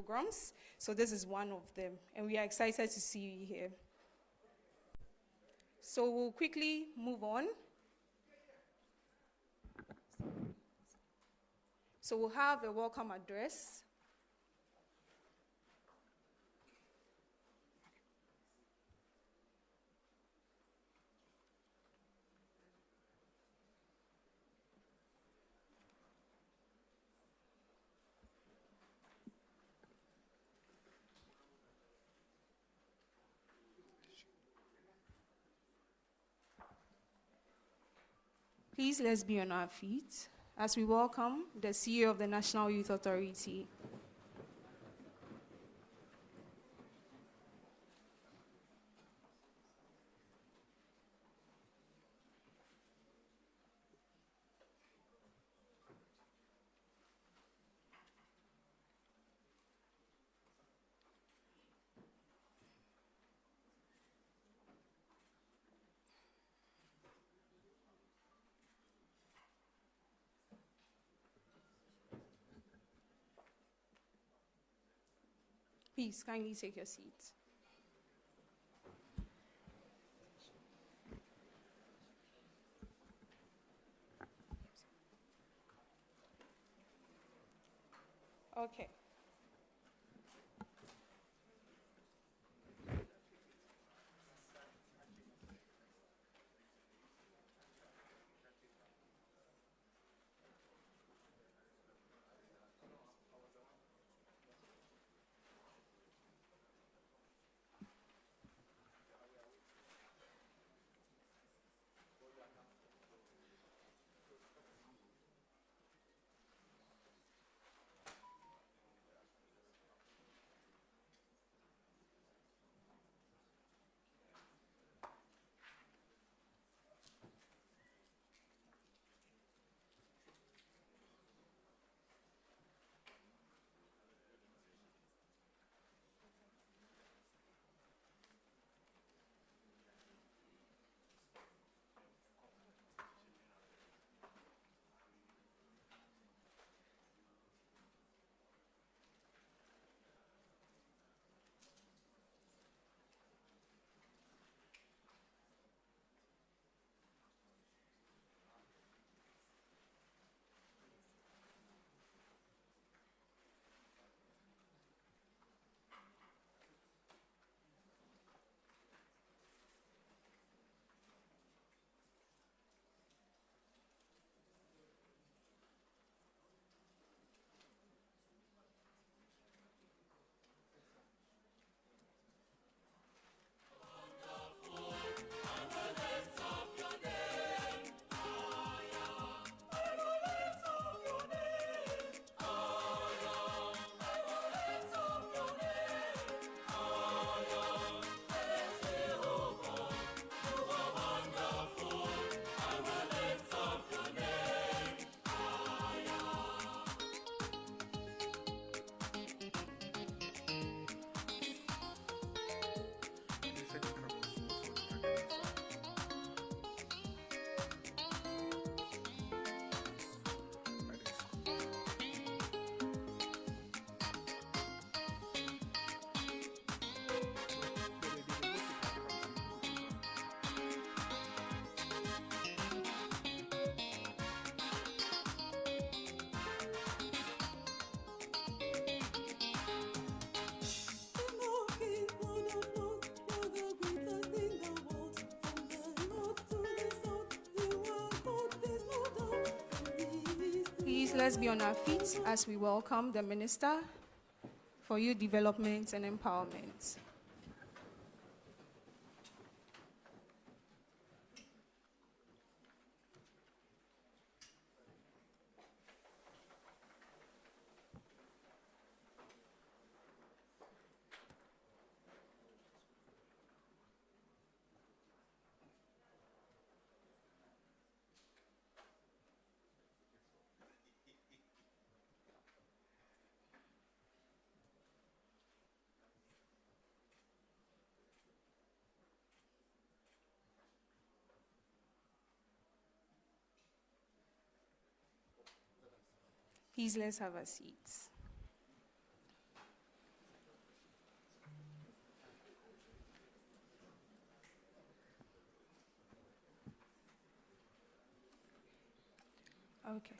programs. So this is one of them, and we are excited to see you here. So we'll quickly move on. So we'll have a welcome address. Please, let's be on our feet as we welcome the CEO of the National Youth Authority. Please, kindly take your seat. Okay. Please, let's be on our feet as we welcome the Minister for Youth Development and Empowerment. Please, let's have a seat. Okay.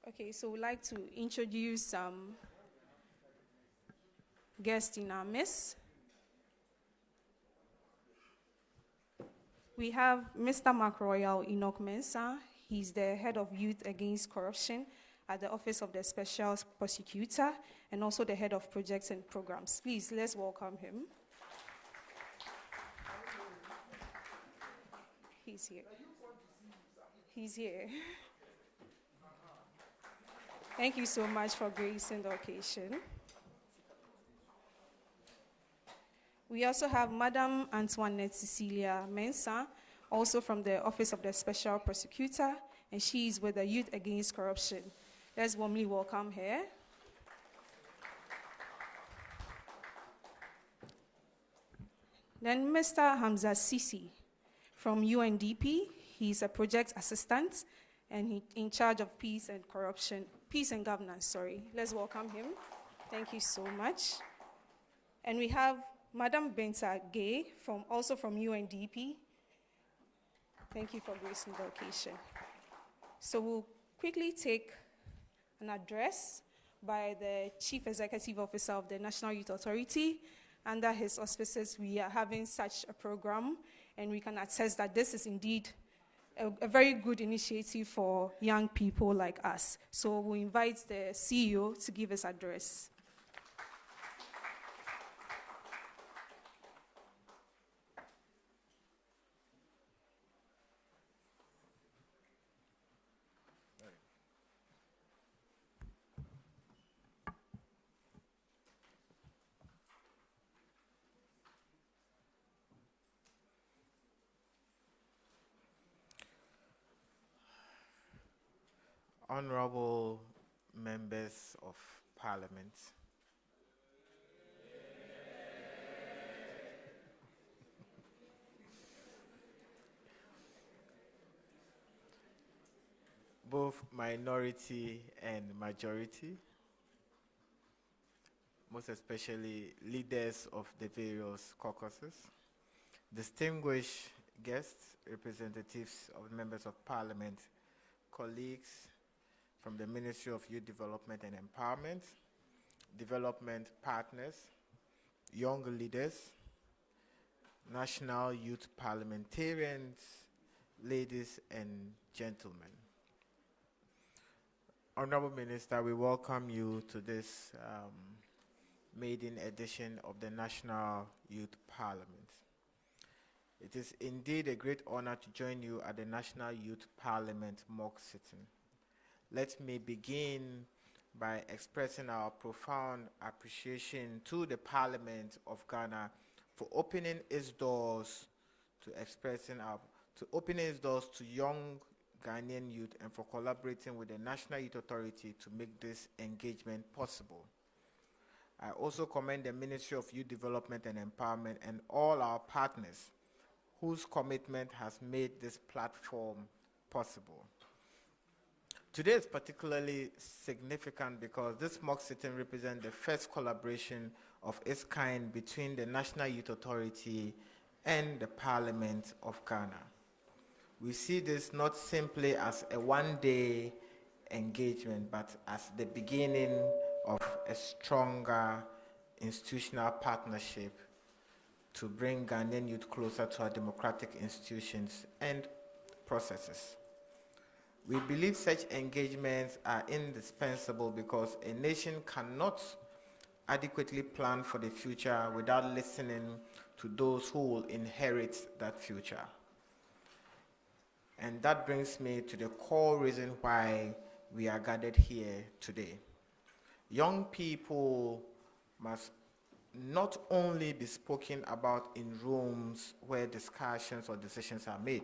Okay, so we'd like to introduce guests in our midst. We have Mr. Mark Royal Enoch Mensah. He's the head of Youth Against Corruption at the Office of the Special Prosecutor and also the head of projects and programs. Please, let's welcome him. He's here. He's here. Thank you so much for gracing the occasion. We also have Madam Antoinette Cecilia Mensah, also from the Office of the Special Prosecutor, and she is with the Youth Against Corruption. Let's warmly welcome her. Then Mr. Hamza Sisi from UNDP. He's a project assistant and he's in charge of peace and governance. Let's welcome him. Thank you so much. And we have Madam Benta Gay, also from UNDP. Thank you for gracing the occasion. So we'll quickly take an address by the Chief Executive Officer of the National Youth Authority. Under his auspices, we are having such a program, and we can attest that this is indeed a very good initiative for young people like us. So we invite the CEO to give his address. Honorable members of Parliament, both minority and majority, most especially leaders of the various caucuses, distinguished guests, representatives of members of Parliament, colleagues from the Ministry of Youth Development and Empowerment, development partners, young leaders, national youth parliamentarians, ladies and gentlemen. Honorable Minister, we welcome you to this maiden edition of the National Youth Parliament. It is indeed a great honor to join you at the National Youth Parliament mock sitting. Let me begin by expressing our profound appreciation to the Parliament of Ghana for opening its doors to young Ghanaian youth and for collaborating with the National Youth Authority to make this engagement possible. I also commend the Ministry of Youth Development and Empowerment and all our partners whose commitment has made this platform possible. Today is particularly significant because this mock sitting represents the first collaboration of its kind between the National Youth Authority and the Parliament of Ghana. We see this not simply as a one-day engagement, but as the beginning of a stronger institutional partnership to bring Ghanaian youth closer to our democratic institutions and processes. We believe such engagements are indispensable because a nation cannot adequately plan for the future without listening to those who will inherit that future. And that brings me to the core reason why we are gathered here today. Young people must not only be spoken about in rooms where discussions or decisions are made.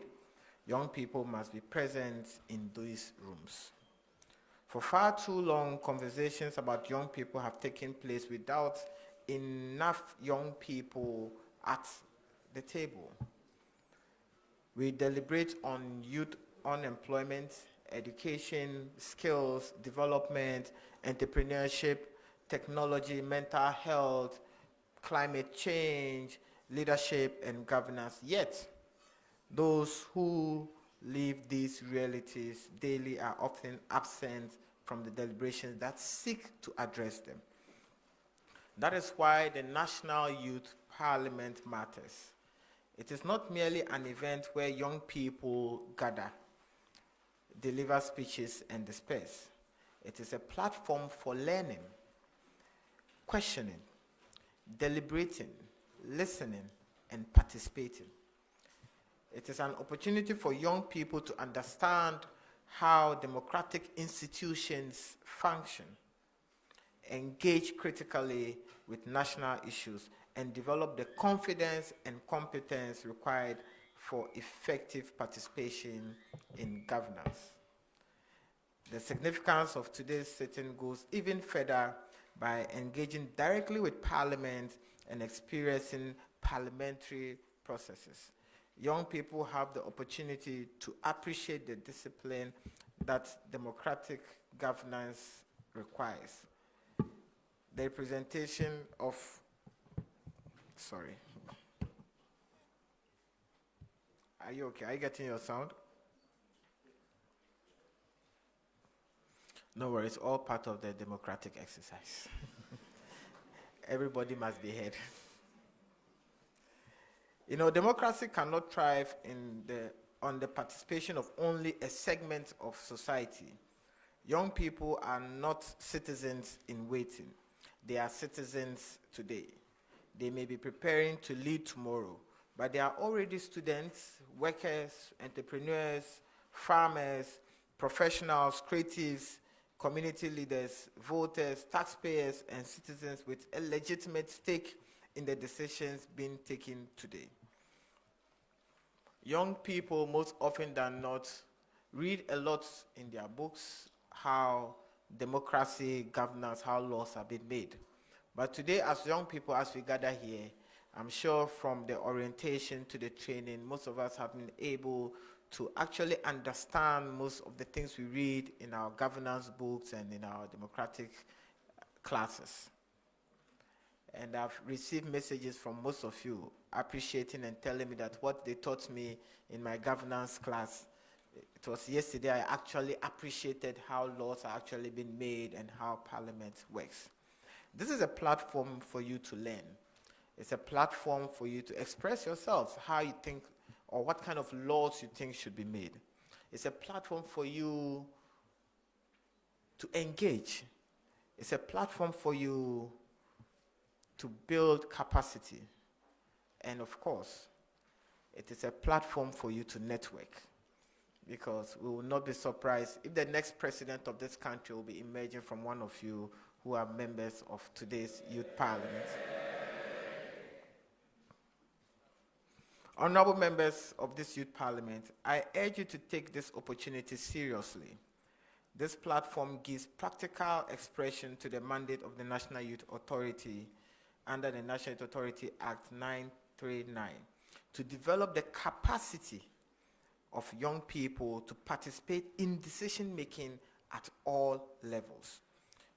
Young people must be present in these rooms. For far too long, conversations about young people have taken place without enough young people at the table. We deliberate on youth unemployment, education, skills, development, entrepreneurship, technology, mental health, climate change, leadership, and governance. Yet, those who live these realities daily are often absent from the deliberations that seek to address them. That is why the National Youth Parliament matters. It is not merely an event where young people gather, deliver speeches, and disperse. It is a platform for learning, questioning, deliberating, listening, and participating. It is an opportunity for young people to understand how democratic institutions function, engage critically with national issues, and develop the confidence and competence required for effective participation in governance. The significance of today's sitting goes even further by engaging directly with Parliament and experiencing parliamentary processes. Young people have the opportunity to appreciate the discipline that democratic governance requires. The representation of, are you okay? Are you getting your sound? No worries, all part of the democratic exercise. Everybody must be heard. You know, democracy cannot thrive on the participation of only a segment of society. Young people are not citizens in waiting. They are citizens today. They may be preparing to lead tomorrow, but they are already students, workers, entrepreneurs, farmers, professionals, creatives, community leaders, voters, taxpayers, and citizens with a legitimate stake in the decisions being taken today. Young people, most often than not, read a lot in their books how democracy, governance, how laws have been made. But today, as young people, as we gather here, I'm sure from the orientation to the training, most of us have been able to actually understand most of the things we read in our governance books and in our democratic classes. And I've received messages from most of you appreciating and telling me that what they taught me in my governance class, it was yesterday, I actually appreciated how laws are actually being made and how Parliament works. This is a platform for you to learn. It's a platform for you to express yourselves, how you think or what kind of laws you think should be made. It's a platform for you to engage. It's a platform for you to build capacity. And of course, it is a platform for you to network. Because we will not be surprised if the next president of this country will be emerging from one of you who are members of today's youth parliament. Honorable members of this youth parliament, I urge you to take this opportunity seriously. This platform gives practical expression to the mandate of the National Youth Authority under the National Youth Authority Act 939 to develop the capacity of young people to participate in decision-making at all levels.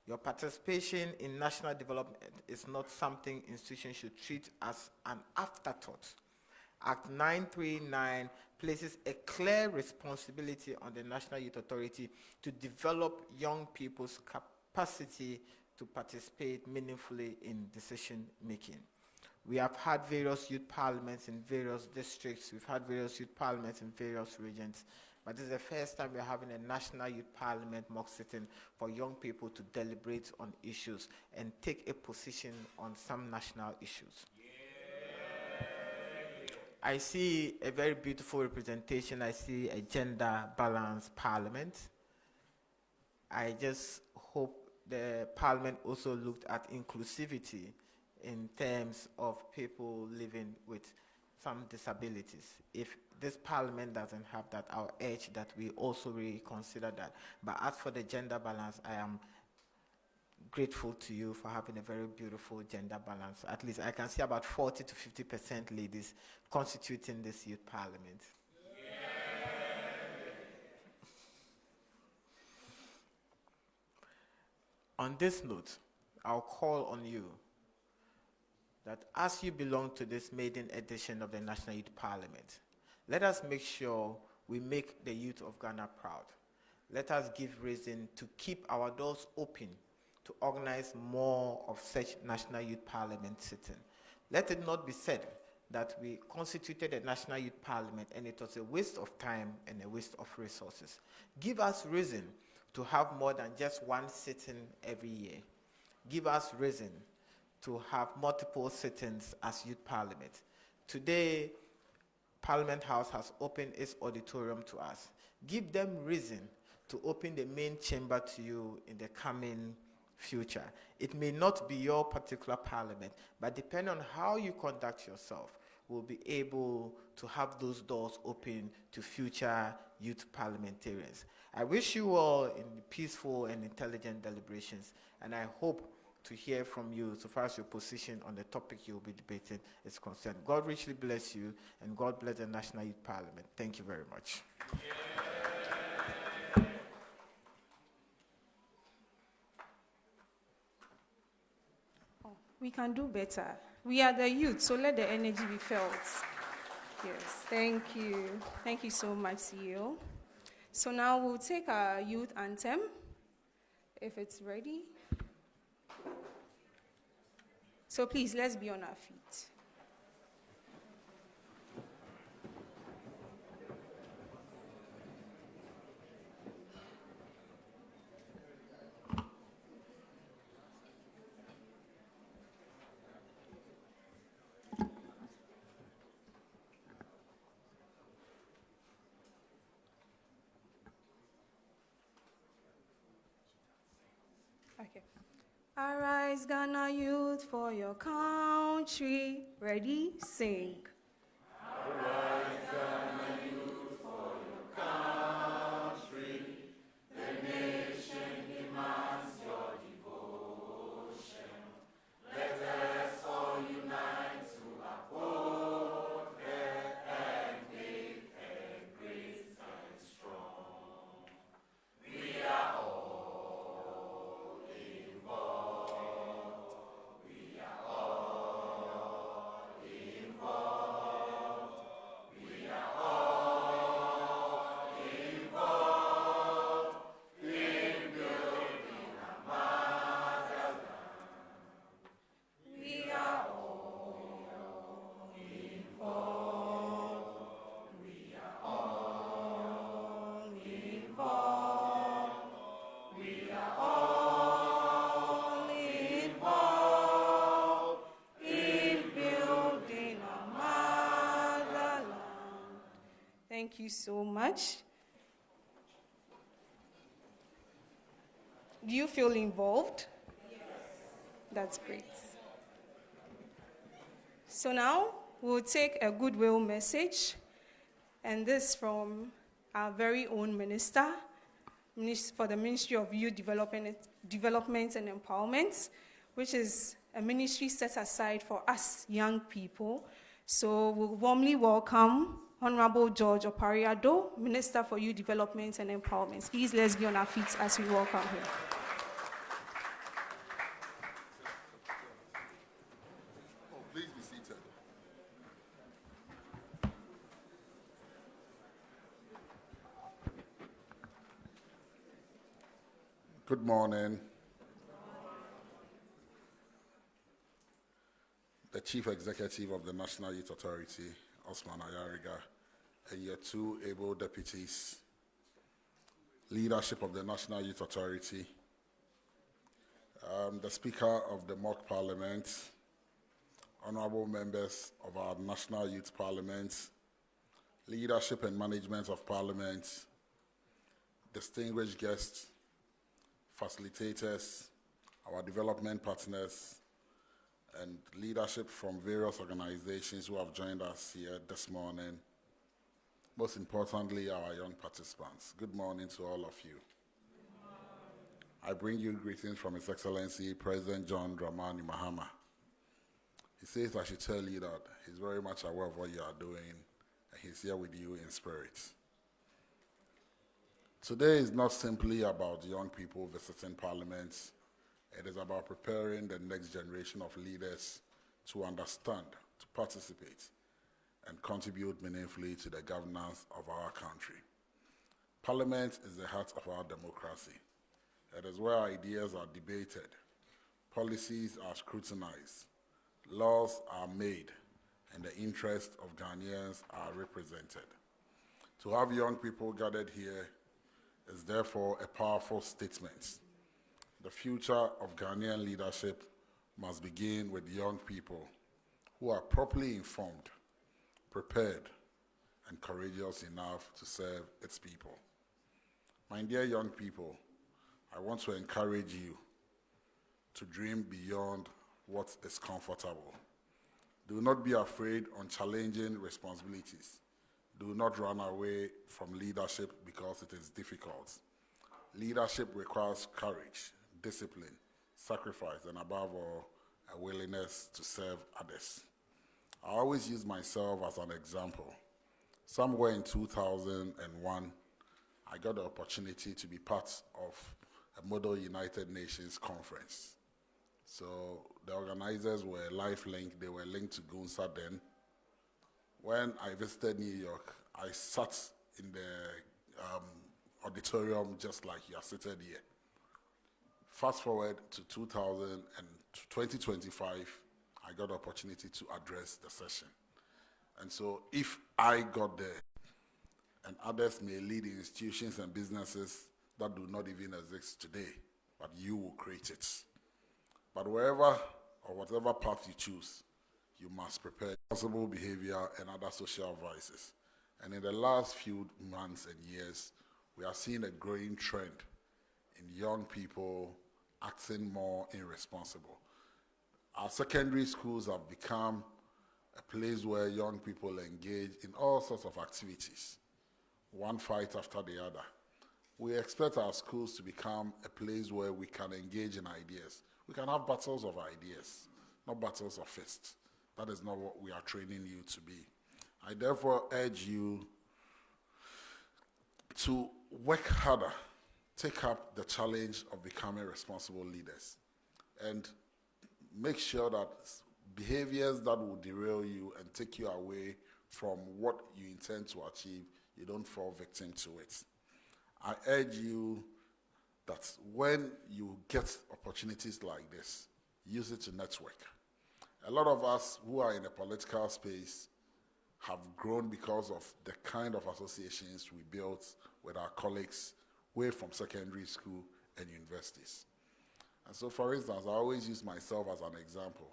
Your participation in national development is not something institutions should treat as an afterthought. Act 939 places a clear responsibility on the National Youth Authority to develop young people's capacity to participate meaningfully in decision-making. We have had various youth parliaments in various districts. We've had various youth parliaments in various regions. But this is the first time we're having a national youth parliament mock sitting for young people to deliberate on issues and take a position on some national issues. I see a very beautiful representation. I see a gender-balanced parliament. I just hope the parliament also looked at inclusivity in terms of people living with some disabilities. If this parliament doesn't have that, I'll urge that we also reconsider that. But as for the gender balance, I am grateful to you for having a very beautiful gender balance. At least I can see about 40 to 50% ladies constituting this youth parliament. On this note, I'll call on you that as you belong to this maiden edition of the National Youth Parliament, let us make sure we make the youth of Ghana proud. Let us give reason to keep our doors open to organize more of such National Youth Parliament sitting. Let it not be said that we constituted a National Youth Parliament and it was a waste of time and a waste of resources. Give us reason to have more than just one sitting every year. Give us reason to have multiple sittings as Youth Parliament. Today, Parliament House has opened its auditorium to us. Give them reason to open the main chamber to you in the coming future. It may not be your particular parliament, but depending on how you conduct yourself, we'll be able to have those doors open to future youth parliamentarians. I wish you all in peaceful and intelligent deliberations, and I hope to hear from you so far as your position on the topic you'll be debating is concerned. God richly bless you, and God bless the National Youth Parliament. Thank you very much. We can do better. We are the youth, so let the energy be felt. Yes, thank you. Thank you so much, CEO. So now we'll take our youth anthem, if it's ready. So please, let's be on our feet. Okay. Arise, Ghana youth, for your country. Ready? Sing. Arise, Ghana youth, for your country. The nation demands your devotion. Let us all unite to uphold her and make her great and strong. We are all involved. We are all involved. We are all involved in building a motherland. We are all involved. We are all involved. We are all involved in building a motherland. Thank you so much. Do you feel involved? Yes. That's great. So now we'll take a goodwill message, and this from our very own minister for the Ministry of Youth Development and Empowerment, which is a ministry set aside for us young people. So we'll warmly welcome Honorable George Opare Addo, Minister for Youth Development and Empowerment. Please, let's be on our feet as we welcome him. Please be seated. Good morning. The Chief Executive of the National Youth Authority, Osman Ayariga, and your two able deputies, leadership of the National Youth Authority, the Speaker of the Mock Parliament, honorable members of our National Youth Parliament, leadership and management of Parliament, distinguished guests, facilitators, our development partners, and leadership from various organizations who have joined us here this morning. Most importantly, our young participants. Good morning to all of you. I bring you greetings from His Excellency President John Dramani Mahama. He says I should tell you that he's very much aware of what you are doing, and he's here with you in spirit. Today is not simply about young people visiting Parliament. It is about preparing the next generation of leaders to understand, to participate, and contribute meaningfully to the governance of our country. Parliament is the heart of our democracy. It is where ideas are debated, policies are scrutinized, laws are made, and the interests of Ghanaians are represented. To have young people gathered here is therefore a powerful statement. The future of Ghanaian leadership must begin with young people who are properly informed, prepared, and courageous enough to serve its people. My dear young people, I want to encourage you to dream beyond what is comfortable. Do not be afraid on challenging responsibilities. Do not run away from leadership because it is difficult. Leadership requires courage, discipline, sacrifice, and above all, a willingness to serve others. I always use myself as an example. Somewhere in 2001, I got the opportunity to be part of a Model United Nations conference. So the organizers were life-linked, they were linked to GUNSA then. When I visited New York, I sat in the auditorium just like you are seated here. Fast forward to 2025, I got the opportunity to address the session. And so if I got there, and others may lead institutions and businesses that do not even exist today, but you will create it. But wherever or whatever path you choose, you must prepare responsible behavior and other social vices. And in the last few months and years, we are seeing a growing trend in young people acting more irresponsible. Our secondary schools have become a place where young people engage in all sorts of activities, one fight after the other. We expect our schools to become a place where we can engage in ideas. We can have battles of ideas, not battles of fists. That is not what we are training you to be. I therefore urge you to work harder, take up the challenge of becoming responsible leaders, and make sure that behaviors that will derail you and take you away from what you intend to achieve, you don't fall victim to it. I urge you that when you get opportunities like this, use it to network. A lot of us who are in the political space have grown because of the kind of associations we built with our colleagues way from secondary school and universities. And so, for instance, I always use myself as an example.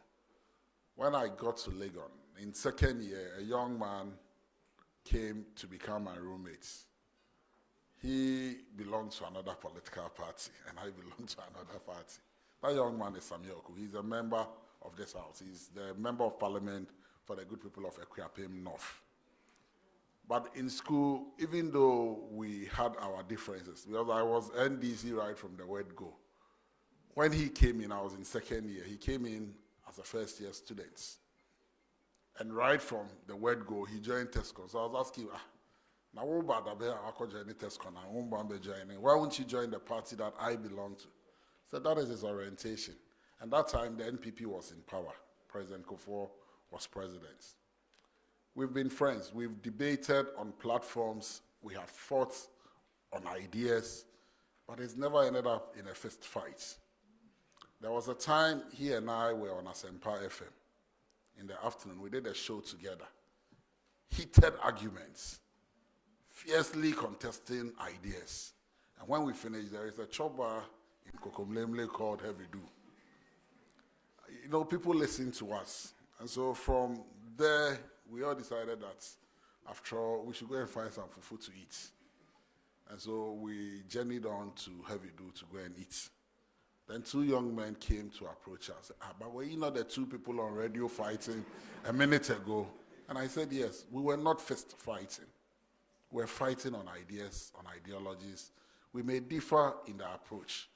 When I got to Legon, in second year, a young man came to become my roommate. He belonged to another political party, and I belonged to another party. That young man is Samioku. He's a member of this house. He's the member of parliament for the good people of Accra North. But in school, even though we had our differences, because I was NDC right from the word go, when he came in, I was in second year. He came in as a first-year student. And right from the word go, he joined Tesco. So I was asking, why won't you join the party that I belong to? So that is his orientation. And that time, the NPP was in power. President Kufuor was president. We've been friends. We've debated on platforms. We have fought on ideas. But it's never ended up in a fist fight. There was a time he and I were on Asempa FM. In the afternoon, we did a show together. Heated arguments. Fiercely contesting ideas. And when we finished, there is a chop bar in Kokomlemle called Heavy Do. You know, people listen to us. And so from there, we all decided that after all, we should go and find some fufu to eat. And so we journeyed on to Heavy Do to go and eat. Then two young men came to approach us. But were you not the two people on radio fighting a minute ago? And I said, yes, we were not fist fighting. We're fighting on ideas, on ideologies. We may differ in the approach,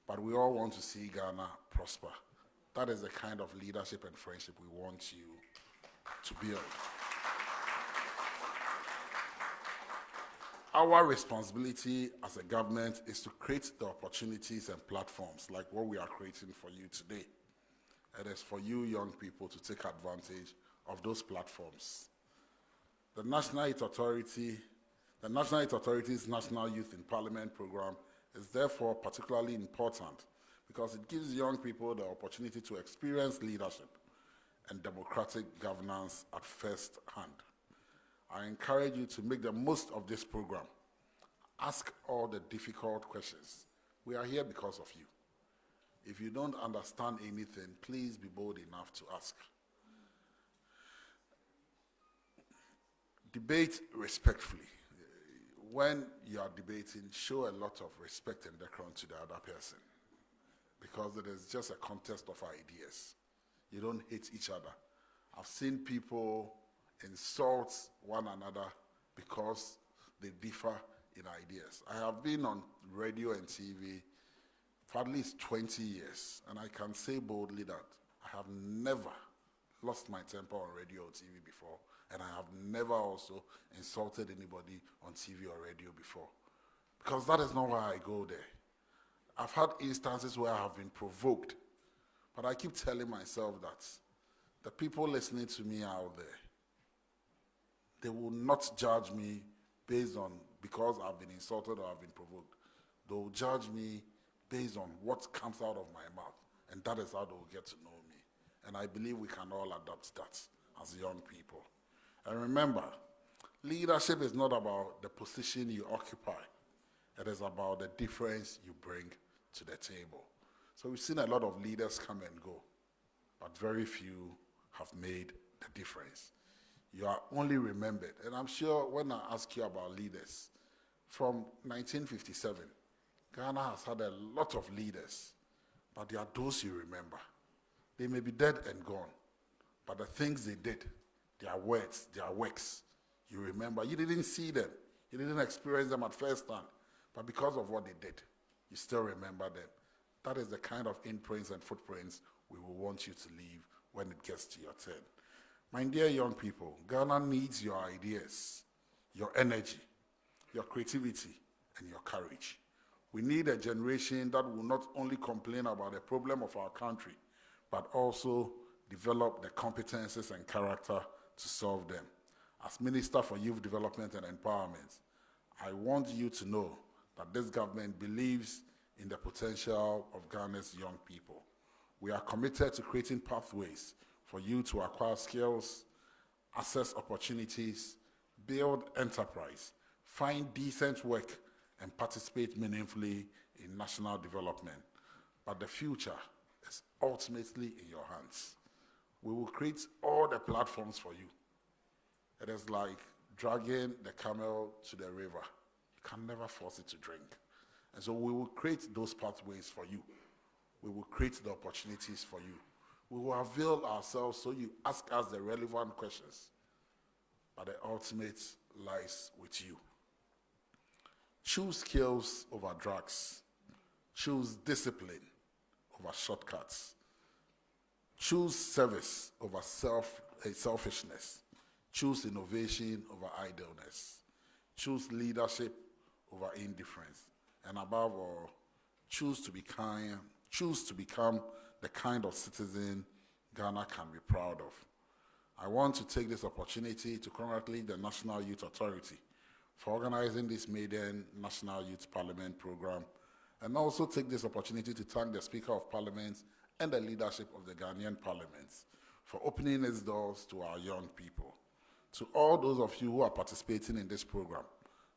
but we all want to see Ghana prosper. That is the kind of leadership and friendship we want you to build. Our responsibility as a government is to create the opportunities and platforms like what we are creating for you today. It is for you young people to take advantage of those platforms. The National Youth Authority's National Youth in Parliament program is therefore particularly important because it gives young people the opportunity to experience leadership and democratic governance at first hand. I encourage you to make the most of this program. Ask all the difficult questions. We are here because of you. If you don't understand anything, please be bold enough to ask. Debate respectfully. When you are debating, show a lot of respect and decorum to the other person because it is just a contest of ideas. You don't hate each other. I've seen people insult one another because they differ in ideas. I have been on radio and TV for at least 20 years, and I can say boldly that I have never lost my temper on radio or TV before, and I have never also insulted anybody on TV or radio before, because that is not why I go there. I've had instances where I have been provoked, but I keep telling myself that the people listening to me out there, they will not judge me based on because I've been insulted or I've been provoked. They will judge me based on what comes out of my mouth, and that is how they will get to know me. And I believe we can all adopt that as young people. And remember, leadership is not about the position you occupy. It is about the difference you bring to the table. So we've seen a lot of leaders come and go, but very few have made the difference. You are only remembered. And I'm sure when I ask you about leaders, from 1957, Ghana has had a lot of leaders, but there are those you remember. They may be dead and gone, but the things they did, their words, their works, you remember. You didn't see them. You didn't experience them at first hand, but because of what they did, you still remember them. That is the kind of imprints and footprints we will want you to leave when it gets to your turn. My dear young people, Ghana needs your ideas, your energy, your creativity, and your courage. We need a generation that will not only complain about the problem of our country, but also develop the competences and character to solve them. As Minister for Youth Development and Empowerment, I want you to know that this government believes in the potential of Ghana's young people. We are committed to creating pathways for you to acquire skills, access opportunities, build enterprise, find decent work, and participate meaningfully in national development. But the future is ultimately in your hands. We will create all the platforms for you. It is like dragging the camel to the river. You can never force it to drink. And so we will create those pathways for you. We will create the opportunities for you. We will avail ourselves so you ask us the relevant questions. But the ultimate lies with you. Choose skills over drugs. Choose discipline over shortcuts. Choose service over selfishness. Choose innovation over idleness. Choose leadership over indifference. And above all, choose to become the kind of citizen Ghana can be proud of. I want to take this opportunity to congratulate the National Youth Authority for organizing this maiden National Youth Parliament program, and also take this opportunity to thank the Speaker of Parliament and the leadership of the Ghanaian Parliament for opening its doors to our young people. To all those of you who are participating in this program,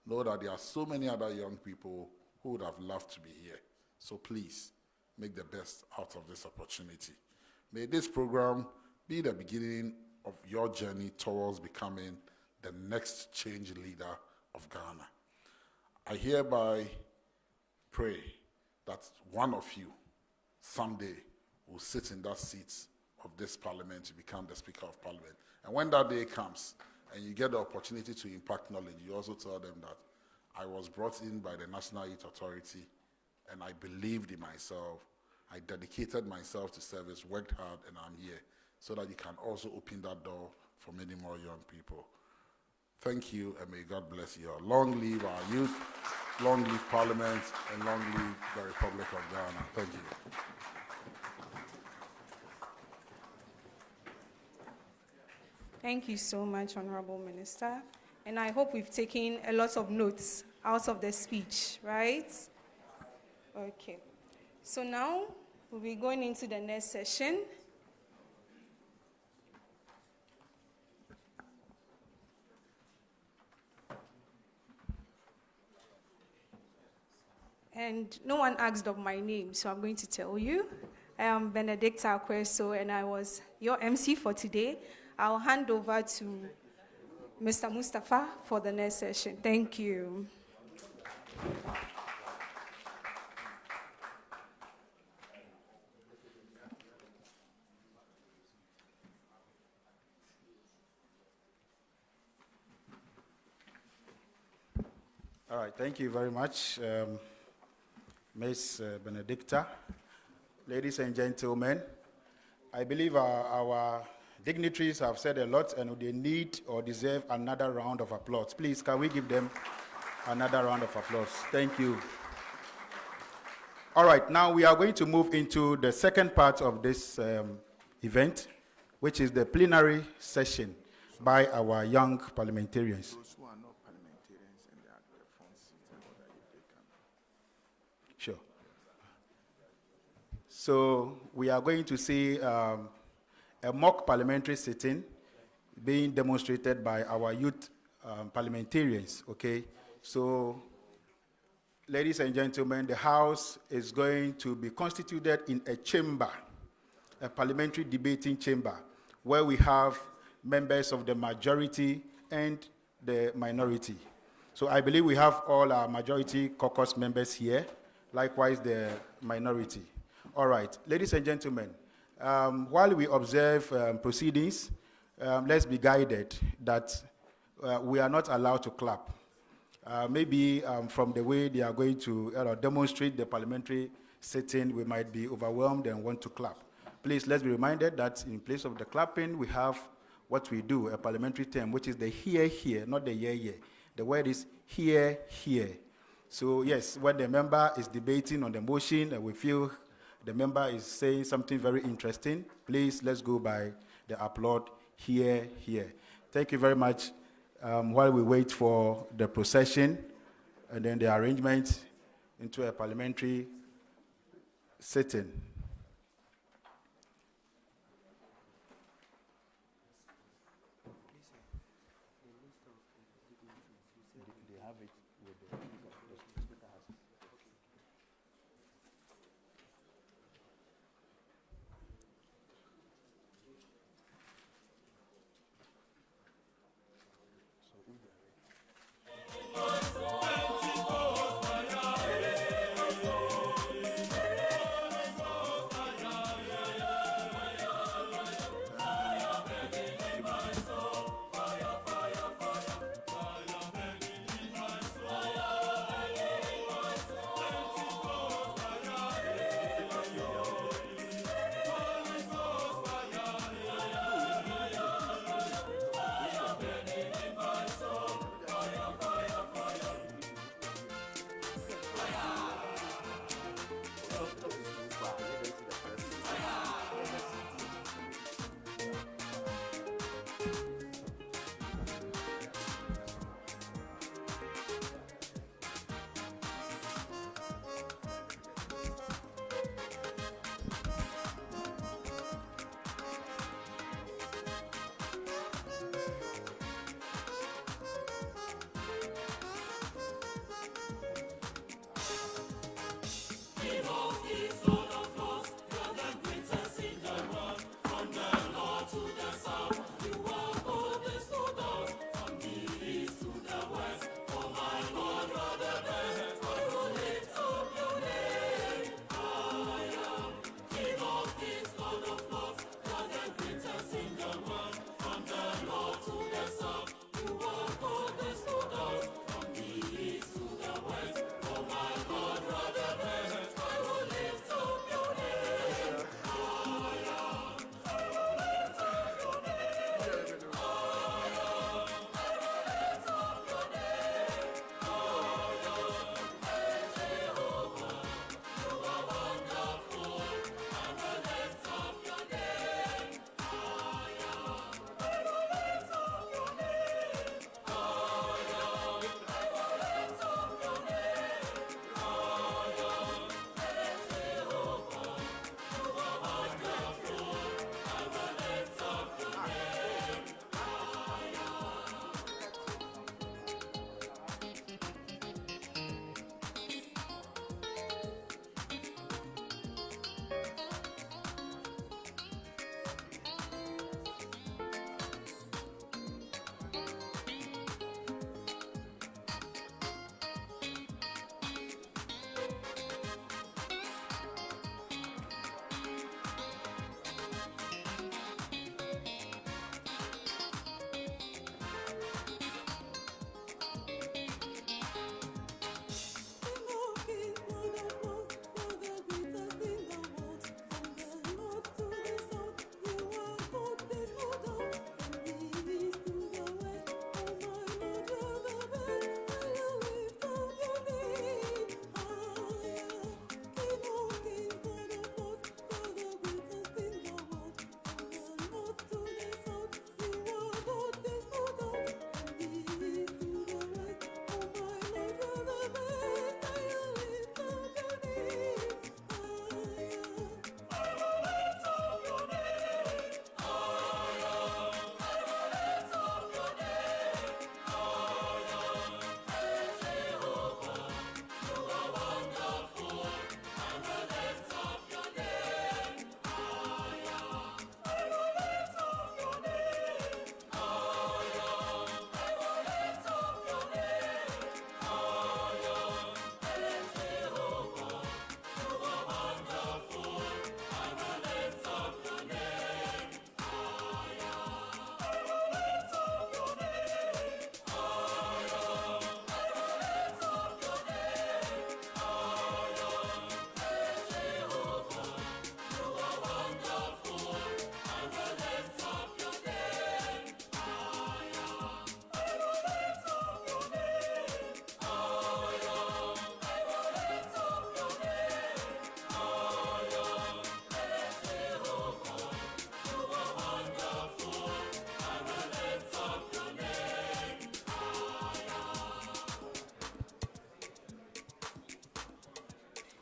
know that there are so many other young people who would have loved to be here. So please, make the best out of this opportunity. May this program be the beginning of your journey towards becoming the next change leader of Ghana. I hereby pray that one of you someday will sit in that seat of this parliament to become the Speaker of Parliament. And when that day comes, and you get the opportunity to impart knowledge, you also tell them that I was brought in by the National Youth Authority, and I believed in myself. I dedicated myself to service, worked hard, and I'm here, so that you can also open that door for many more young people. Thank you, and may God bless you all. Long live our youth, long live Parliament, and long live the Republic of Ghana. Thank you. Thank you so much, Honorable Minister. And I hope we've taken a lot of notes out of the speech, right? Okay. So now we'll be going into the next session. And no one asked of my name, so I'm going to tell you. I am Benedicta Akweso, and I was your MC for today. I'll hand over to Mr. Mustafa for the next session. Thank you. All right, thank you very much, Ms. Benedicta. Ladies and gentlemen, I believe our dignitaries have said a lot and they need or deserve another round of applause. Please, can we give them another round of applause? Thank you. All right, now we are going to move into the second part of this event, which is the plenary session by our young parliamentarians. Those who are not parliamentarians and they are at the front seat, and all that, if they can. Sure. So we are going to see a mock parliamentary sitting being demonstrated by our youth parliamentarians, okay? So, ladies and gentlemen, the House is going to be constituted in a chamber, a parliamentary debating chamber, where we have members of the majority and the minority. So I believe we have all our majority caucus members here, likewise the minority. All right, ladies and gentlemen, while we observe proceedings, let's be guided that we are not allowed to clap. Maybe from the way they are going to demonstrate the parliamentary sitting, we might be overwhelmed and want to clap. Please, let's be reminded that in place of the clapping, we have what we do, a parliamentary term, which is the hear, hear, not the yeah, yeah. The word is hear, hear. So yes, when the member is debating on the motion and we feel the member is saying something very interesting, please, let's go by the applaud, hear, hear. Thank you very much. While we wait for the procession and then the arrangement into a parliamentary sitting.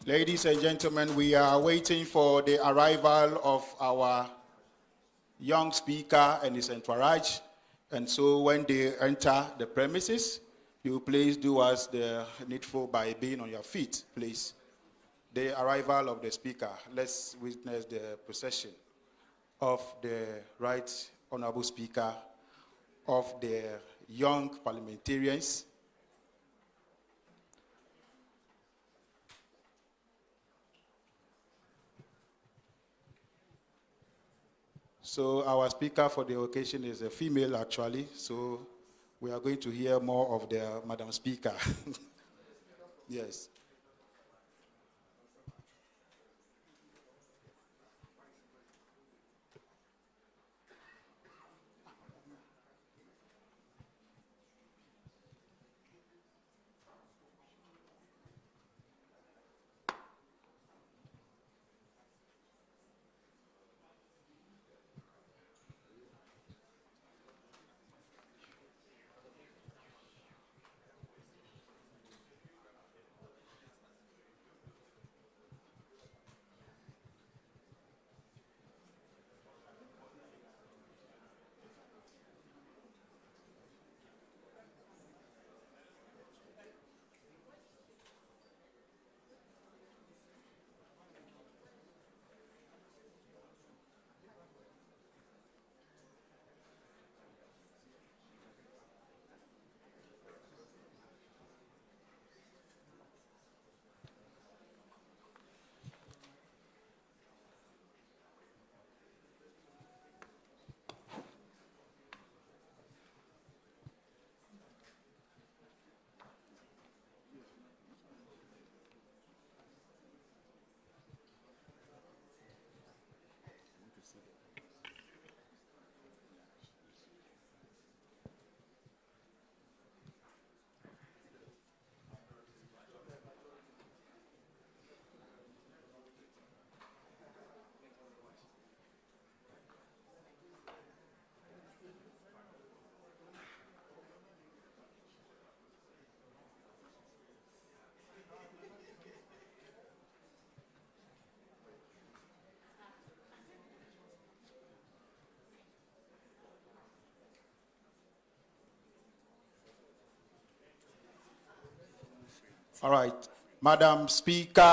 Ladies and gentlemen, we are waiting for the arrival of our young speaker and his entourage. And so when they enter the premises, you please do us the needful by being on your feet, please. The arrival of the speaker. Let's witness the procession of the Right Honorable Speaker, of the young parliamentarians. So our speaker for the occasion is a female, actually. So we are going to hear more of the Madam Speaker. Yes. All right, Madam Speaker.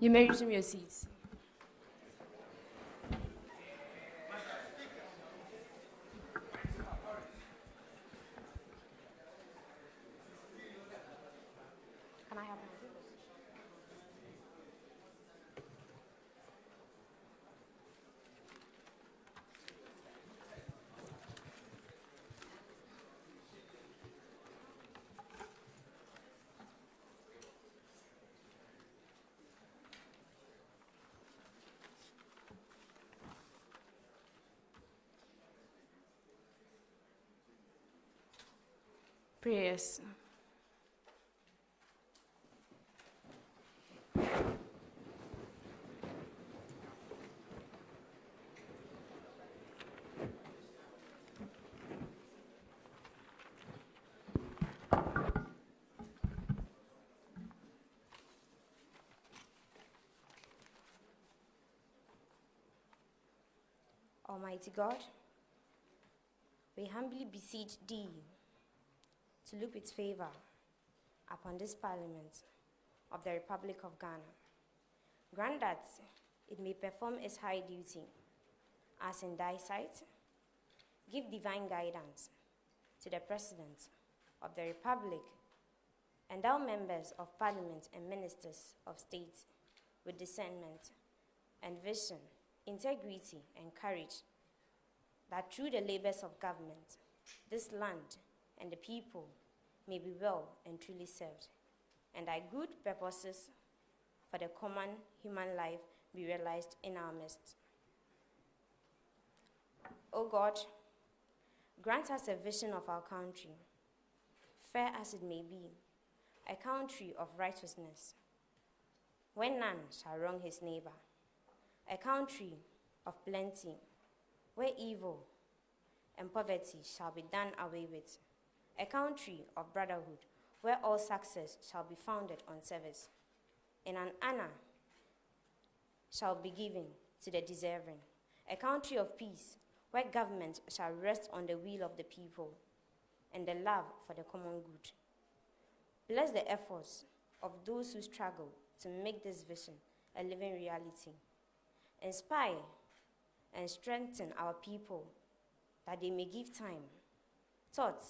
You may resume your seats. Can I have one? Prayers. Almighty God, we humbly beseech Thee to look with favor upon this Parliament of the Republic of Ghana. Grant that it may perform its high duty as in Thy sight. Give divine guidance to the President of the Republic and Thou members of Parliament and Ministers of State with discernment and vision, integrity and courage, that through the labors of government, this land and the people may be well and truly served, and Thy good purposes for the common human life be realized in our midst. O God, grant us a vision of our country, fair as it may be, a country of righteousness, where none shall wrong his neighbor, a country of plenty, where evil and poverty shall be done away with, a country of brotherhood, where all success shall be founded on service, and an honor shall be given to the deserving, a country of peace, where government shall rest on the will of the people and the love for the common good. Bless the efforts of those who struggle to make this vision a living reality. Inspire and strengthen our people that they may give time, thought,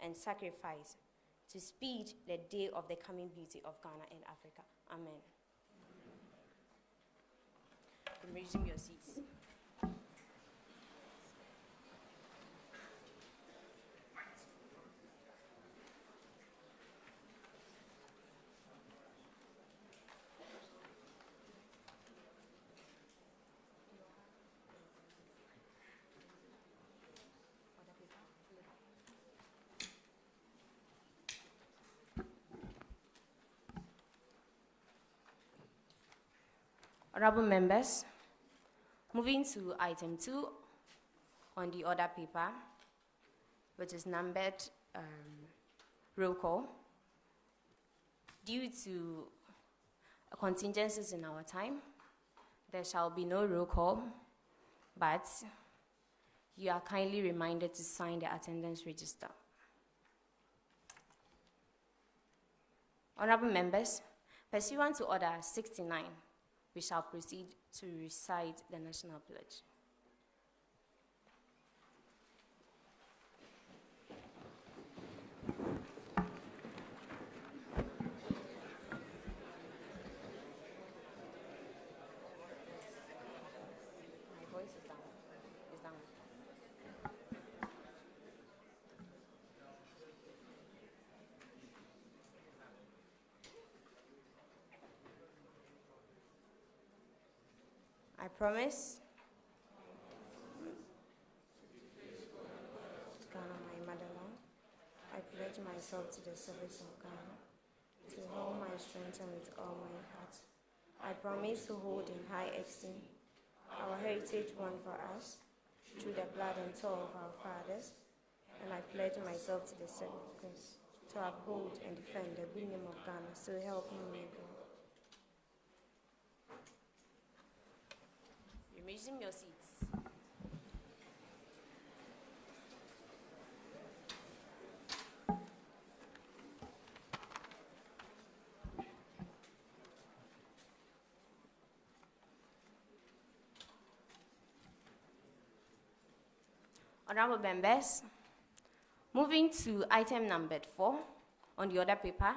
and sacrifice to speed the day of the coming beauty of Ghana and Africa. Amen. You may resume your seats. Honorable members, moving to item 2 on the order paper, which is numbered roll call. Due to contingencies in our time, there shall be no roll call, but you are kindly reminded to sign the attendance register. Honorable members, pursuant to Order 69, we shall proceed to recite the National Pledge. My voice is down. It's down. I promise Ghana, my motherland. I pledge myself to the service of Ghana, to hold my strength and with all my heart. I promise to hold in high esteem our heritage won for us through the blood and toil of our fathers, and I pledge myself to the service to uphold and defend the good name of Ghana, so help me God. You may resume your seats. Honorable members, moving to item numbered 4 on the order paper,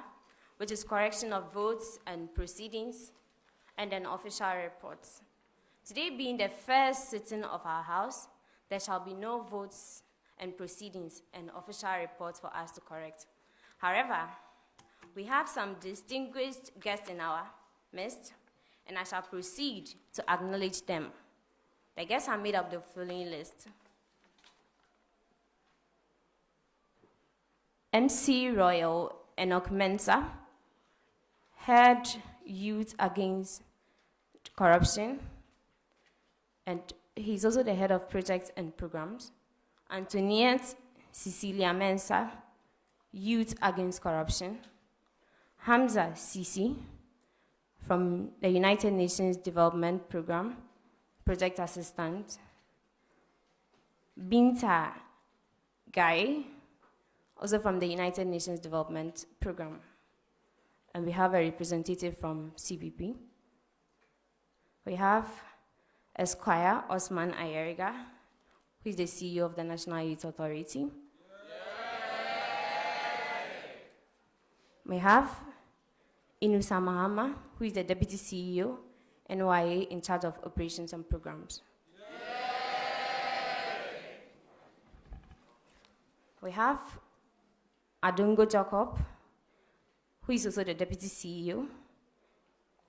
which is correction of votes and proceedings, and then official reports. Today being the first sitting of our House, there shall be no votes and proceedings and official reports for us to correct. However, we have some distinguished guests in our midst, and I shall proceed to acknowledge them. The guests are made up the following list: MC Royal Enoch Mensah, Head Youth Against Corruption, and he's also the head of projects and programs. Antoniette Cecilia Mensah, Youth Against Corruption. Hamza Sisi, from the United Nations Development Program, project assistant. Binta Guy, also from the United Nations Development Program. And we have a representative from CBP. We have Esquire Osman Ayariga, who is the CEO of the National Youth Authority. We have Inusa Mahama, who is the Deputy CEO, NYA, in charge of operations and programs. We have Adongo Jacob, who is also the Deputy CEO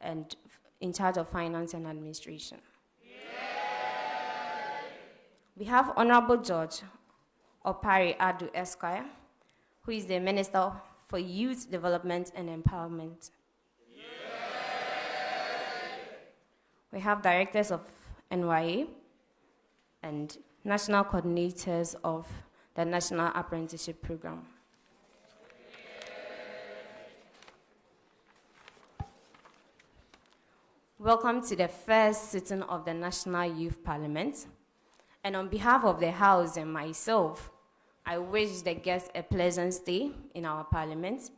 and in charge of finance and administration. We have Honorable George Opare Addo Esquire, who is the Minister for Youth Development and Empowerment. We have directors of NYA and national coordinators of the National Apprenticeship Program. Welcome to the first sitting of the National Youth Parliament. And on behalf of the House and myself, I wish the guests a pleasant stay in our Parliament.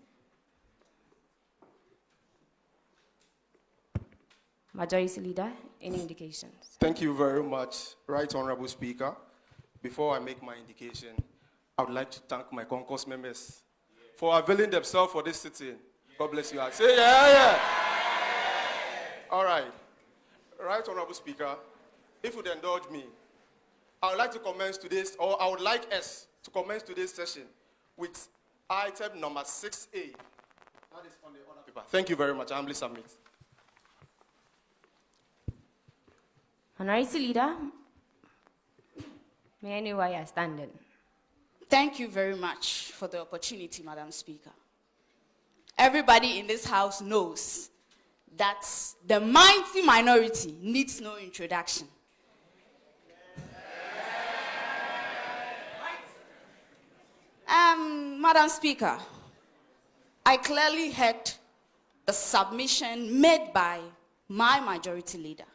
Majority Leader, any indications? Thank you very much, Right Honorable Speaker. Before I make my indication, I would like to thank my concourse members for availing themselves for this sitting. God bless you. I say yeah. All right. Right Honorable Speaker, if you'd indulge me, I would like to commence today's, or I would like us to commence today's session with item number 6A. That is on the order paper. Thank you very much. I humbly submit. Honorary Leader, may I know why you're standing? Thank you very much for the opportunity, Madam Speaker. Everybody in this house knows that the mighty minority needs no introduction. Madam Speaker, I clearly heard the submission made by my majority leader,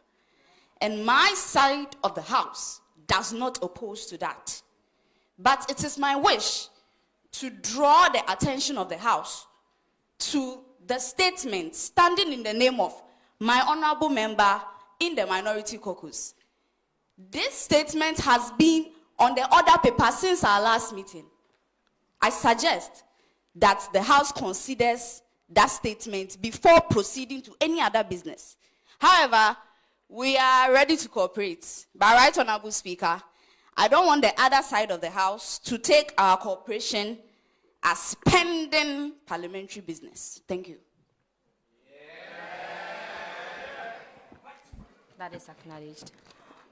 and my side of the house does not oppose to that. But it is my wish to draw the attention of the house to the statement standing in the name of my honorable member in the minority caucus. This statement has been on the order paper since our last meeting. I suggest that the House considers that statement before proceeding to any other business. However, we are ready to cooperate. But Right Honorable Speaker, I don't want the other side of the House to take our cooperation as pending parliamentary business. Thank you. That is acknowledged.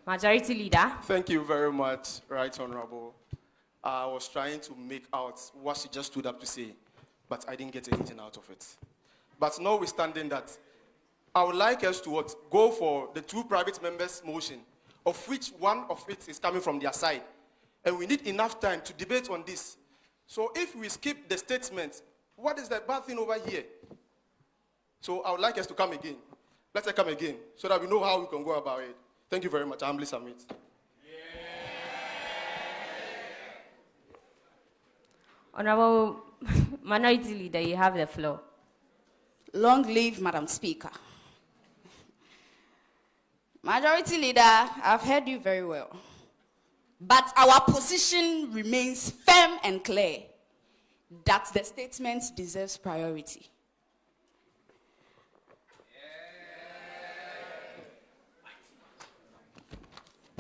Majority Leader. Thank you very much, Right Honorable. I was trying to make out what she just stood up to say, but I didn't get anything out of it. But notwithstanding that, I would like us to go for the two private members' motion, of which one of it is coming from their side. And we need enough time to debate on this. So if we skip the statement, what is the bad thing over here? So I would like us to come again. Let's come again, so that we know how we can go about it. Thank you very much. I humbly submit. Honorable Minority Leader, you have the floor. Long live Madam Speaker. Majority Leader, I've heard you very well. But our position remains firm and clear that the statement deserves priority.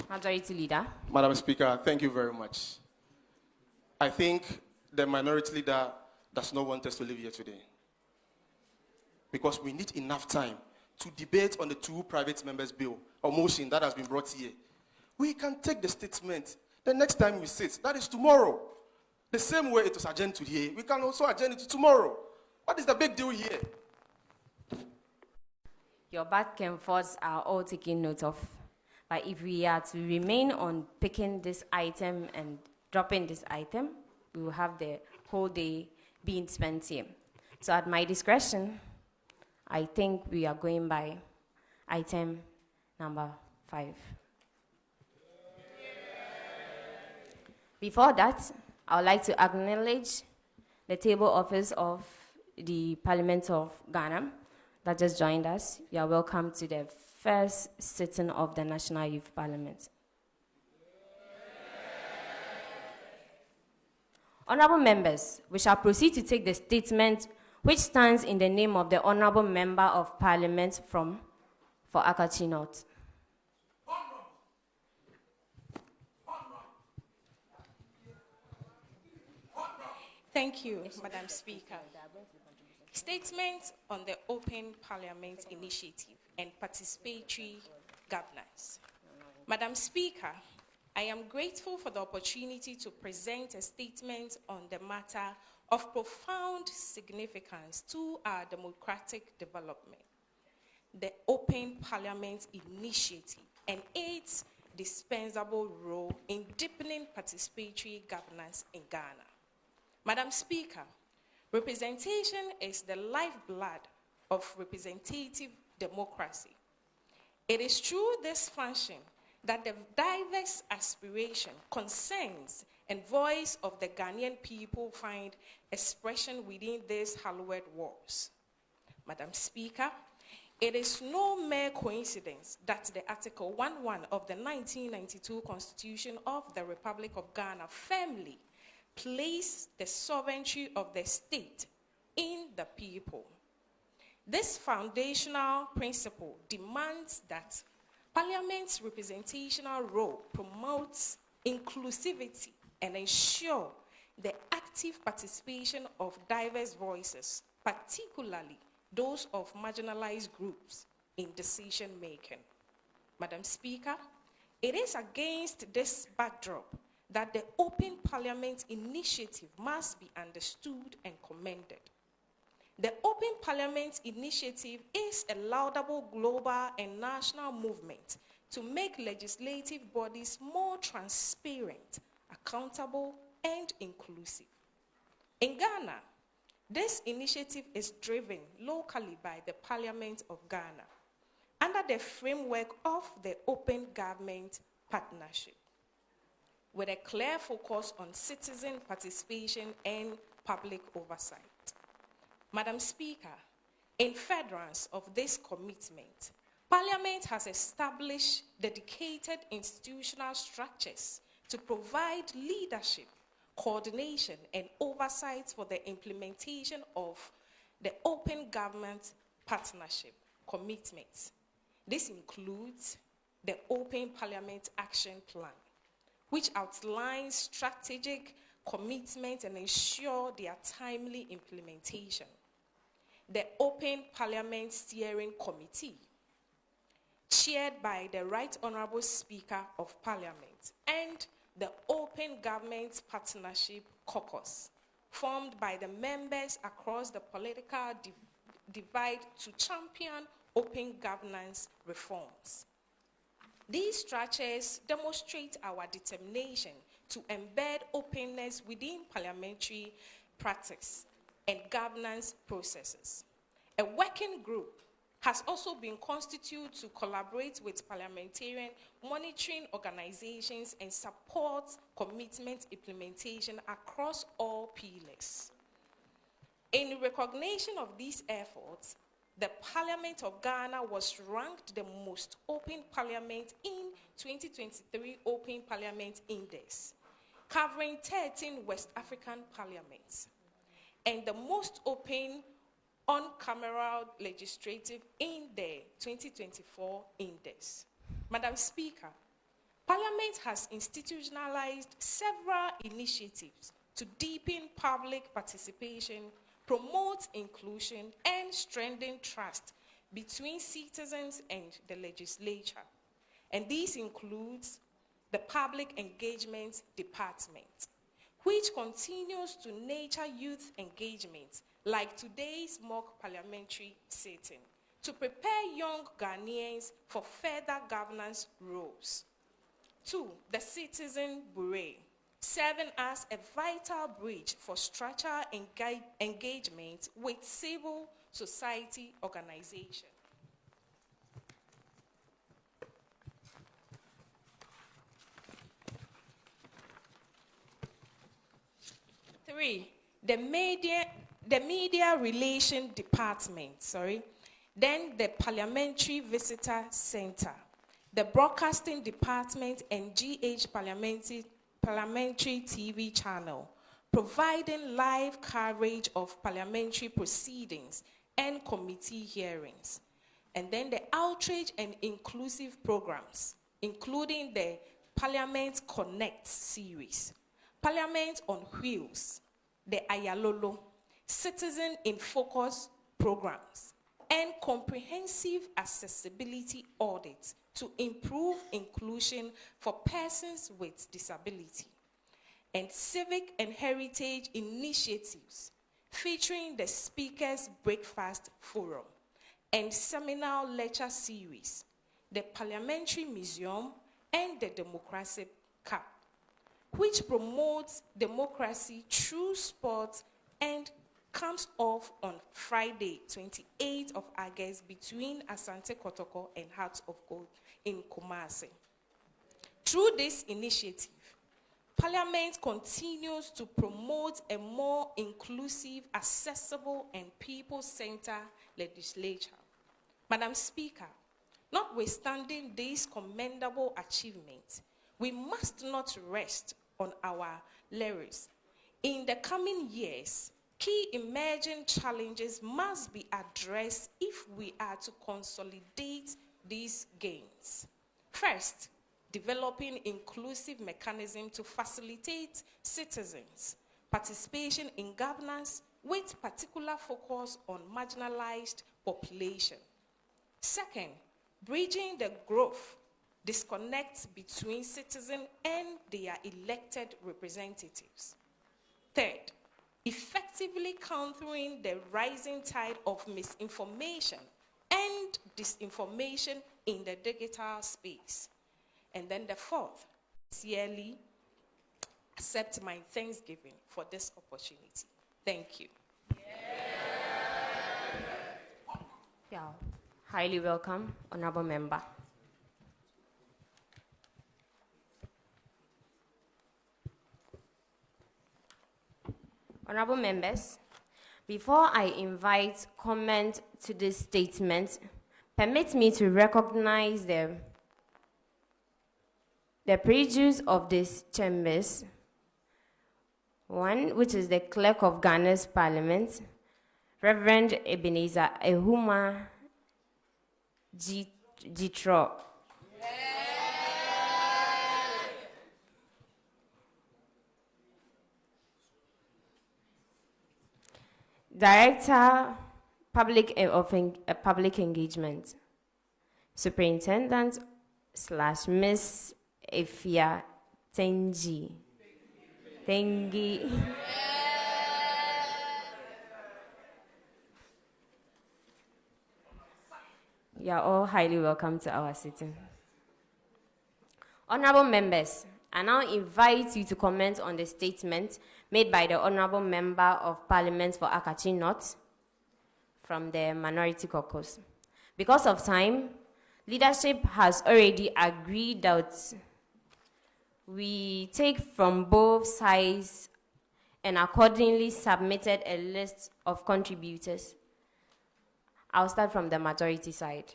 Majority Leader. Madam Speaker, thank you very much. I think the Minority Leader does not want us to live here today, because we need enough time to debate on the two private members' bill or motion that has been brought here. We can take the statement the next time we sit, that is tomorrow. The same way it was adjourned today, we can also adjourn it to tomorrow. What is the big deal here? Your back and forths are all taken note of. But if we are to remain on picking this item and dropping this item, we will have the whole day being spent here. So at my discretion, I think we are going by item number 5. Before that, I would like to acknowledge the table office of the Parliament of Ghana that just joined us. You are welcome to the first sitting of the National Youth Parliament. Honorable members, we shall proceed to take the statement which stands in the name of the Honorable Member of Parliament for Akachi North. Thank you, Madam Speaker. Statement on the Open Parliament Initiative and Participatory Governance. Madam Speaker, I am grateful for the opportunity to present a statement on the matter of profound significance to our democratic development, the Open Parliament Initiative and its dispensable role in deepening participatory governance in Ghana. Madam Speaker, representation is the lifeblood of representative democracy. It is through this function that the diverse aspiration, concerns, and voice of the Ghanaian people find expression within these hallowed walls. Madam Speaker, it is no mere coincidence that the Article 11 of the 1992 Constitution of the Republic of Ghana firmly place the sovereignty of the state in the people. This foundational principle demands that Parliament's representational role promotes inclusivity and ensure the active participation of diverse voices, particularly those of marginalized groups, in decision making. Madam Speaker, it is against this backdrop that the Open Parliament Initiative must be understood and commended. The Open Parliament Initiative is a laudable global and national movement to make legislative bodies more transparent, accountable, and inclusive. In Ghana, this initiative is driven locally by the Parliament of Ghana under the framework of the Open Government Partnership, with a clear focus on citizen participation and public oversight. Madam Speaker, in furtherance of this commitment, Parliament has established dedicated institutional structures to provide leadership, coordination, and oversight for the implementation of the Open Government Partnership commitments. This includes the Open Parliament Action Plan, which outlines strategic commitments and ensure their timely implementation. The Open Parliament Steering Committee, chaired by the Right Honorable Speaker of Parliament, and the Open Government Partnership Caucus, formed by the members across the political divide to champion open governance reforms. These structures demonstrate our determination to embed openness within parliamentary practice and governance processes. A working group has also been constituted to collaborate with parliamentarian monitoring organizations and support commitment implementation across all pillars. In recognition of these efforts, the Parliament of Ghana was ranked the most open parliament in 2023 Open Parliament Index, covering 13 West African parliaments, and the most open on-cameral legislative in the 2024 Index. Madam Speaker, Parliament has institutionalized several initiatives to deepen public participation, promote inclusion, and strengthen trust between citizens and the legislature. And this includes the Public Engagement Department, which continues to nurture youth engagement, like today's mock parliamentary sitting, to prepare young Ghanaians for further governance roles. 2, the Citizen Bureau, serving as a vital bridge for structural engagement with civil society organizations. 3, the media relation department, then the Parliamentary Visitor Center, the Broadcasting Department, and GH Parliamentary TV channel, providing live coverage of parliamentary proceedings and committee hearings. And then the outreach and inclusive programs, including the Parliament Connect series, Parliament on Wheels, the Ayalolo, Citizen in Focus programs, and comprehensive accessibility audits to improve inclusion for persons with disability, and civic and heritage initiatives featuring the Speakers Breakfast Forum and seminar lecture series, the Parliamentary Museum, and the Democracy Cup, which promotes democracy through sport and comes off on Friday, 28th of August, between Asante Kotoko and Hearts of Gold in Kumasi. Through this initiative, Parliament continues to promote a more inclusive, accessible, and people-centered legislature. Madam Speaker, notwithstanding these commendable achievements, we must not rest on our laurels. In the coming years, key emerging challenges must be addressed if we are to consolidate these gains. First, developing inclusive mechanisms to facilitate citizens' participation in governance with particular focus on marginalized population. Second, bridging the growth disconnect between citizens and their elected representatives. Third, effectively countering the rising tide of misinformation and disinformation in the digital space. And then the fourth, sincerely accept my thanksgiving for this opportunity. Thank you. Yeah. Highly welcome, Honorable Member. Honorable members, before I invite comment to this statement, permit me to recognize the prejudice of these chambers. One, which is the Clerk of Ghana's Parliament, Reverend Ebenezer Ahumah Djietror. Director of Public Engagement, Superintendent / Miss Effia Tenge. You are all highly welcome to our sitting. Honorable members, I now invite you to comment on the statement made by the Honorable Member of Parliament for Akachi North from the Minority Caucus. Because of time, leadership has already agreed that we take from both sides and accordingly submitted a list of contributors. I'll start from the majority side.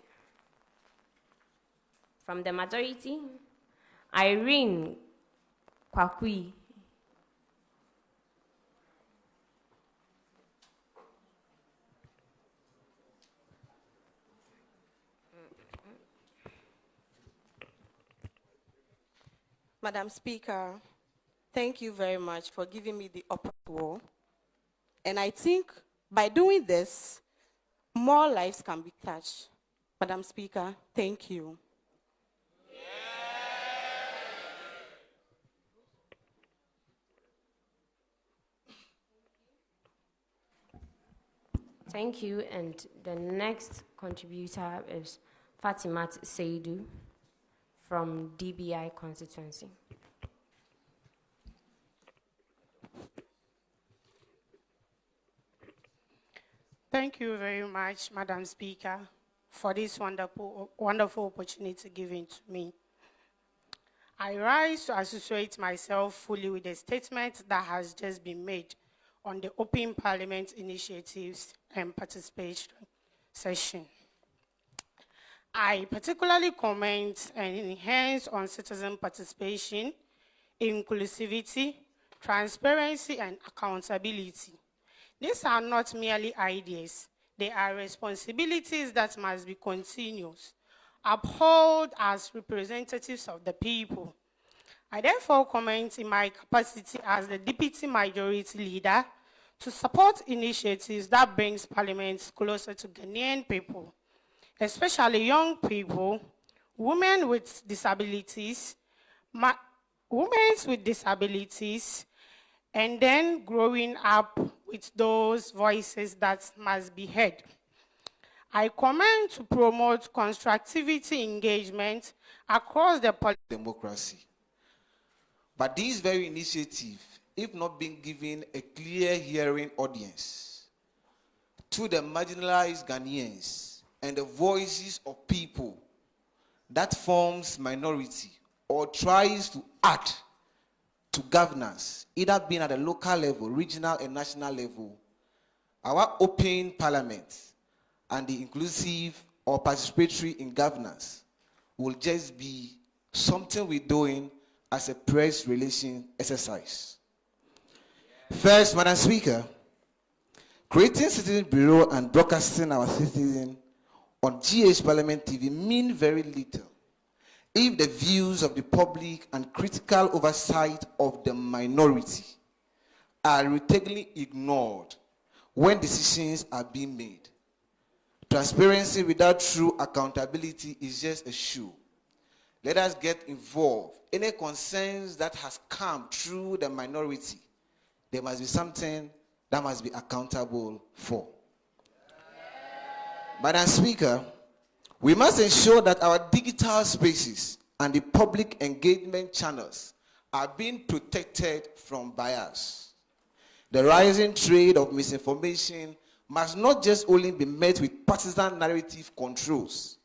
From the majority, Irene Kwakui. Madam Speaker, thank you very much for giving me the opportunity. And I think by doing this, more lives can be touched. Madam Speaker, thank you. Thank you. And the next contributor is Fatimat Seidu from DBI constituency. Thank you very much, Madam Speaker, for this wonderful opportunity given to me. I rise to associate myself fully with the statement that has just been made on the Open Parliament initiatives and participation session. I particularly comment and enhance on citizen participation, inclusivity, transparency, and accountability. These are not merely ideas. They are responsibilities that must be continuous, upheld as representatives of the people. I therefore comment in my capacity as the Deputy Majority Leader to support initiatives that brings Parliament closer to Ghanaian people, especially young people, women with disabilities, and then growing up with those voices that must be heard. I commend to promote constructivity engagement across the democracy. But this very initiative, if not being given a clear hearing audience to the marginalized Ghanaians and the voices of people that forms minority or tries to add to governance, either being at a local level, regional and national level, our open parliament and the inclusive or participatory in governance will just be something we're doing as a press relation exercise. First, Madam Speaker, creating Citizen Bureau and broadcasting our citizen on GH Parliament TV mean very little if the views of the public and critical oversight of the minority are routinely ignored when decisions are being made. Transparency without true accountability is just a show. Let us get involved. Any concerns that has come through the minority, there must be something that must be accountable for. Madam Speaker, we must ensure that our digital spaces and the public engagement channels are being protected from bias. The rising trade of misinformation must not just only be met with partisan narrative controls,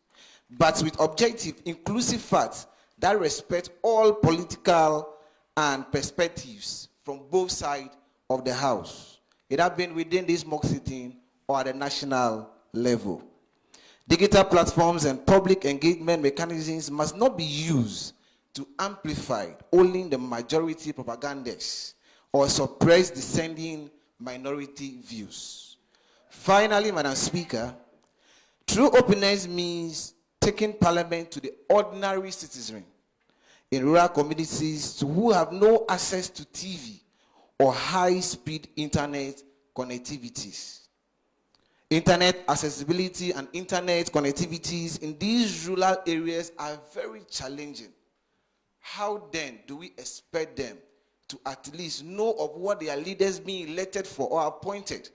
but with objective, inclusive facts that respect all political and perspectives from both sides of the House. It has been within this mock sitting or at the national level. Digital platforms and public engagement mechanisms must not be used to amplify only the majority propagandas or suppress dissenting minority views. Finally, Madam Speaker, true openness means taking Parliament to the ordinary citizen in rural communities who have no access to TV or high-speed internet connectivities. Internet accessibility and internet connectivities in these rural areas are very challenging. How then do we expect them to at least know of what their leaders being elected for or appointed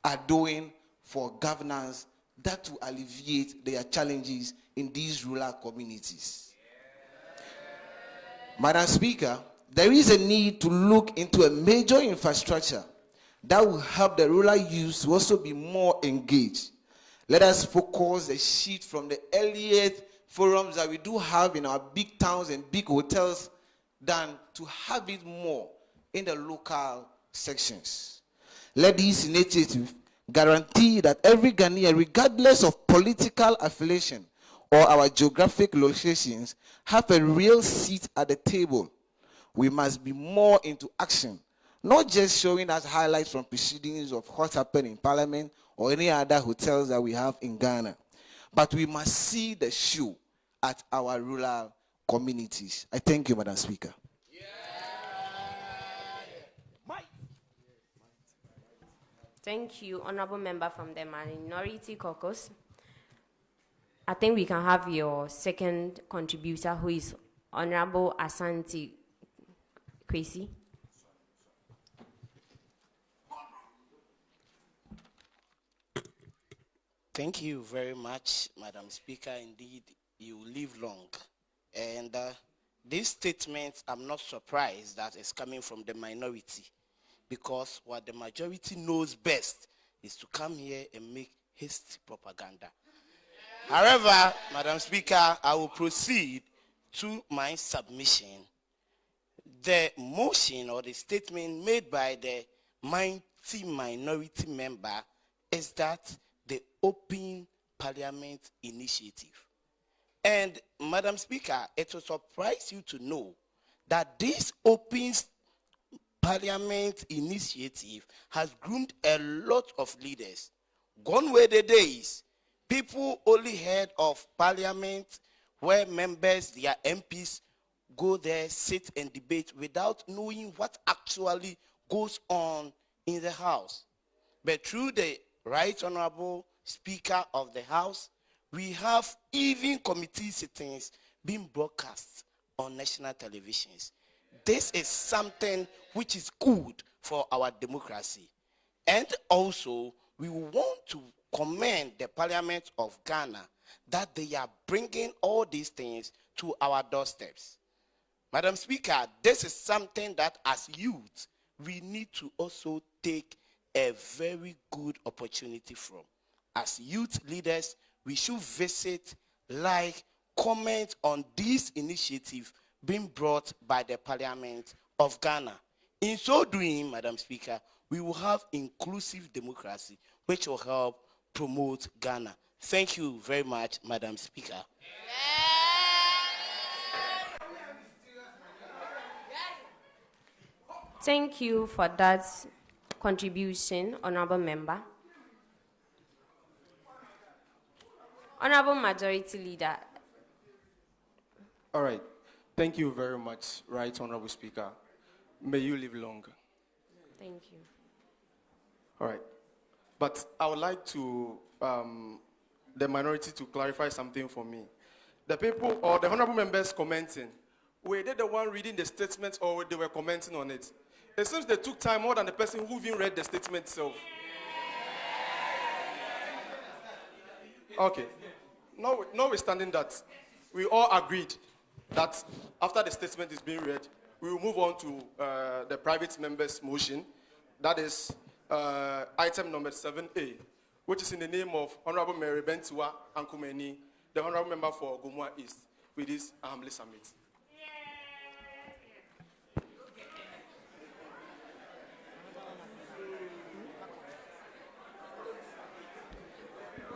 are doing for governance that will alleviate their challenges in these rural communities? Madam Speaker, there is a need to look into a major infrastructure that will help the rural youth to also be more engaged. Let us focus the sheet from the earliest forums that we do have in our big towns and big hotels than to have it more in the local sections. Let these initiatives guarantee that every Ghanaian, regardless of political affiliation or our geographic locations, have a real seat at the table. We must be more into action, not just showing us highlights from proceedings of what happened in Parliament or any other hotels that we have in Ghana, but we must see the show at our rural communities. I thank you, Madam Speaker. Thank you, Honorable Member from the Minority Caucus. I think we can have your second contributor, who is Honorable Asante Kwesi. Thank you very much, Madam Speaker. Indeed, you live long. And this statement, I'm not surprised that it's coming from the minority, because what the majority knows best is to come here and make hasty propaganda. However, Madam Speaker, I will proceed to my submission. The motion or the statement made by the mighty minority member is that the Open Parliament Initiative. And Madam Speaker, it will surprise you to know that this Open Parliament Initiative has groomed a lot of leaders. Gone were the days people only heard of Parliament where members, their MPs, go there, sit and debate without knowing what actually goes on in the House. But through the Right Honorable Speaker of the House, we have even committee sittings being broadcast on national televisions. This is something which is good for our democracy. And also, we want to commend the Parliament of Ghana that they are bringing all these things to our doorsteps. Madam Speaker, this is something that as youth, we need to also take a very good opportunity from. As youth leaders, we should visit, like, comment on this initiative being brought by the Parliament of Ghana. In so doing, Madam Speaker, we will have inclusive democracy, which will help promote Ghana. Thank you very much, Madam Speaker. Thank you for that contribution, Honorable Member. Honorable Majority Leader. All right. Thank you very much, Right Honorable Speaker. May you live long. Thank you. All right. But I would like to, the minority to clarify something for me. The people or the honorable members commenting, were they the one reading the statement or they were commenting on it? It seems they took time more than the person who even read the statement itself. Okay. Notwithstanding that, we all agreed that after the statement is being read, we will move on to the private members' motion. That is item number 7A, which is in the name of Honorable Mary Bentua Ankumeni, the Honorable Member for Gomua East, with this Ahumah Summit.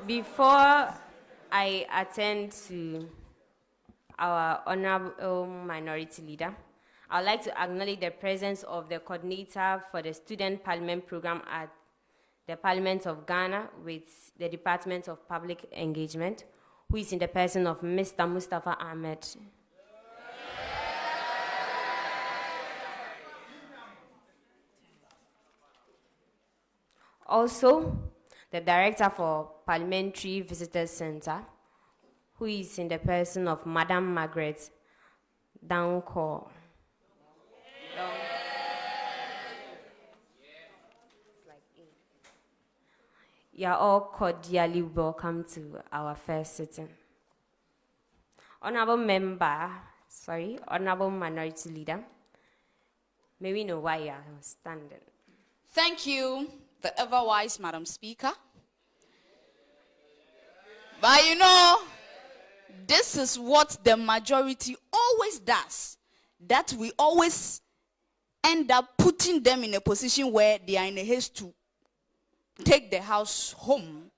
Before I attend to our Honorable Minority Leader, I would like to acknowledge the presence of the coordinator for the Student Parliament Program at the Parliament of Ghana with the Department of Public Engagement, who is in the person of Mr. Mustafa Ahmed. Also, the Director for Parliamentary Visitors Center, who is in the person of Madam Margaret Djietror. You are all cordially welcome to our first sitting. Honorable Minority Leader, may we know why you are standing? Thank you, the ever-wise Madam Speaker. But you know, this is what the majority always does, that we always end up putting them in a position where they are in a haste to take the house home,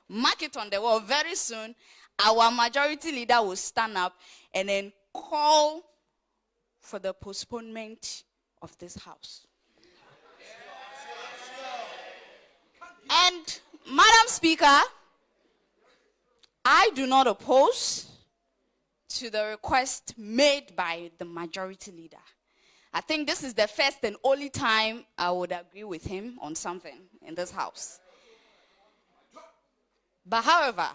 mark it on the wall. Very soon, our majority leader will stand up and then call for the postponement of this house. And, Madam Speaker, I do not oppose to the request made by the majority leader. I think this is the first and only time I would agree with him on something in this house. But however,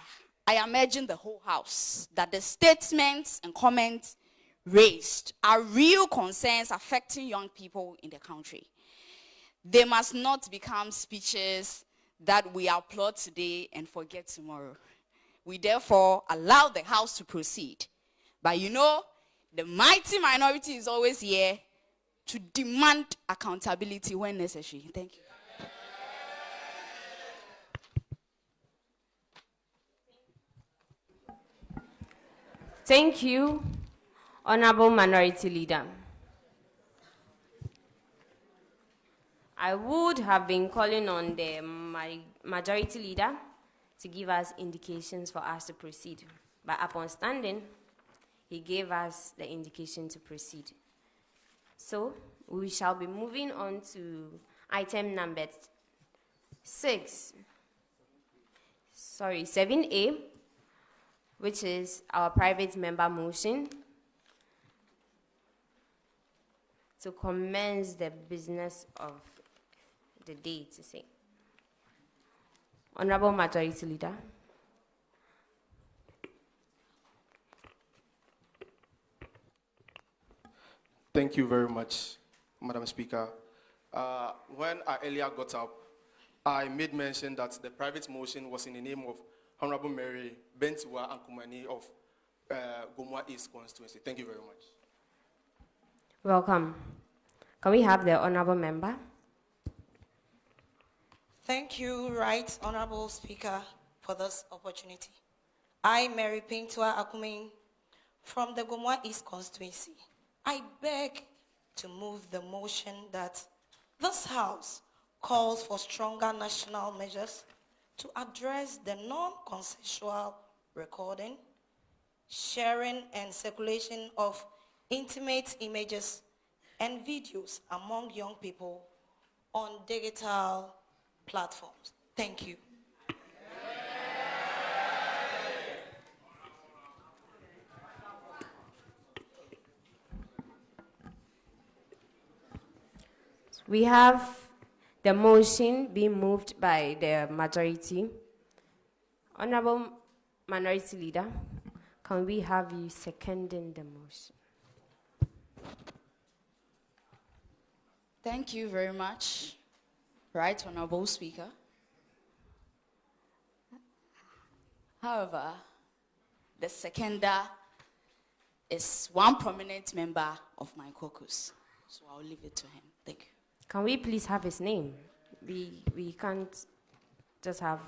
I am urging the whole house that the statements and comments raised are real concerns affecting young people in the country. They must not become speeches that we applaud today and forget tomorrow. We therefore allow the House to proceed. But you know, the mighty minority is always here to demand accountability when necessary. Thank you. Thank you, Honorable Minority Leader. I would have been calling on the Majority Leader to give us indications for us to proceed. But upon standing, he gave us the indication to proceed. So, we shall be moving on to item number 7A, which is our private member motion to commence the business of the day, to say. Honorable Majority Leader. Thank you very much, Madam Speaker. When I earlier got up, I made mention that the private motion was in the name of Honorable Mary Bentiwa and Kumani of Gomwa East constituency. Thank you very much. Welcome. Can we have the Honorable Member? Thank you, Right Honorable Speaker, for this opportunity. I, Mary Bentiwa Akume, from the Gomwa East constituency, I beg to move the motion that this House calls for stronger national measures to address the non-consensual recording, sharing, and circulation of intimate images and videos among young people on digital platforms. Thank you. We have the motion being moved by the majority. Honorable Minority Leader, can we have you seconding the motion? Thank you very much, Right Honorable Speaker. However, the seconder is one prominent member of my caucus, so I'll leave it to him. Thank you. Can we please have his name? We can't just have...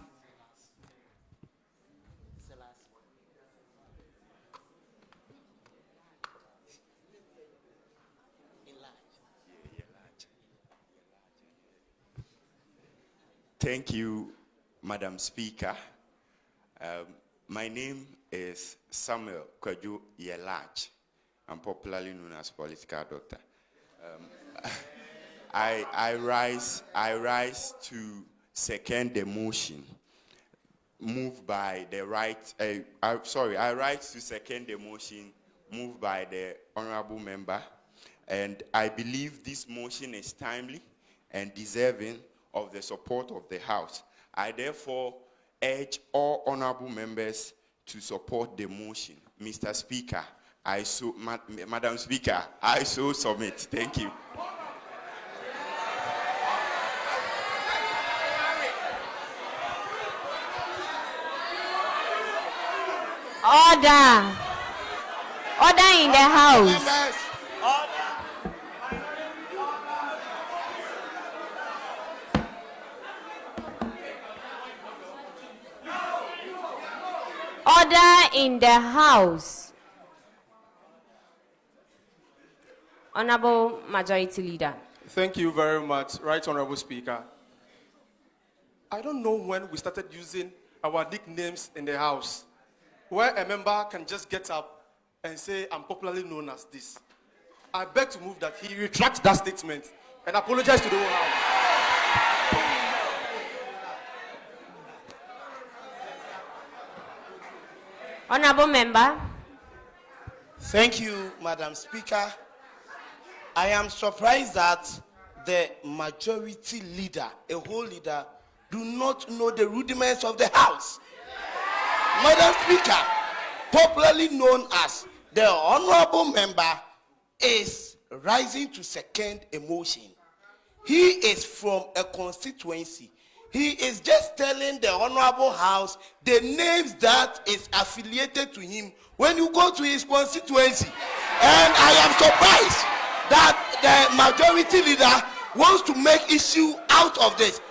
Thank you, Madam Speaker. My name is Samuel Kwaju Yelach. I'm popularly known as Political Doctor. I rise to second the motion moved by the right. I rise to second the motion moved by the honorable member, and I believe this motion is timely and deserving of the support of the House. I therefore urge all honorable members to support the motion. Mr. Speaker, Madam Speaker, I so submit. Thank you. Order! Order in the House. Order in the House. Honorable Majority Leader. Thank you very much, Right Honorable Speaker. I don't know when we started using our nicknames in the House, where a member can just get up and say, I'm popularly known as this. I beg to move that he retract that statement and apologize to the whole House. Honorable Member. Thank you, Madam Speaker. I am surprised that the majority leader, a whole leader, do not know the rudiments of the House. Madam Speaker, popularly known as the honorable member, is rising to second a motion. He is from a constituency. He is just telling the Honorable House the names that is affiliated to him when you go to his constituency. And I am surprised that the majority leader wants to make issue out of this.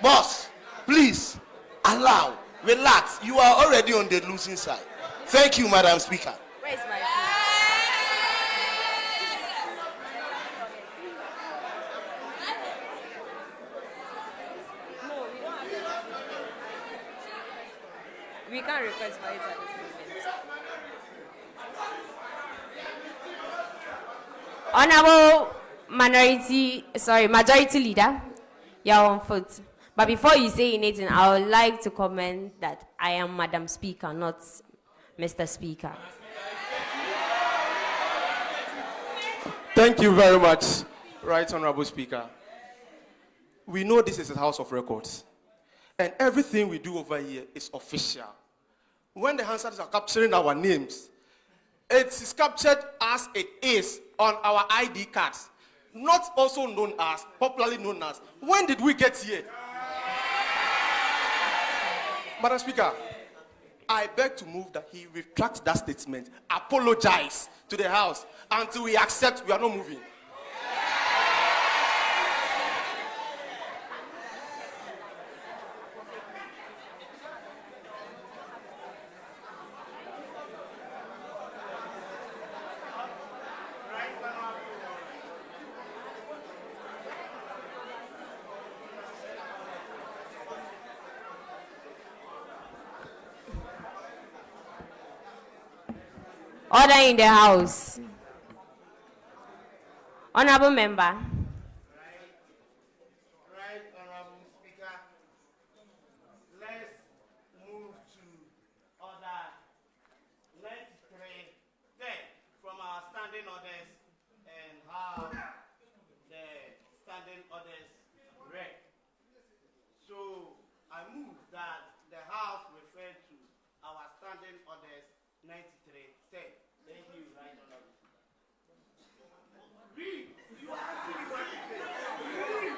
Boss, please, allow, relax. You are already on the losing side. Thank you, Madam Speaker. Where's my We can't request for it at this moment. Honorable Majority Leader, you're on foot. But before you say anything, I would like to comment that I am Madam Speaker, not Mr. Speaker. Thank you very much, Right Honorable Speaker. We know this is a House of Records, and everything we do over here is official. When the Hansards are capturing our names, it is captured as it is on our ID cards, not also known as, popularly known as. When did we get here? Madam Speaker, I beg to move that he retract that statement, apologize to the House until we accept we are not moving. Order in the House. Honorable Member. Right, Honorable Speaker. Let's move to order 93-10 from our standing orders and have the standing orders read. So I move that the House refer to our standing orders 93-10. Thank you, Right Honorable. Read. You actually want to say. Read.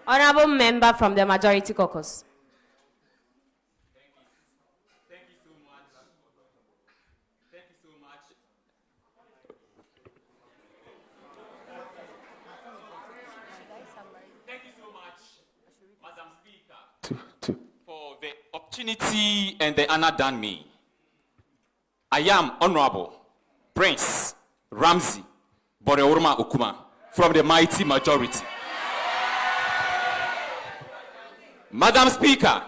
Honorable Member from the Majority Caucus. Thank you so much. Thank you so much. Thank you so much, Madam Speaker, for the opportunity and the honor done me. I am Honorable Prince Ramsey Boreorma Okuma from the mighty majority. Madam Speaker,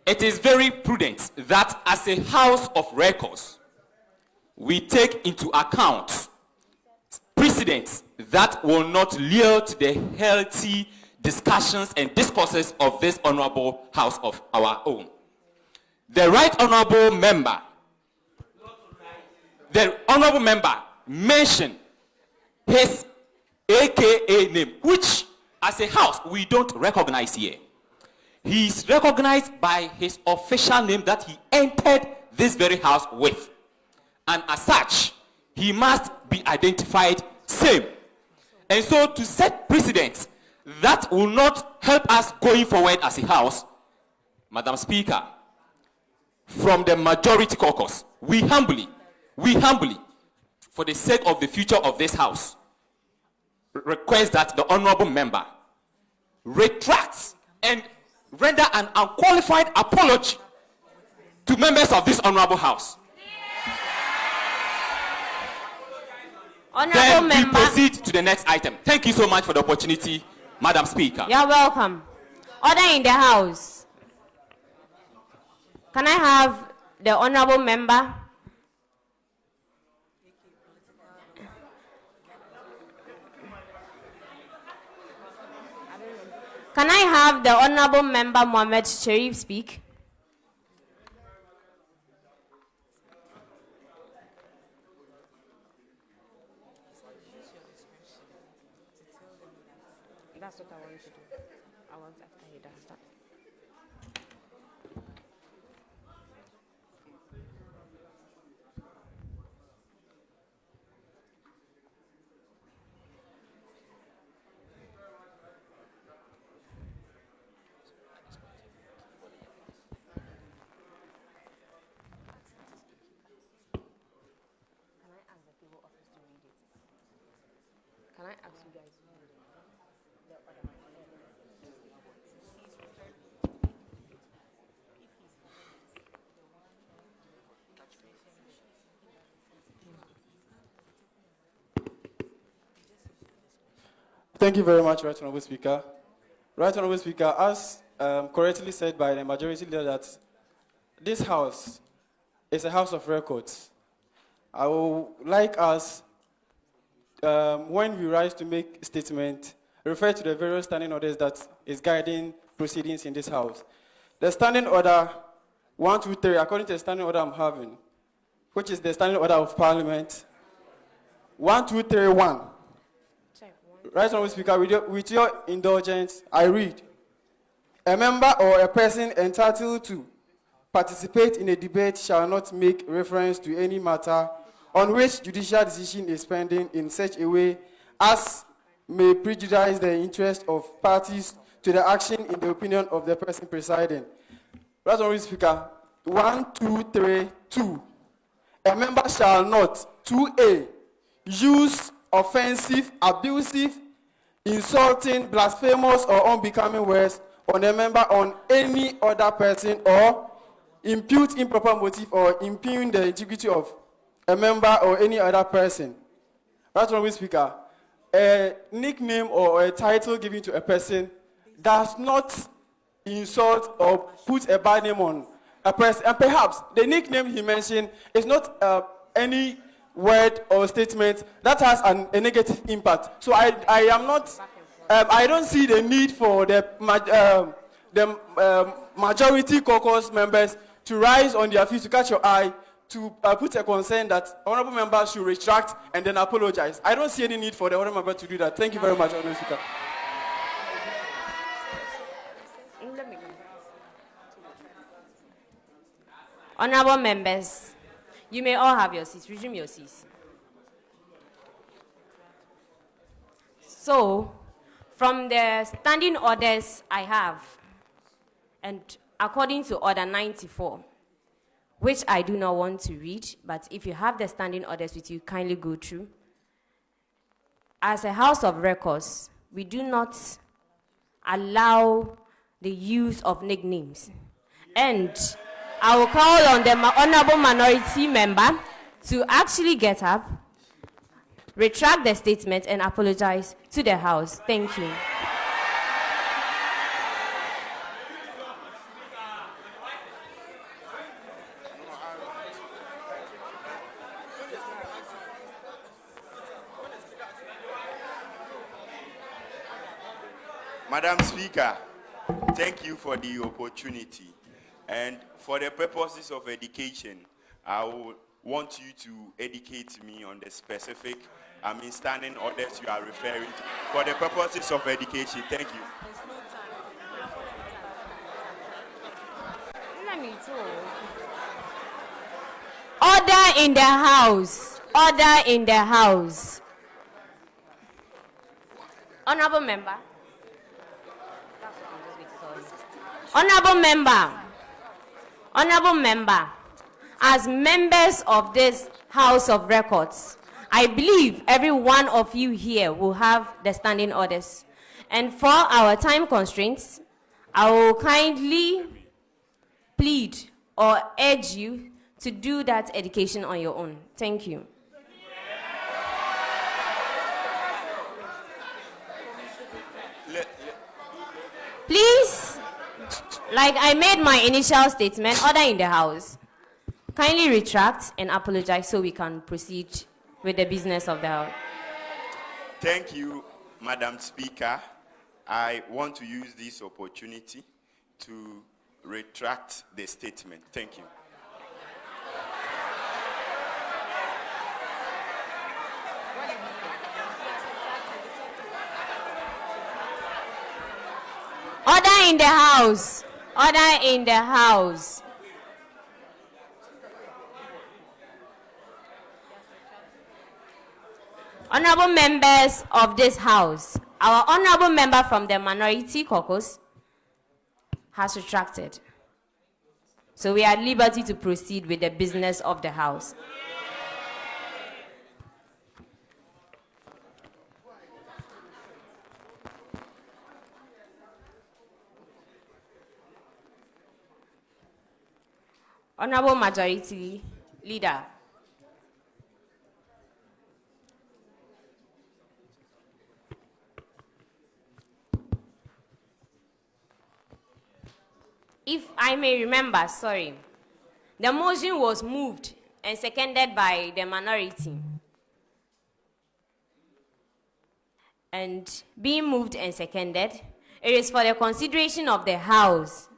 it is very prudent that as a House of Records, we take into account precedents that will not yield to the healthy discussions and discourses of this honorable House of our own. The Right Honorable Member mentioned his AKA name, which as a House we don't recognize here. He is recognized by his official name that he entered this very house with. And as such, he must be identified same. And so to set precedents that will not help us going forward as a house, Madam Speaker, from the Majority Caucus, we humbly, for the sake of the future of this house, request that the honorable member retracts and render an unqualified apology to members of this honorable house. Honorable Then Member. we proceed to the next item. Thank you so much for the opportunity, Madam Speaker. You're welcome. Order in the House. Can I have the honorable member? Can I have the honorable member Mohammed Sharif speak? That's what I want to do. I want after he does that. Can I ask you guys? Thank you very much, Right Honourable Speaker. Right Honourable Speaker, as correctly said by the majority leader, that this house is a house of records. I would like us, when we rise to make a statement, refer to the various standing orders that is guiding proceedings in this house. The standing order 1, 2, 3, according to the standing order I'm having, which is the standing order of Parliament, 1, 2, 3, 1. Right Honourable Speaker, with your indulgence, I read, a member or a person entitled to participate in a debate shall not make reference to any matter on which judicial decision is pending in such a way as may prejudice the interest of parties to the action in the opinion of the person presiding. Right Honourable Speaker, 1, 2, 3, 2. A member shall not, 2A, use offensive, abusive, insulting, blasphemous, or unbecoming words on a member on any other person, or impute improper motive or impugn the integrity of a member or any other person. Right Honourable Speaker, a nickname or a title given to a person does not insult or put a bad name on a person. And perhaps the nickname he mentioned is not any word or statement that has a negative impact. So I am not, I don't see the need for the majority caucus members to rise on their feet to catch your eye, to put a concern that honourable members should retract and then apologize. I don't see any need for the honourable member to do that. Thank you very much, Honourable Speaker. Honourable members, you may all have your seats. Resume your seats. So, from the standing orders I have, and according to Order 94, which I do not want to read, but if you have the standing orders with you, kindly go through. As a House of Records, we do not allow the use of nicknames. And I will call on the honourable minority member to actually get up, retract the statement, and apologize to the House. Thank you. Madam Speaker, thank you for the opportunity. And for the purposes of education, I would want you to educate me on the specific, standing orders you are referring to. For the purposes of education, thank you. Let me talk. Order in the House. Order in the House. Honourable member. Honourable member. Honourable member. As members of this House of Records, I believe every one of you here will have the standing orders. And for our time constraints, I will kindly plead or urge you to do that education on your own. Thank you. Please, like I made my initial statement, order in the House. Kindly retract and apologize so we can proceed with the business of the House. Thank you, Madam Speaker. I want to use this opportunity to retract the statement. Thank you. in the house. Order in the house. Honorable members of this house, our honorable member from the minority caucus has retracted. So we are at liberty to proceed with the business of the house. Honorable Majority Leader. If I may remember, sorry, the motion was moved and seconded by the minority. And being moved and seconded, it is for the consideration of the House.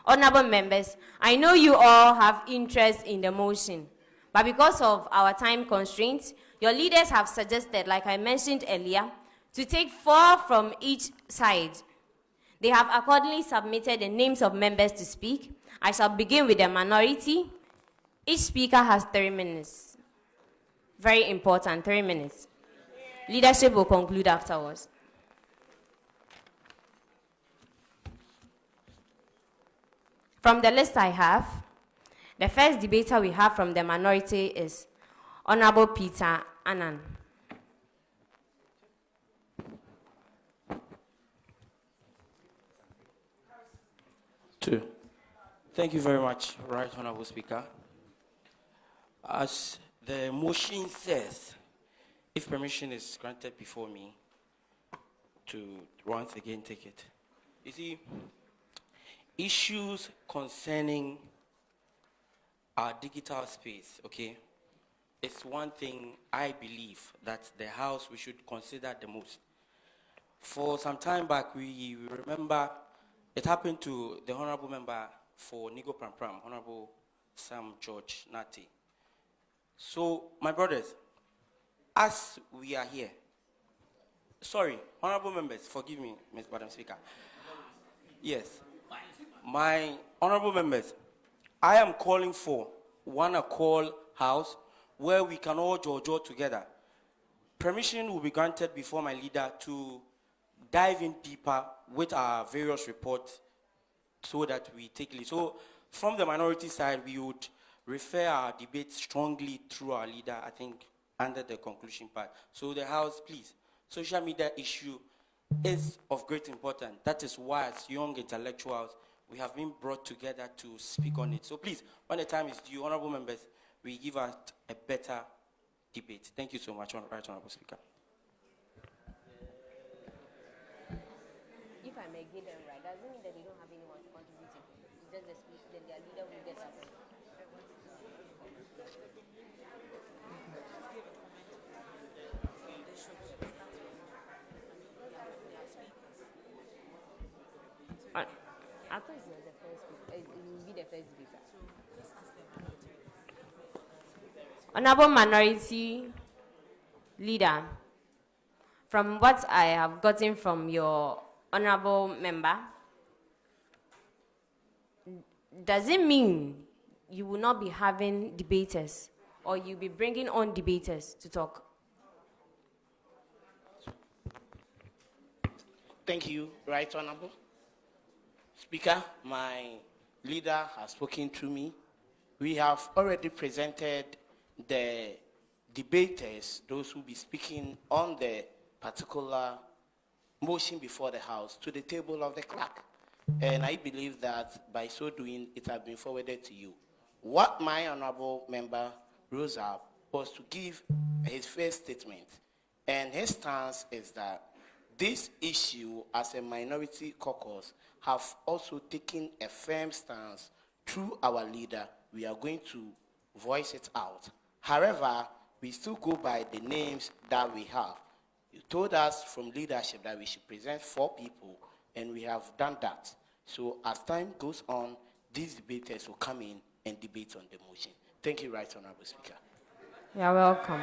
Honorable members, I know you all have interest in the motion, but because of our time constraints, your leaders have suggested, like I mentioned earlier, to take 4 from each side. They have accordingly submitted the names of members to speak. I shall begin with the minority. Each speaker has 3 minutes. Very important, 3 minutes. Leadership will conclude afterwards. From the list I have, the first debater we have from the minority is Honorable Peter Annan. Thank you very much, Right Honorable Speaker. As the motion says, if permission is granted before me to once again take it. You see, issues concerning our digital space, okay, it's one thing I believe that the House we should consider the most. For some time back, we remember it happened to the Honorable Member for Nigo Pram, Honorable Sam George Nati. So, my brothers, as we are here, sorry, Honorable Members, forgive me, Madam Speaker. Yes, my Honorable Members, I am calling for a call house where we can all jojo together. Permission will be granted before my leader to dive in deeper with our various reports so that we take lead. So from the minority side, we would refer our debate strongly through our leader, I think, under the conclusion part. So the House, please, social media issue is of great importance. That is why as young intellectuals, we have been brought together to speak on it. So please, when the time is due, honorable members, we give us a better debate. Thank you so much, Right Honorable Speaker. If I may give them right, doesn't mean that they don't have anyone to contribute to. It's just the speech that their leader will get up. I thought it was the first speaker. It will be the first speaker. Honorable Minority Leader, from what I have gotten from your honorable member, does it mean you will not be having debaters or you'll be bringing on debaters to talk? Thank you, Right Honorable Speaker. My leader has spoken to me. We have already presented the debaters, those who will be speaking on the particular motion before the House, to the table of the clerk. And I believe that by so doing, it has been forwarded to you. What my honorable member rose up was to give his first statement. And his stance is that this issue, as a minority caucus, have also taken a firm stance through our leader. We are going to voice it out. However, we still go by the names that we have. You told us from leadership that we should present 4 people, and we have done that. So as time goes on, these debaters will come in and debate on the motion. Thank you, Right Honorable Speaker. You're welcome.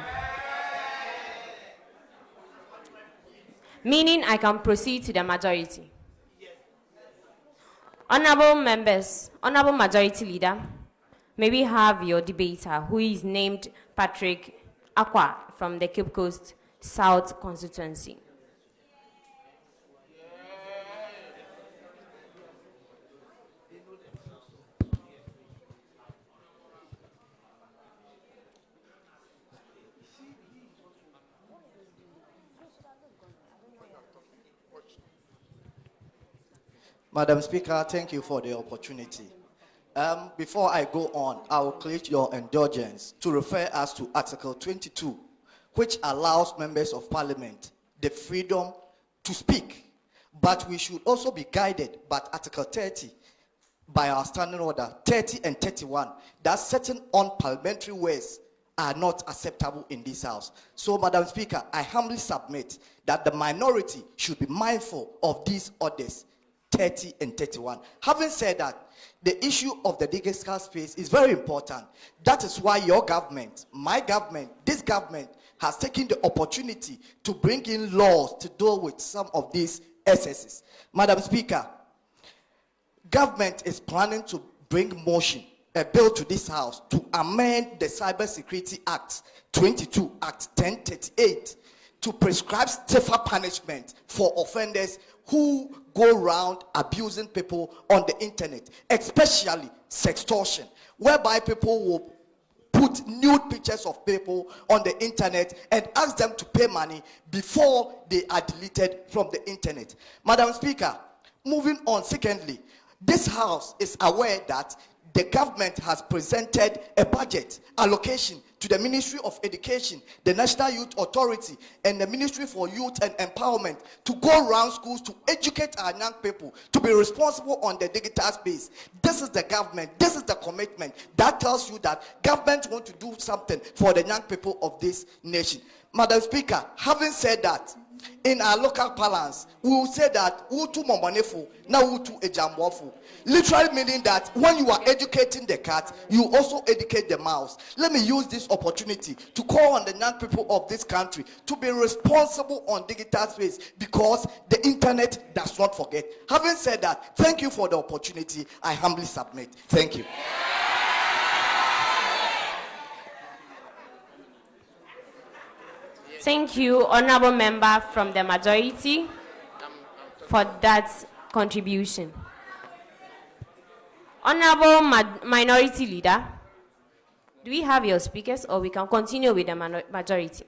Meaning I can proceed to the majority. Honorable members, Honorable Majority Leader, may we have your debater, who is named Patrick Aqua from the Cape Coast South constituency. Madam Speaker, thank you for the opportunity. Before I go on, I will plead your indulgence to refer us to Article 22, which allows members of Parliament the freedom to speak. But we should also be guided by Article 30, by our standing order 30 and 31, that certain unparliamentary words are not acceptable in this house. So, Madam Speaker, I humbly submit that the minority should be mindful of these orders 30 and 31. Having said that, the issue of the digital space is very important. That is why your government, my government, this government has taken the opportunity to bring in laws to deal with some of these excesses. Madam Speaker, government is planning to bring motion, a bill to this house to amend the Cybersecurity Act 22, Act 1038, to prescribe stiffer punishment for offenders who go around abusing people on the internet, especially sextortion, whereby people will put nude pictures of people on the internet and ask them to pay money before they are deleted from the internet. Madam Speaker, moving on, secondly, this house is aware that the government has presented a budget allocation to the Ministry of Education, the National Youth Authority, and the Ministry for Youth and Empowerment to go around schools to educate our young people to be responsible on the digital space. This is the government, this is the commitment that tells you that government want to do something for the young people of this nation. Madam Speaker, having said that, in our local parlance, we will say that utu momonefu na utu ejamwafu. Literally meaning that when you are educating the cat, you also educate the mouse. Let me use this opportunity to call on the young people of this country to be responsible on digital space, because the internet does not forget. Having said that, thank you for the opportunity. I humbly submit. Thank you. Thank you, Honorable Member from the majority, for that contribution. Honorable Minority Leader, do we have your speakers, or we can continue with the majority?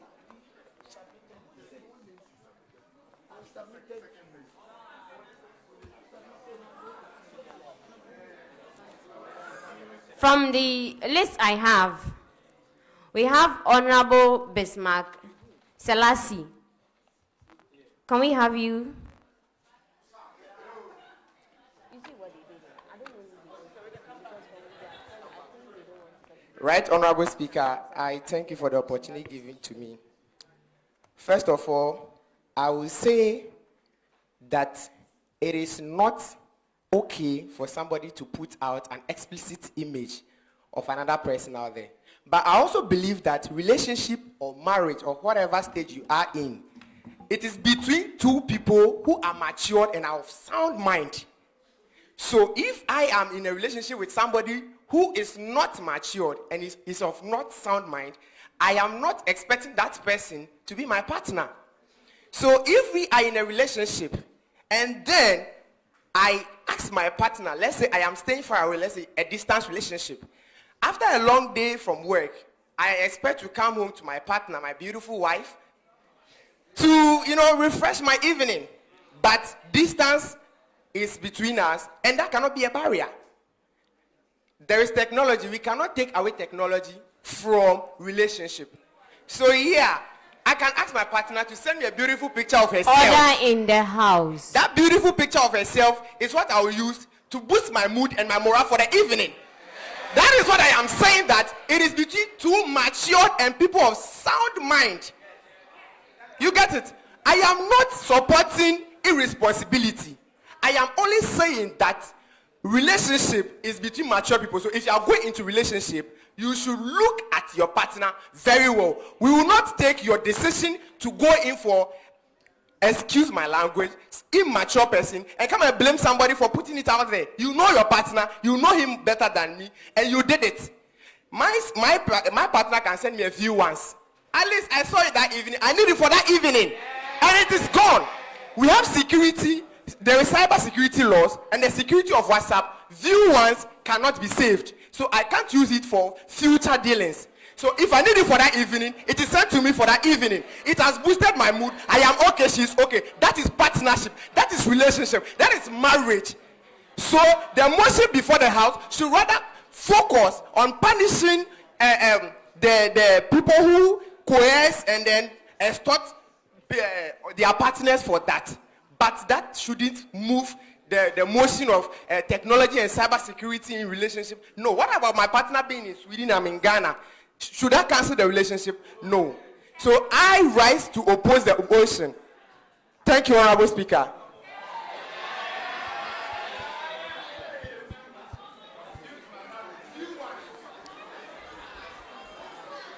From the list I have, we have Honorable Bismarck Selassie. Can we have you? Right, Honorable Speaker, I thank you for the opportunity given to me. First of all, I will say that it is not okay for somebody to put out an explicit image of another person out there. But I also believe that relationship or marriage or whatever stage you are in, it is between two people who are matured and are of sound mind. So if I am in a relationship with somebody who is not matured and is of not sound mind, I am not expecting that person to be my partner. So if we are in a relationship and then I ask my partner, let's say I am staying far away, let's say a distance relationship. After a long day from work, I expect to come home to my partner, my beautiful wife, to, refresh my evening. But distance is between us, and that cannot be a barrier. There is technology. We cannot take away technology from relationship. So yeah, I can ask my partner to send me a beautiful picture of herself. Order in the house. That beautiful picture of herself is what I will use to boost my mood and my morale for the evening. That is what I am saying, that it is between two matured and people of sound mind. You get it? I am not supporting irresponsibility. I am only saying that relationship is between mature people. So if you are going into relationship, you should look at your partner very well. We will not take your decision to go in for excuse my language, immature person, and come and blame somebody for putting it out there. You know your partner, you know him better than me, and you did it. My partner can send me a few ones. At least I saw it that evening. I need it for that evening, and it is gone. We have security. There is cyber security laws, and the security of WhatsApp. View ones cannot be saved, so I can't use it for future dealings. So if I need it for that evening, it is sent to me for that evening. It has boosted my mood. I am okay, she's okay. That is partnership. That is relationship. That is marriage. So the motion before the House should rather focus on punishing the people who coerce and then extort their partners for that. But that shouldn't move the motion of technology and cyber security in relationship. No. What about my partner being in Sweden? I'm in Ghana. Should I cancel the relationship? No. So I rise to oppose the motion. Thank you, Honorable Speaker.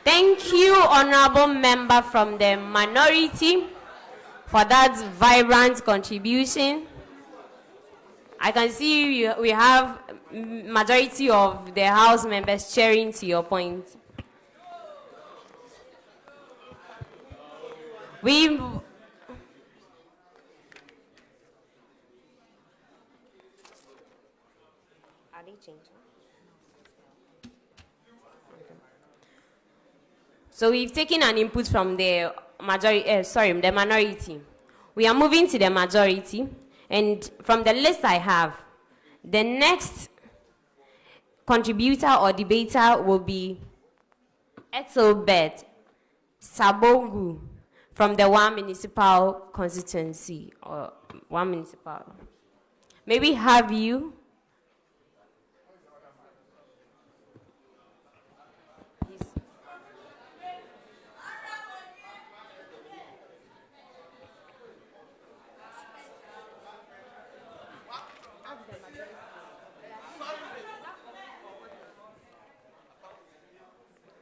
Thank you, Honorable Member from the minority, for that vibrant contribution. I can see we have majority of the House members cheering to your point. So we've taken an input from the the minority. We are moving to the majority, and from the list I have, the next contributor or debater will be Ethelbert Sabongu from the One Municipal Constituency, or One Municipal. May we have you?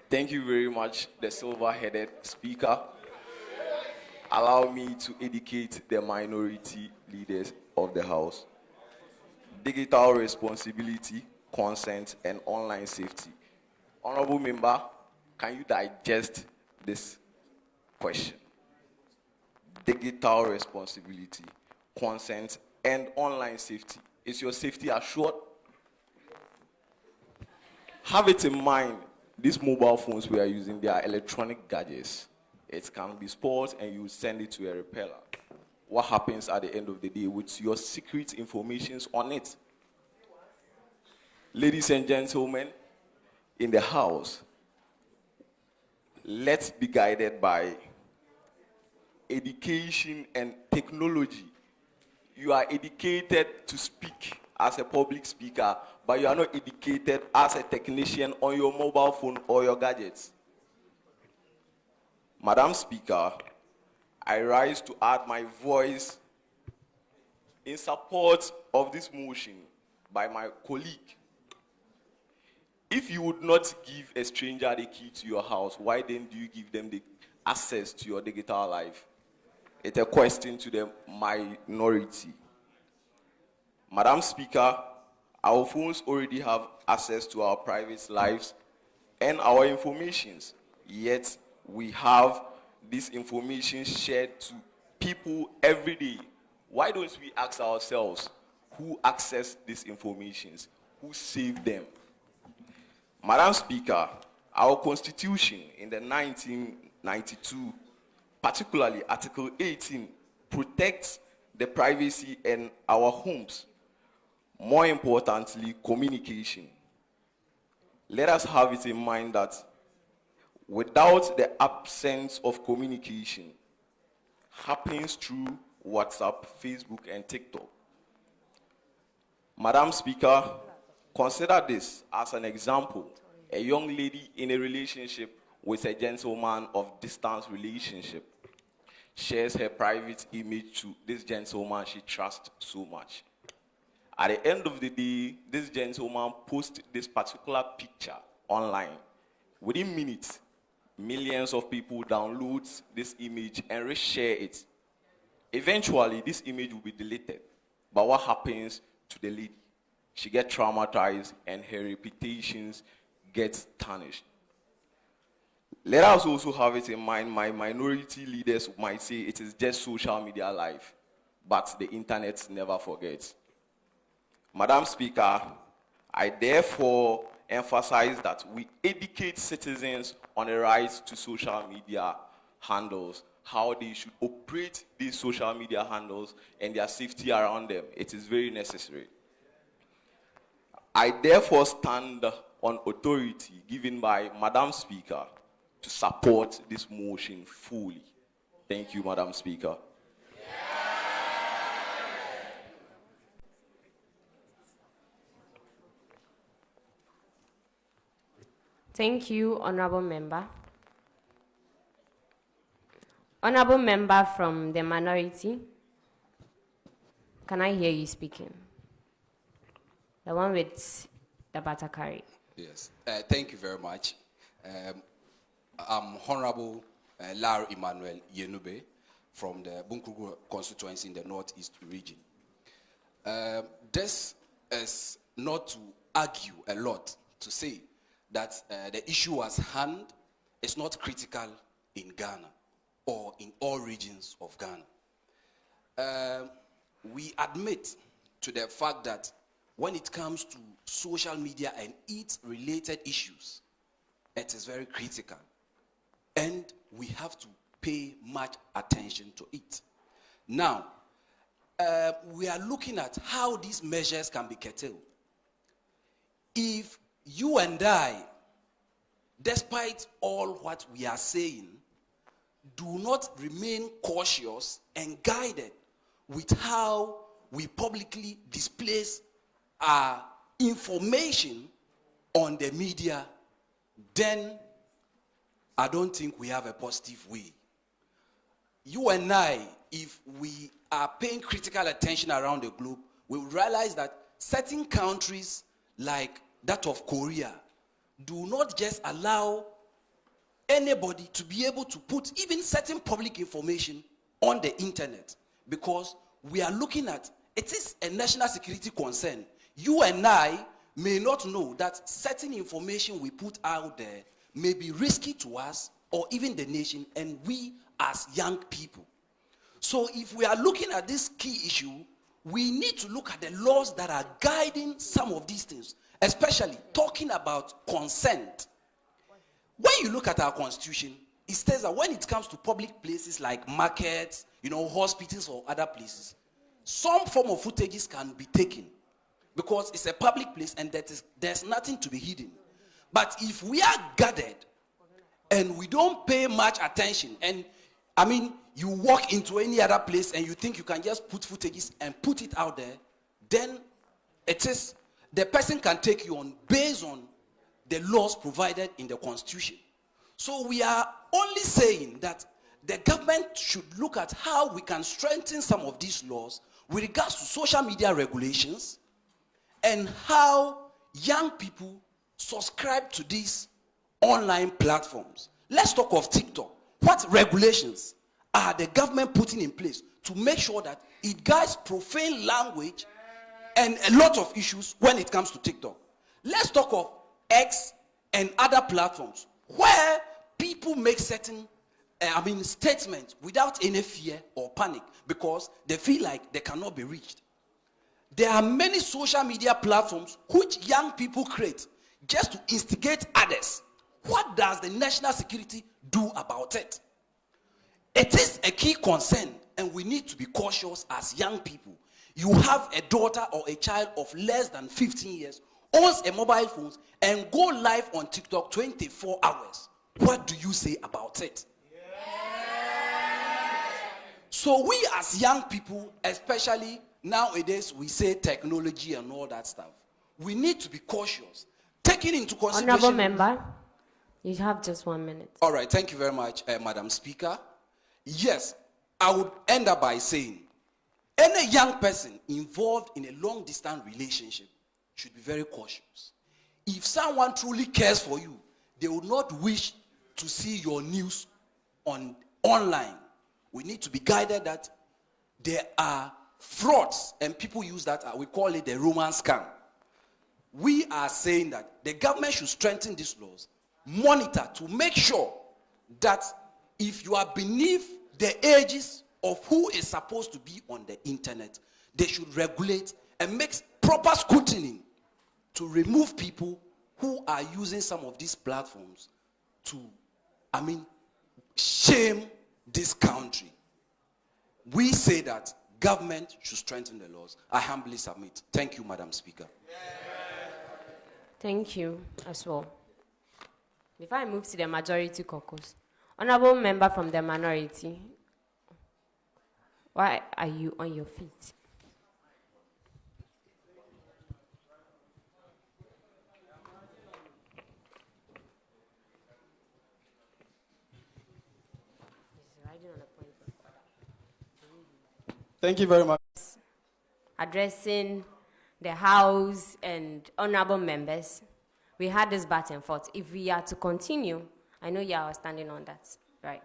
Thank you very much, the silver-headed speaker. Allow me to educate the minority leaders of the House. Digital responsibility, consent, and online safety. Honorable member, can you digest this question? Digital responsibility, consent, and online safety. Is your safety assured? Have it in mind, these mobile phones we are using, they are electronic gadgets. It can be spoiled and you send it to a repairer. What happens at the end of the day with your secret information on it? Ladies and gentlemen, in the House, let's be guided by education and technology. You are educated to speak as a public speaker, but you are not educated as a technician on your mobile phone or your gadgets. Madam Speaker, I rise to add my voice in support of this motion by my colleague. If you would not give a stranger the key to your house, why then do you give them the access to your digital life? It's a question to the minority. Madam Speaker, our phones already have access to our private lives and our informations, yet we have this information shared to people every day. Why don't we ask ourselves who access these informations, who save them? Madam Speaker, our Constitution in the 1992, particularly Article 18, protects the privacy in our homes. More importantly, communication. Let us have it in mind that without the absence of communication, happens through WhatsApp, Facebook, and TikTok. Madam Speaker, consider this as an example. A young lady in a relationship with a gentleman of distance relationship shares her private image to this gentleman she trusts so much. At the end of the day, this gentleman posts this particular picture online. Within minutes, millions of people download this image and reshare it. Eventually, this image will be deleted. But what happens to the lady? She gets traumatized and her reputations get tarnished. Let us also have it in mind, my minority leaders might say it is just social media life, but the internet never forgets. Madam Speaker, I therefore emphasize that we educate citizens on the rights to social media handles, how they should operate these social media handles and their safety around them. It is very necessary. I therefore stand on authority given by Madam Speaker to support this motion fully. Thank you, Madam Speaker. Thank you, Honorable Member. Honorable Member from the minority, can I hear you speaking? The one with the Batakari. Yes, thank you very much. I'm Honorable Larry Emmanuel Yenube from the Bunkuru constituency in the Northeast region. This is not to argue a lot, to say that the issue at hand is not critical in Ghana or in all regions of Ghana. We admit to the fact that when it comes to social media and its related issues, it is very critical. And we have to pay much attention to it. Now, we are looking at how these measures can be curtailed. If you and I, despite all what we are saying, do not remain cautious and guided with how we publicly display our information on the media, then I don't think we have a positive way. You and I, if we are paying critical attention around the globe, we will realize that certain countries like that of Korea do not just allow anybody to be able to put even certain public information on the internet, because we are looking at, it is a national security concern. You and I may not know that certain information we put out there may be risky to us or even the nation, and we as young people. So if we are looking at this key issue, we need to look at the laws that are guiding some of these things, especially talking about consent. When you look at our constitution, it says that when it comes to public places like markets, hospitals or other places, some form of footages can be taken because it's a public place and there's nothing to be hidden. But if we are gathered and we don't pay much attention, and you walk into any other place and you think you can just put footages and put it out there, then the person can take you on based on the laws provided in the constitution. So we are only saying that the government should look at how we can strengthen some of these laws with regards to social media regulations and how young people subscribe to these online platforms. Let's talk of TikTok. What regulations are the government putting in place to make sure that it guides profane language and a lot of issues when it comes to TikTok? Let's talk of X and other platforms where people make certain statements without any fear or panic because they feel like they cannot be reached. There are many social media platforms which young people create just to instigate others. What does the national security do about it? It is a key concern, and we need to be cautious as young people. You have a daughter or a child of less than 15 years, owns a mobile phone, and go live on TikTok 24 hours. What do you say about it? So we as young people, especially nowadays, we say technology and all that stuff. We need to be cautious. Taking into consideration... Honorable Member, you have just 1 minute. All right, thank you very much, Madam Speaker. Yes, I would end up by saying, any young person involved in a long-distance relationship should be very cautious. If someone truly cares for you, they would not wish to see your news online. We need to be guided that there are frauds, and people use that, we call it the Roman scam. We are saying that the government should strengthen these laws, monitor to make sure that if you are beneath the ages of who is supposed to be on the internet, they should regulate and make proper scrutiny to remove people who are using some of these platforms to, shame this country. We say that government should strengthen the laws. I humbly submit. Thank you, Madam Speaker. Thank you as well. Before I move to the majority caucus, honorable member from the minority, why are you on your feet? Thank you very much. Addressing the House and honorable members, we had this back and forth. If we are to continue, I know you are standing on that, right?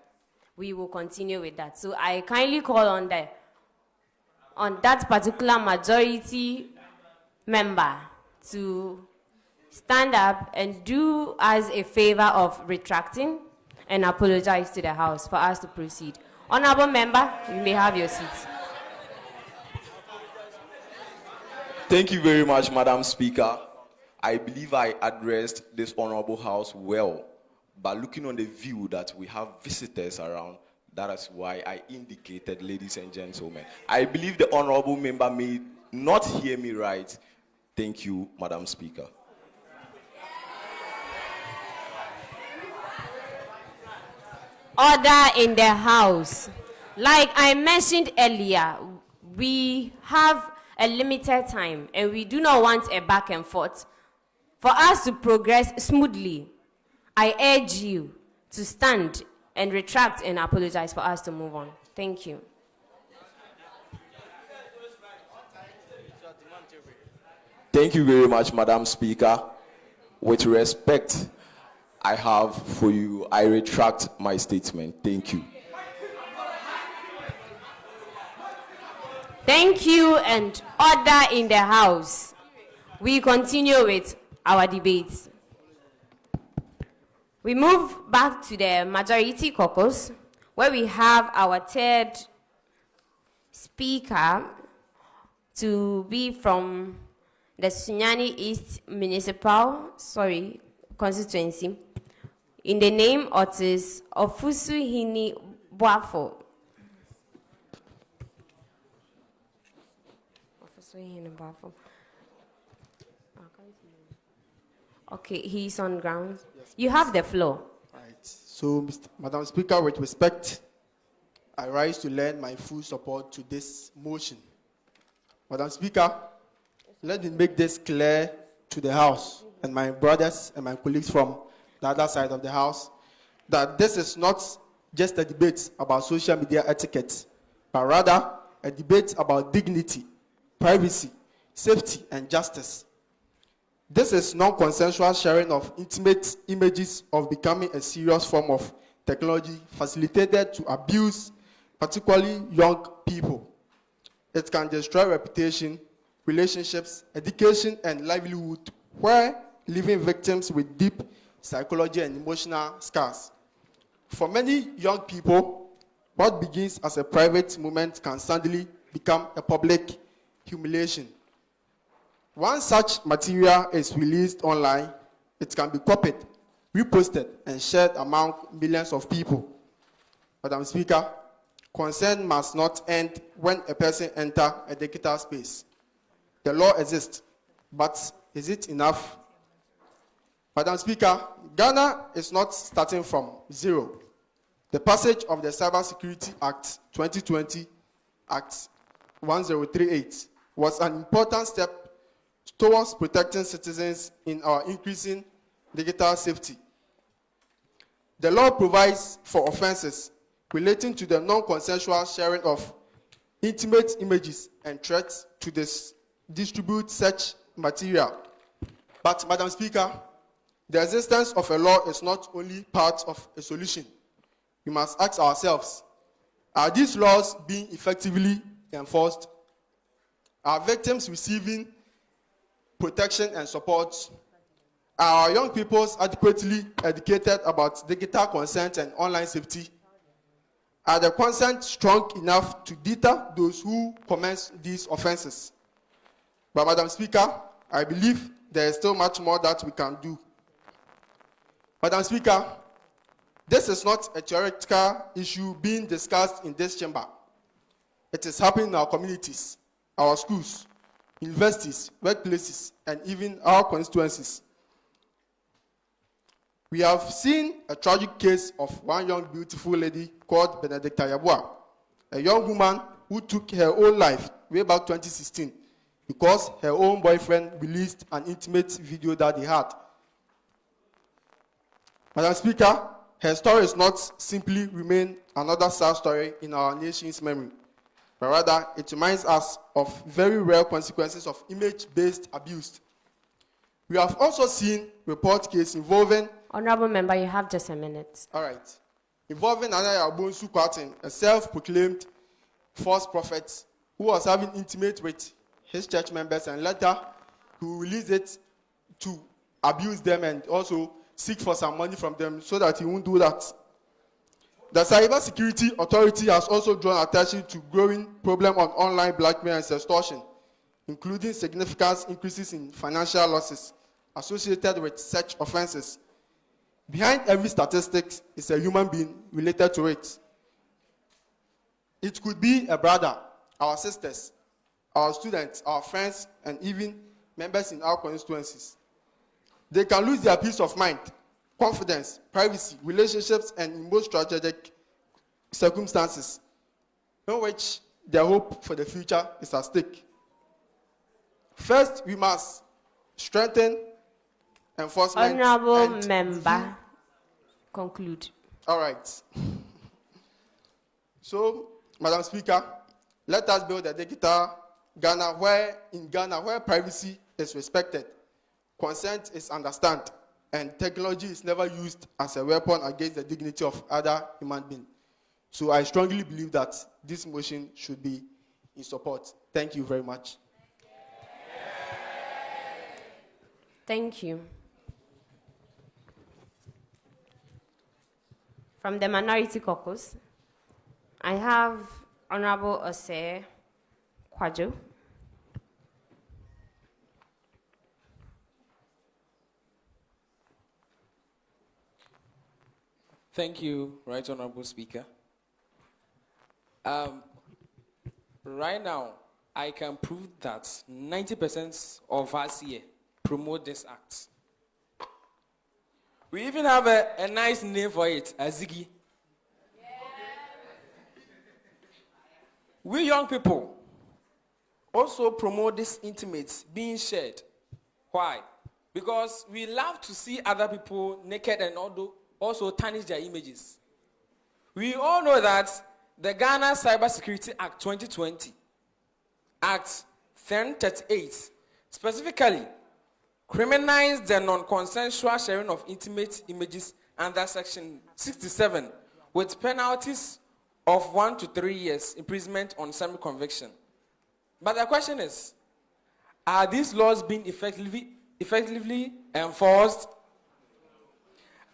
We will continue with that. So I kindly call on that particular majority member to stand up and do us a favor of retracting and apologize to the House for us to proceed. Honorable member, you may have your seat. Thank you very much, Madam Speaker. I believe I addressed this honorable house well, but looking on the view that we have visitors around, that is why I indicated, ladies and gentlemen. I believe the honorable member may not hear me right. Thank you, Madam Speaker. Order in the House. Like I mentioned earlier, we have a limited time and we do not want a back and forth. For us to progress smoothly, I urge you to stand and retract and apologize for us to move on. Thank you. Thank you very much, Madam Speaker. With respect I have for you, I retract my statement. Thank you. Thank you, and order in the House. We continue with our debates. We move back to the majority caucus, where we have our third speaker to be from the Sunyani East constituency. In the name of this Ofusuhini Boafo. Okay, he's on ground. Yes, you have the floor. Right. So, Madam Speaker, with respect, I rise to lend my full support to this motion. Madam Speaker, let me make this clear to the House and my brothers and my colleagues from the other side of the House that this is not just a debate about social media etiquette, but rather a debate about dignity, privacy, safety, and justice. This is non-consensual sharing of intimate images of becoming a serious form of technology facilitated to abuse, particularly young people. It can destroy reputation, relationships, education, and livelihood, where leaving victims with deep psychology and emotional scars. For many young people, what begins as a private moment can suddenly become a public humiliation. Once such material is released online, it can be copied, reposted, and shared among millions of people. Madam Speaker, consent must not end when a person enters a digital space. The law exists, but is it enough? Madam Speaker, Ghana is not starting from zero. The passage of the Cybersecurity Act 2020, Act 1038, was an important step towards protecting citizens in our increasing digital safety. The law provides for offenses relating to the non-consensual sharing of intimate images and threats to distribute such material. But, Madam Speaker, the existence of a law is not only part of a solution. We must ask ourselves, are these laws being effectively enforced? Are victims receiving protection and support? Are our young people adequately educated about digital consent and online safety? Are the consent strong enough to deter those who commit these offenses? But Madam Speaker, I believe there is still much more that we can do. Madam Speaker, this is not a theoretical issue being discussed in this chamber. It is happening in our communities, our schools, universities, workplaces, and even our constituencies. We have seen a tragic case of one young beautiful lady called Benedicta Yabua, a young woman who took her own life way back 2016 because her own boyfriend released an intimate video that they had. Madam Speaker, her story is not simply remain another sad story in our nation's memory, but rather it reminds us of very real consequences of image-based abuse. We have also seen report cases involving... Honorable Member, you have just a minute. All right. Involving Anaya Abonsu Kwatin, a self-proclaimed false prophet who was having intimate with his church members and later who released it to abuse them and also seek for some money from them so that he won't do that. The Cybersecurity Authority has also drawn attention to growing problem on online blackmail and extortion, including significant increases in financial losses associated with such offenses. Behind every statistic is a human being related to it. It could be a brother, our sisters, our students, our friends, and even members in our constituencies. They can lose their peace of mind, confidence, privacy, relationships, and in most strategic circumstances in which their hope for the future is at stake. First, we must strengthen enforcement. Honorable Member, conclude. All right. So, Madam Speaker, let us build a digital Ghana where privacy is respected, consent is understood, and technology is never used as a weapon against the dignity of other human beings. So I strongly believe that this motion should be in support. Thank you very much. Thank you. From the Minority Caucus, I have Honorable Osei Kwajo. Thank you, Right Honorable Speaker. Right now, I can prove that 90% of us here promote this act. We even have a nice name for it, Azigi. We young people also promote this intimates being shared. Why? Because we love to see other people naked and also tarnish their images. We all know that the Ghana Cybersecurity Act 2020, Act 1038, specifically criminalized the non-consensual sharing of intimate images under Section 67 with penalties of 1 to 3 years imprisonment on semi-conviction. But the question is, are these laws being effectively enforced?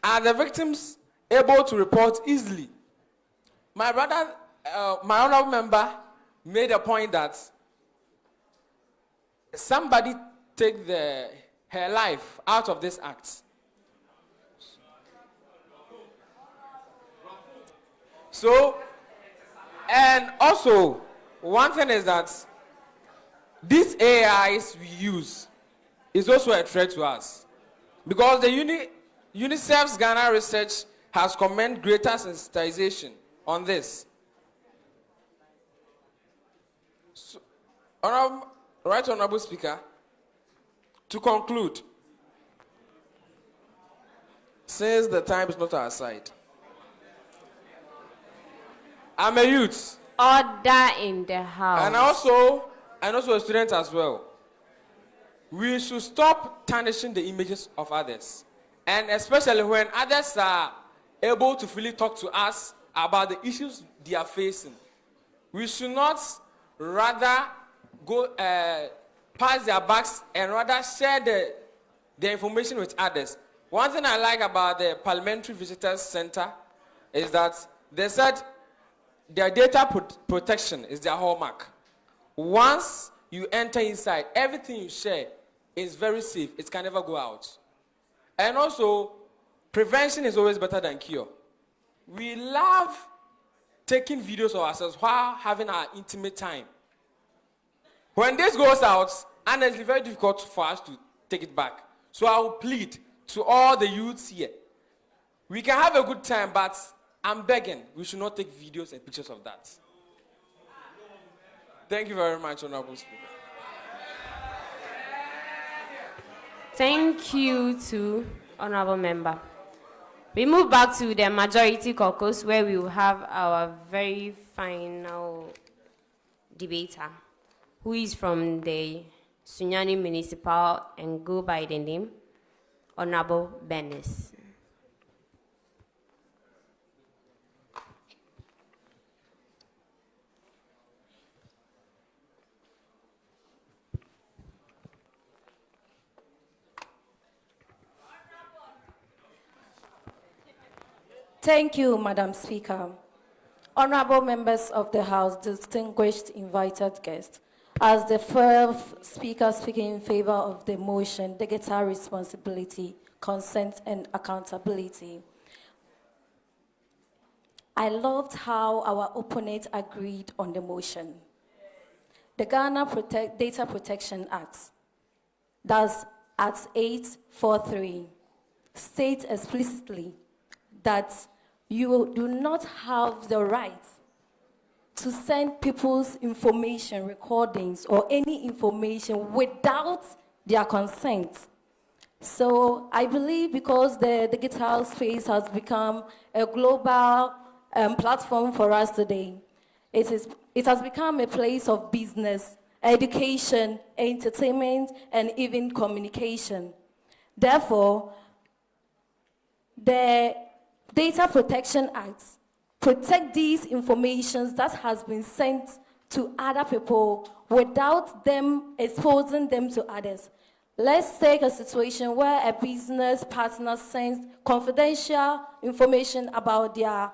Are the victims able to report easily? My brother, my honorable member, made a point that somebody take her life out of this act. So, and also, one thing is that these AIs we use is also a threat to us. Because the UNICEF's Ghana research has commended greater sensitization on this. So, Right Honorable Speaker, to conclude, since the time is not our side, I'm a youth. Order in the house. And also a student as well. We should stop tarnishing the images of others. And especially when others are able to freely talk to us about the issues they are facing. We should not rather go pass their backs and rather share the information with others. One thing I like about the Parliamentary Visitors Center is that they said their data protection is their hallmark. Once you enter inside, everything you share is very safe. It can never go out. And also, prevention is always better than cure. We love taking videos of ourselves while having our intimate time. When this goes out, and it's very difficult for us to take it back. So I will plead to all the youths here. We can have a good time, but I'm begging, we should not take videos and pictures of that. Thank you very much, Honorable Speaker. Thank you to Honorable Member. We move back to the Majority Caucus, where we will have our very final debater, who is from the Sunyani Municipal and go by the name Honorable Benes. Thank you, Madam Speaker. Honorable members of the House, distinguished invited guests, as the first speaker speaking in favor of the motion, digital responsibility, consent, and accountability, I loved how our opponent agreed on the motion. The Ghana Data Protection Act, that's Act 843, states explicitly that you do not have the right to send people's information, recordings, or any information without their consent. So I believe because the digital space has become a global platform for us today, it has become a place of business, education, entertainment, and even communication. Therefore, the Data Protection Act protect these informations that has been sent to other people without them exposing them to others. Let's take a situation where a business partner sends confidential information about their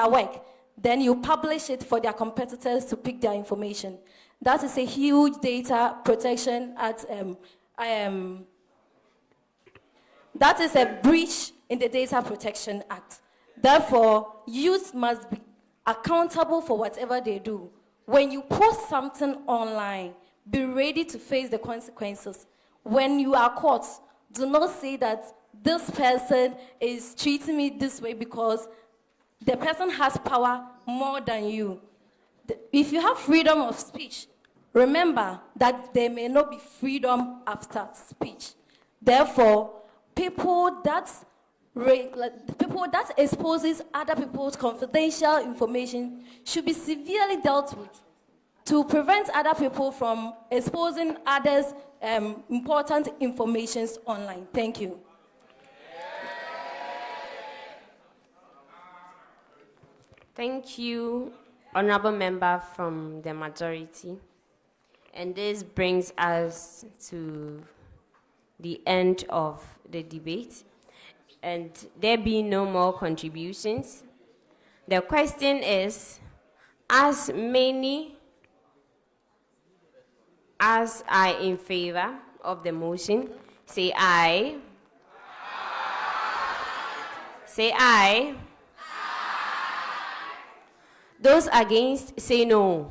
work. Then you publish it for their competitors to pick their information. That is a huge data protection act. That is a breach in the Data Protection Act. Therefore, youth must be accountable for whatever they do. When you post something online, be ready to face the consequences. When you are caught, do not say that this person is treating me this way because the person has power more than you. If you have freedom of speech, remember that there may not be freedom after speech. Therefore, people that exposes other people's confidential information should be severely dealt with to prevent other people from exposing others' important information online. Thank you. Thank you, Honorable Member from the Majority. And this brings us to the end of the debate. And there being no more contributions, the question is, as many as are in favor of the motion, say aye. Say aye. Those against, say no.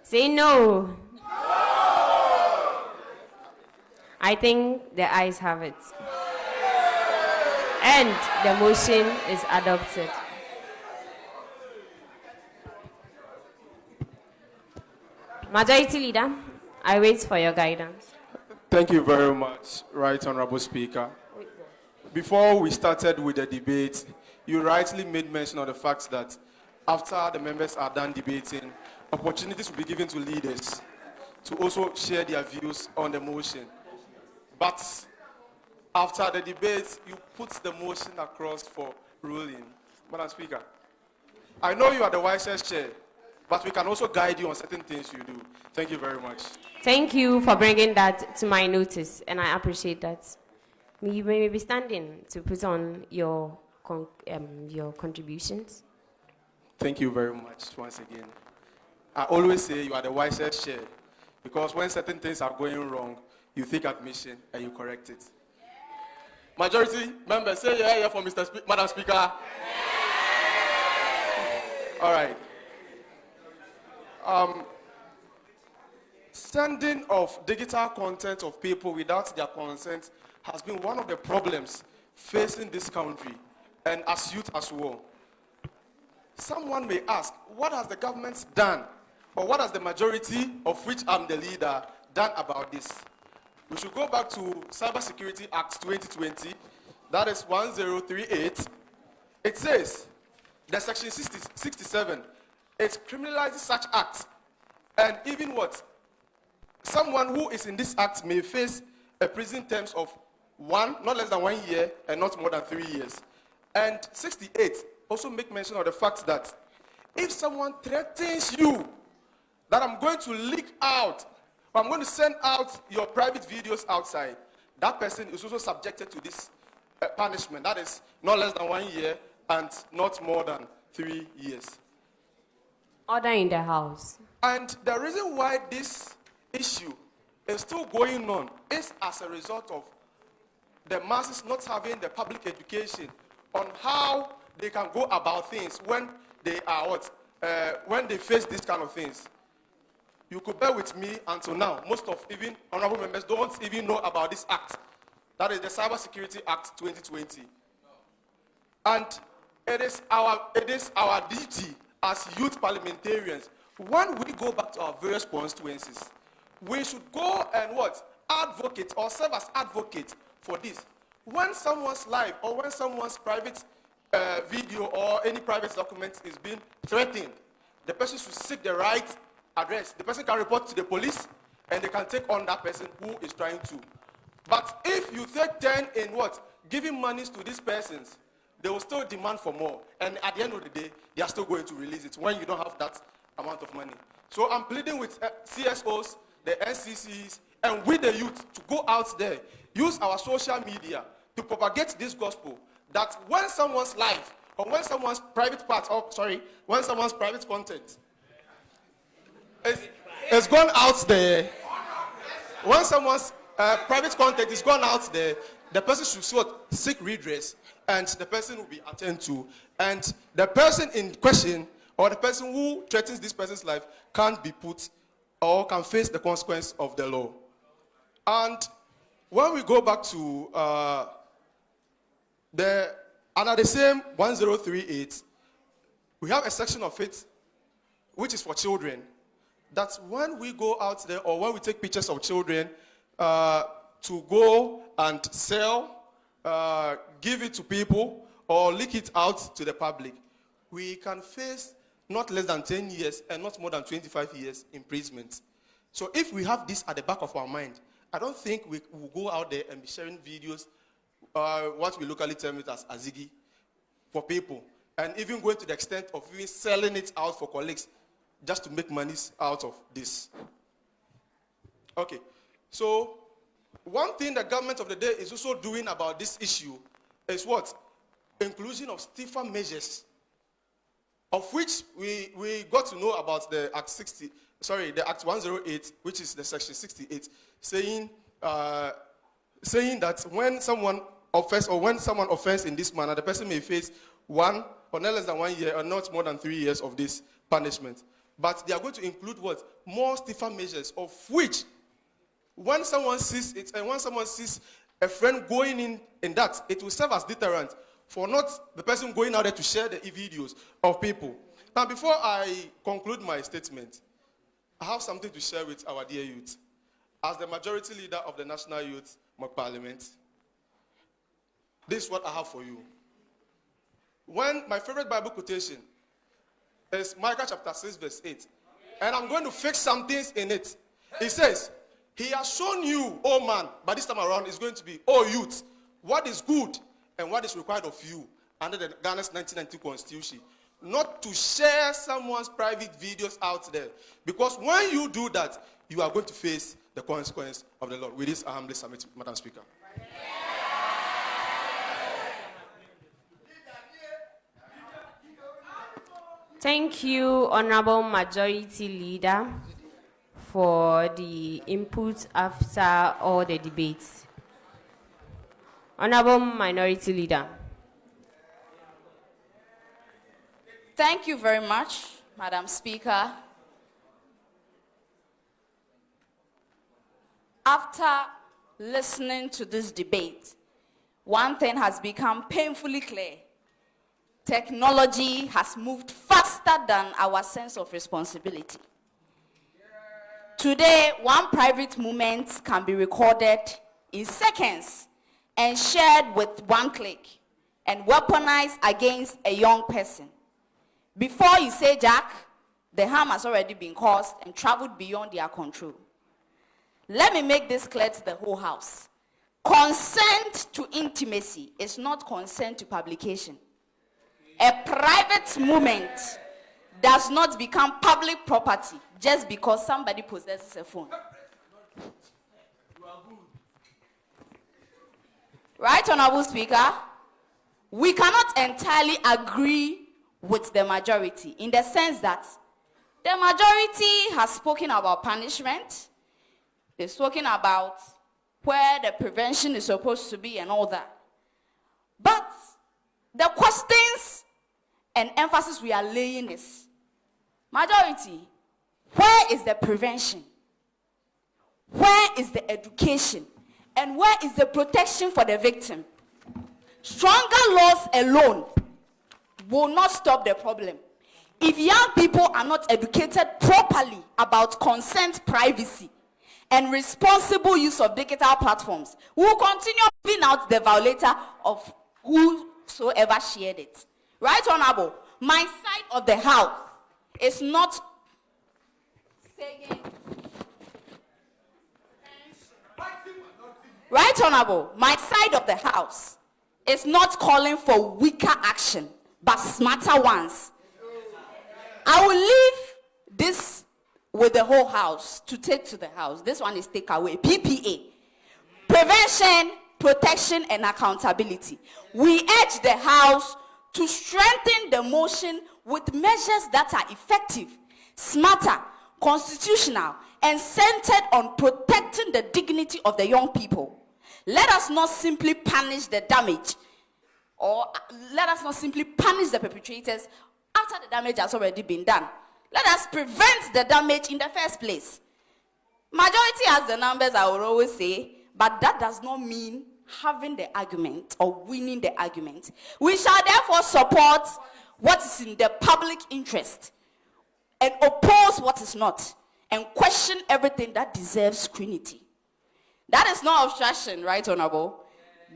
Say no. I think the ayes have it. And the motion is adopted. Majority Leader, I wait for your guidance. Thank you very much, Right Honorable Speaker. Before we started with the debate, you rightly made mention of the fact that after the members are done debating, opportunities will be given to leaders to also share their views on the motion. But after the debate, you put the motion across for ruling. Madam Speaker, I know you are the wisest chair, but we can also guide you on certain things you do. Thank you very much. Thank you for bringing that to my notice, and I appreciate that. You may be standing to put on your contributions. Thank you very much once again. I always say you are the wisest chair, because when certain things are going wrong, you take admission and you correct it. Majority members, say yeah for Madam Speaker. All right. Sending of digital content of people without their consent has been one of the problems facing this country, and as youth as well. Someone may ask, what has the government done, or what has the majority, of which I'm the leader, done about this? We should go back to Cybersecurity Act 2020, that is 1038. It says, the section 67, it criminalizes such acts, and even what? Someone who is in this act may face a prison terms of not less than 1 year, and not more than 3 years. And 68 also make mention of the fact that if someone threatens you that I'm going to leak out, or I'm going to send out your private videos outside, that person is also subjected to this punishment. That is not less than 1 year and not more than 3 years. Order in the house. And the reason why this issue is still going on is as a result of the masses not having the public education on how they can go about things when they are when they face these kind of things. You could bear with me until now. Most of even honorable members don't even know about this act. That is the Cybersecurity Act 2020. And it is our duty as youth parliamentarians, when we go back to our various constituencies, we should go and advocate or serve as advocate for this. When someone's life or when someone's private video or any private document is being threatened, the person should seek the right address. The person can report to the police and they can take on that person who is trying to. But if you take turn in giving monies to these persons, they will still demand for more. And at the end of the day, they are still going to release it when you don't have that amount of money. So I'm pleading with CSOs, the NCCs, and with the youth to go out there, use our social media to propagate this gospel, that when someone's life or when someone's private when someone's private content is gone out there, when someone's private content is gone out there, the person should seek redress, and the person will be attended to, and the person in question or the person who threatens this person's life can't be put or can face the consequence of the law. And when we go back to under the same 1038, we have a section of it which is for children, that when we go out there or when we take pictures of children to go and sell, give it to people, or leak it out to the public, we can face not less than 10 years and not more than 25 years imprisonment. So if we have this at the back of our mind, I don't think we will go out there and be sharing videos, what we locally term it as azigi, for people, and even going to the extent of even selling it out for colleagues just to make monies out of this. Okay, so one thing the government of the day is also doing about this issue is inclusion of stiffer measures, of which we got to know about the Act 108, which is the section 68, saying that when someone offends in this manner, the person may face 1 or not less than 1 year or not more than 3 years of this punishment. But they are going to include more stiffer measures, of which when someone sees it and when someone sees a friend going in that, it will serve as deterrent for not the person going out there to share the videos of people. Now, before I conclude my statement, I have something to share with our dear youth. As the majority leader of the National Youth Mock Parliament, this is what I have for you. When my favorite Bible quotation is Micah chapter 6, verse 8. And I'm going to fix some things in it. It says, he has shown you, oh man, but this time around it's going to be, oh youth, what is good and what is required of you under the Ghana's 1992 Constitution. not to share someone's private videos out there. Because when you do that, you are going to face the consequence of the law. With this, I humbly submit, Madam Speaker. Thank you, Honorable Majority Leader, for the input after all the debates. Honorable Minority Leader. Thank you very much, Madam Speaker. After listening to this debate, one thing has become painfully clear. Technology has moved faster than our sense of responsibility. Today, one private moment can be recorded in seconds and shared with one click and weaponized against a young person. Before you say Jack, the harm has already been caused and traveled beyond their control. Let me make this clear to the whole House. Consent to intimacy is not consent to publication. A private moment does not become public property just because somebody possesses a phone. Right, Honorable Speaker? We cannot entirely agree with the majority in the sense that the majority has spoken about punishment. They've spoken about where the prevention is supposed to be and all that. But the questions and emphasis we are laying is, majority, where is the prevention? Where is the education? And where is the protection for the victim? Stronger laws alone will not stop the problem. If young people are not educated properly about consent, privacy, and responsible use of digital platforms, we will continue giving out the violator of whosoever shared it. Right, Honorable? My side of the house is not saying. Right, Honorable? My side of the house is not calling for weaker action, but smarter ones. I will leave this with the whole house to take to the house. This one is takeaway. PPA. Prevention, protection, and accountability. We urge the house to strengthen the motion with measures that are effective, smarter, constitutional, and centered on protecting the dignity of the young people. Let us not simply punish the damage, or let us not simply punish the perpetrators after the damage has already been done. Let us prevent the damage in the first place. Majority has the numbers, I will always say, but that does not mean having the argument or winning the argument. We shall therefore support what is in the public interest and oppose what is not, and question everything that deserves scrutiny. That is not obstruction, right, Honorable?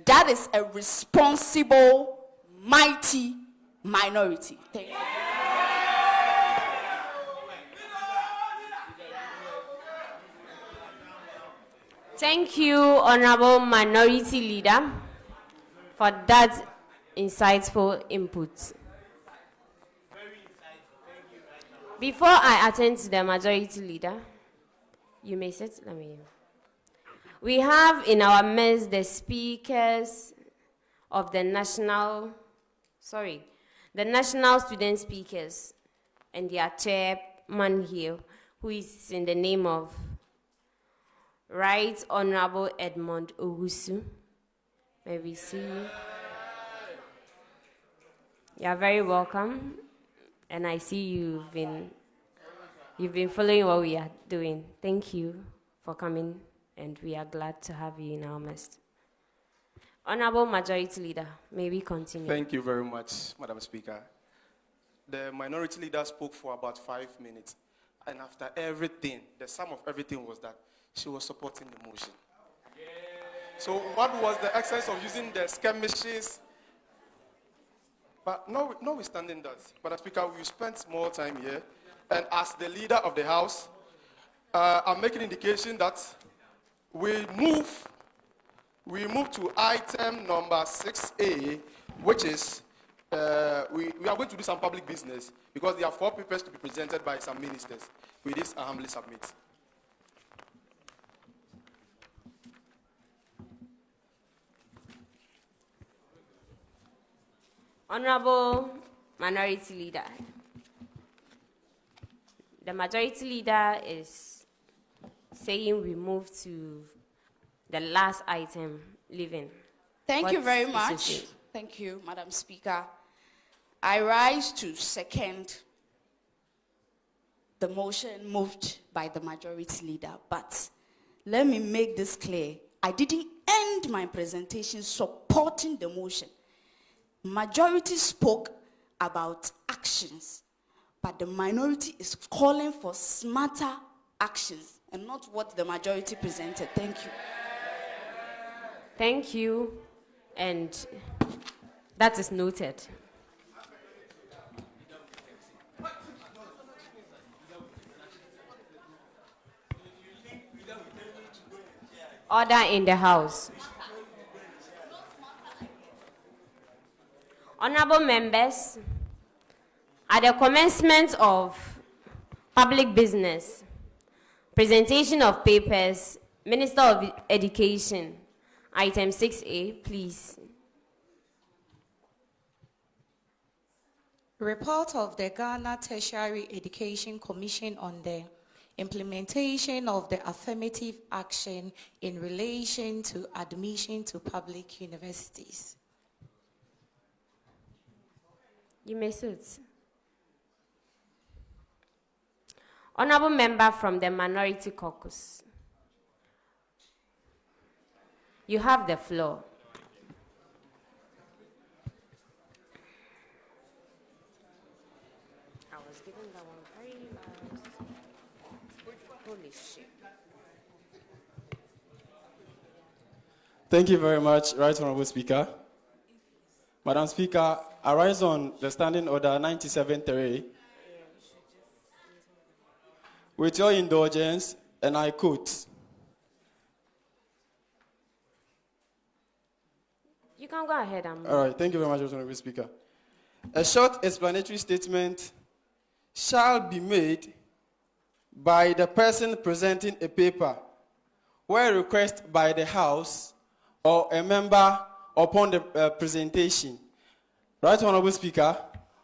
That is a responsible, mighty minority. Thank you. Thank you, Honorable Minority Leader, for that insightful input. Before I attend to the Majority Leader, you may sit. We have in our midst the speakers of the National Student Speakers, and their chairman here, who is in the name of Right Honorable Edmund Owusu. May we see you? You are very welcome, and I see you've been following what we are doing. Thank you for coming, and we are glad to have you in our midst. Honorable Majority Leader, may we continue? Thank you very much, Madam Speaker. The Minority Leader spoke for about 5 minutes, and after everything, the sum of everything was that she was supporting the motion. So what was the essence of using the skirmishes? But notwithstanding that, Madam Speaker, we spent more time here, and as the leader of the House, I'm making indication that we move to item number 6A, which is we are going to do some public business because there are 4 papers to be presented by some ministers. With this, I humbly submit. Honorable Minority Leader. The Majority Leader is saying we move to the last item, living. Thank you What very is much. it say? Thank you, Madam Speaker. I rise to second the motion moved by the Majority Leader, but let me make this clear. I didn't end my presentation supporting the motion. Majority spoke about actions, but the minority is calling for smarter actions and not what the majority presented. Thank you. Thank you, and that is noted. Order in the House. Honorable members, at the commencement of public business, presentation of papers, Minister of Education, item 6A, please. Report of the Ghana Tertiary Education Commission on the implementation of the affirmative action in relation to admission to public universities. You may sit. Honorable member from the Minority Caucus, you have the floor. I was given that one very last. Holy shit. Thank you very much, Right Honorable Speaker. Madam Speaker, I rise on the Standing Order 97-3 with your indulgence, and I quote. You can go ahead and move. All right, thank you very much, Honorable Speaker. A short explanatory statement shall be made by the person presenting a paper where a request by the House or a member upon the presentation. Right, Honorable Speaker,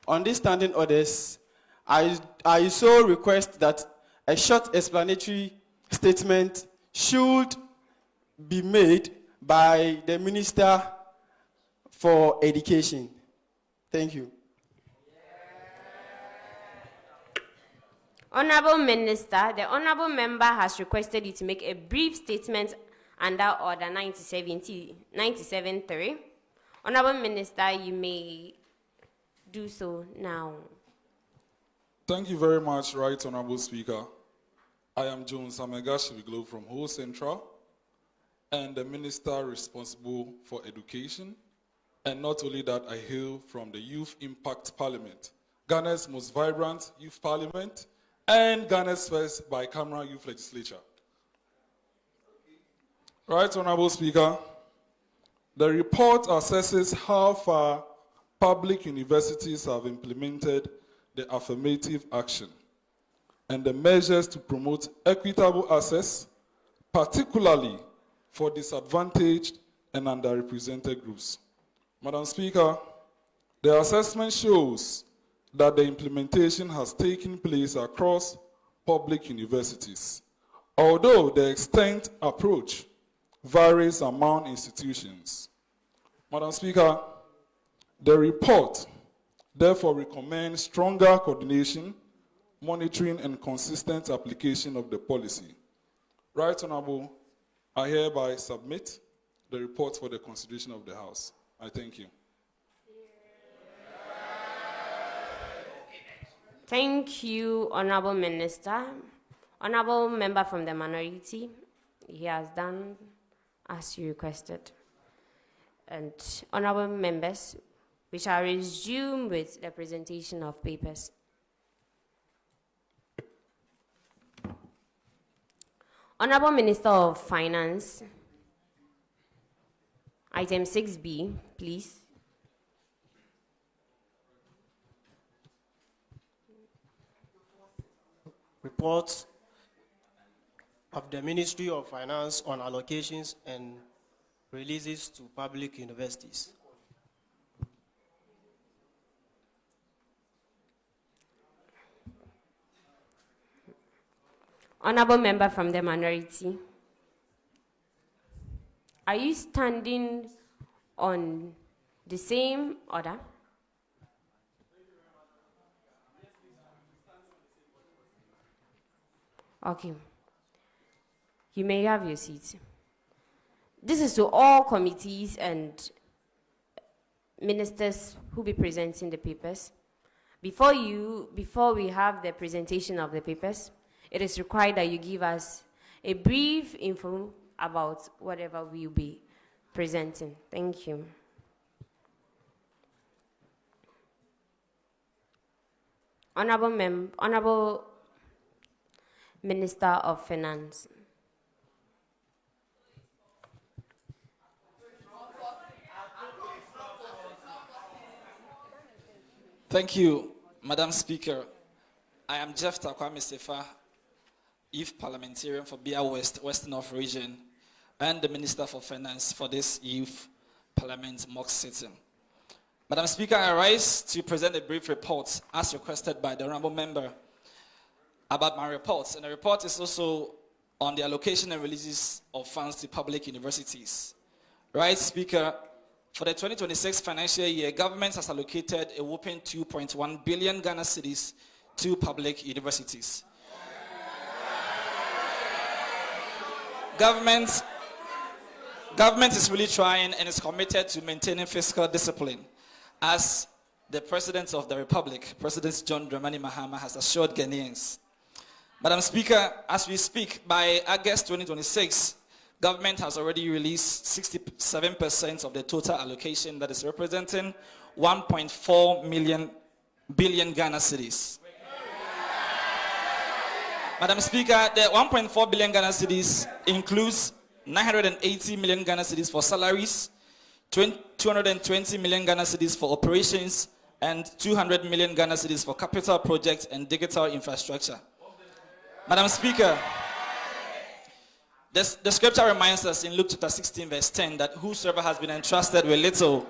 on these standing orders, I so request that a short explanatory statement should be made by the Minister for Education. Thank you. Honorable Minister, the Honorable Member has requested you to make a brief statement under Order 97-3. Honorable Minister, you may do so now. Thank you very much, Right Honorable Speaker. I am Jones Amega from Ho Central and the Minister responsible for education. And not only that, I hail from the Youth Impact Parliament, Ghana's most vibrant youth parliament and Ghana's first bicameral youth legislature. Right Honorable Speaker, the report assesses how far public universities have implemented the affirmative action and the measures to promote equitable access, particularly for disadvantaged and underrepresented groups. Madam Speaker, the assessment shows that the implementation has taken place across public universities, although the extent approach varies among institutions. Madam Speaker, the report therefore recommends stronger coordination, monitoring, and consistent application of the policy. Right Honorable, I hereby submit the report for the consideration of the House. I thank you. Thank you, Honorable Minister. Honorable Member from the Minority, he has done as you requested. And Honorable Members, we shall resume with the presentation of papers. Honorable Minister of Finance, item 6B, please. report of the Ministry of Finance on allocations and releases to public universities. Honorable member from the minority, are you standing on the same order? Okay. You may have your seat. This is to all committees and ministers who be presenting the papers. Before we have the presentation of the papers, it is required that you give us a brief info about whatever we will be presenting. Thank you. Honorable Minister of Finance. Thank you, Madam Speaker. I am J.F.D, Youth Parliamentarian for Bia West, Western North Region, and the Minister for Finance for this Youth Parliament mock sitting. Madam Speaker, I rise to present a brief report as requested by the Honourable Member about my report. And the report is also on the allocation and releases of funds to public universities. Right, Speaker? For the 2026 financial year, government has allocated a whopping 2.1 billion Ghana cedis to public universities. Government is really trying and is committed to maintaining fiscal discipline, as the President of the Republic, President John Dramani Mahama, has assured Ghanaians. Madam Speaker, as we speak, by August 2026, government has already released 67% of the total allocation, that is representing 1.4 billion Ghana cedis. Madam Speaker, the 1.4 billion Ghana cedis includes 980 million Ghana cedis for salaries, 220 million Ghana cedis for operations, and 200 million Ghana cedis for capital projects and digital infrastructure. Madam Speaker, the scripture reminds us in Luke chapter 16 verse 10 that whosoever has been entrusted with little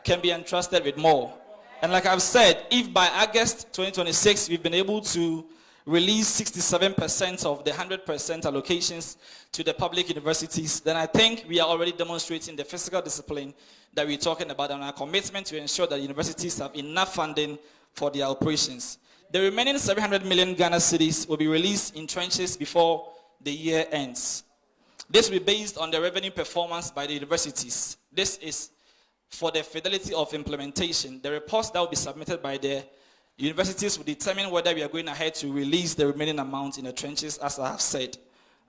can be entrusted with more. And like I've said, if by August 2026 we've been able to release 67% of the 100% allocations to the public universities, then I think we are already demonstrating the fiscal discipline that we're talking about and our commitment to ensure that universities have enough funding for their operations. The remaining 700 million Ghana cedis will be released in tranches before the year ends. This will be based on the revenue performance by the universities. This is for the fidelity of implementation. The reports that will be submitted by the universities will determine whether we are going ahead to release the remaining amount in the trenches, as I have said.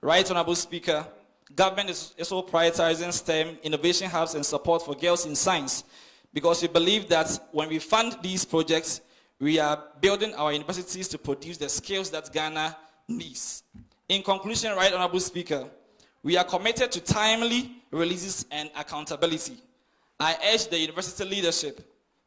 Right, Honorable Speaker, government is also prioritizing STEM, innovation hubs, and support for girls in science, because we believe that when we fund these projects, we are building our universities to produce the skills that Ghana needs. In conclusion, right, Honorable Speaker, we are committed to timely releases and accountability. I urge the university leadership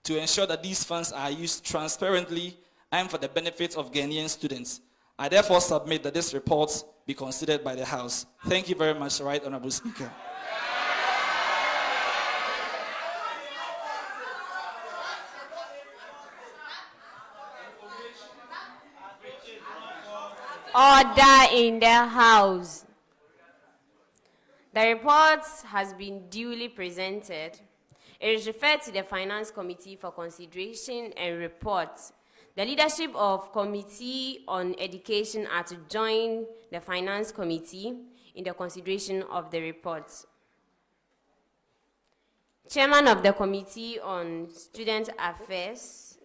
to ensure that these funds are used transparently and for the benefit of Ghanaian students. I therefore submit that this report be considered by the House. Thank you very much, right, Honorable Speaker. Order in the House. The report has been duly presented. It is referred to the Finance Committee for consideration and report. The leadership of Committee on Education are to join the Finance Committee in the consideration of the report. Chairman of the Committee on Student Affairs,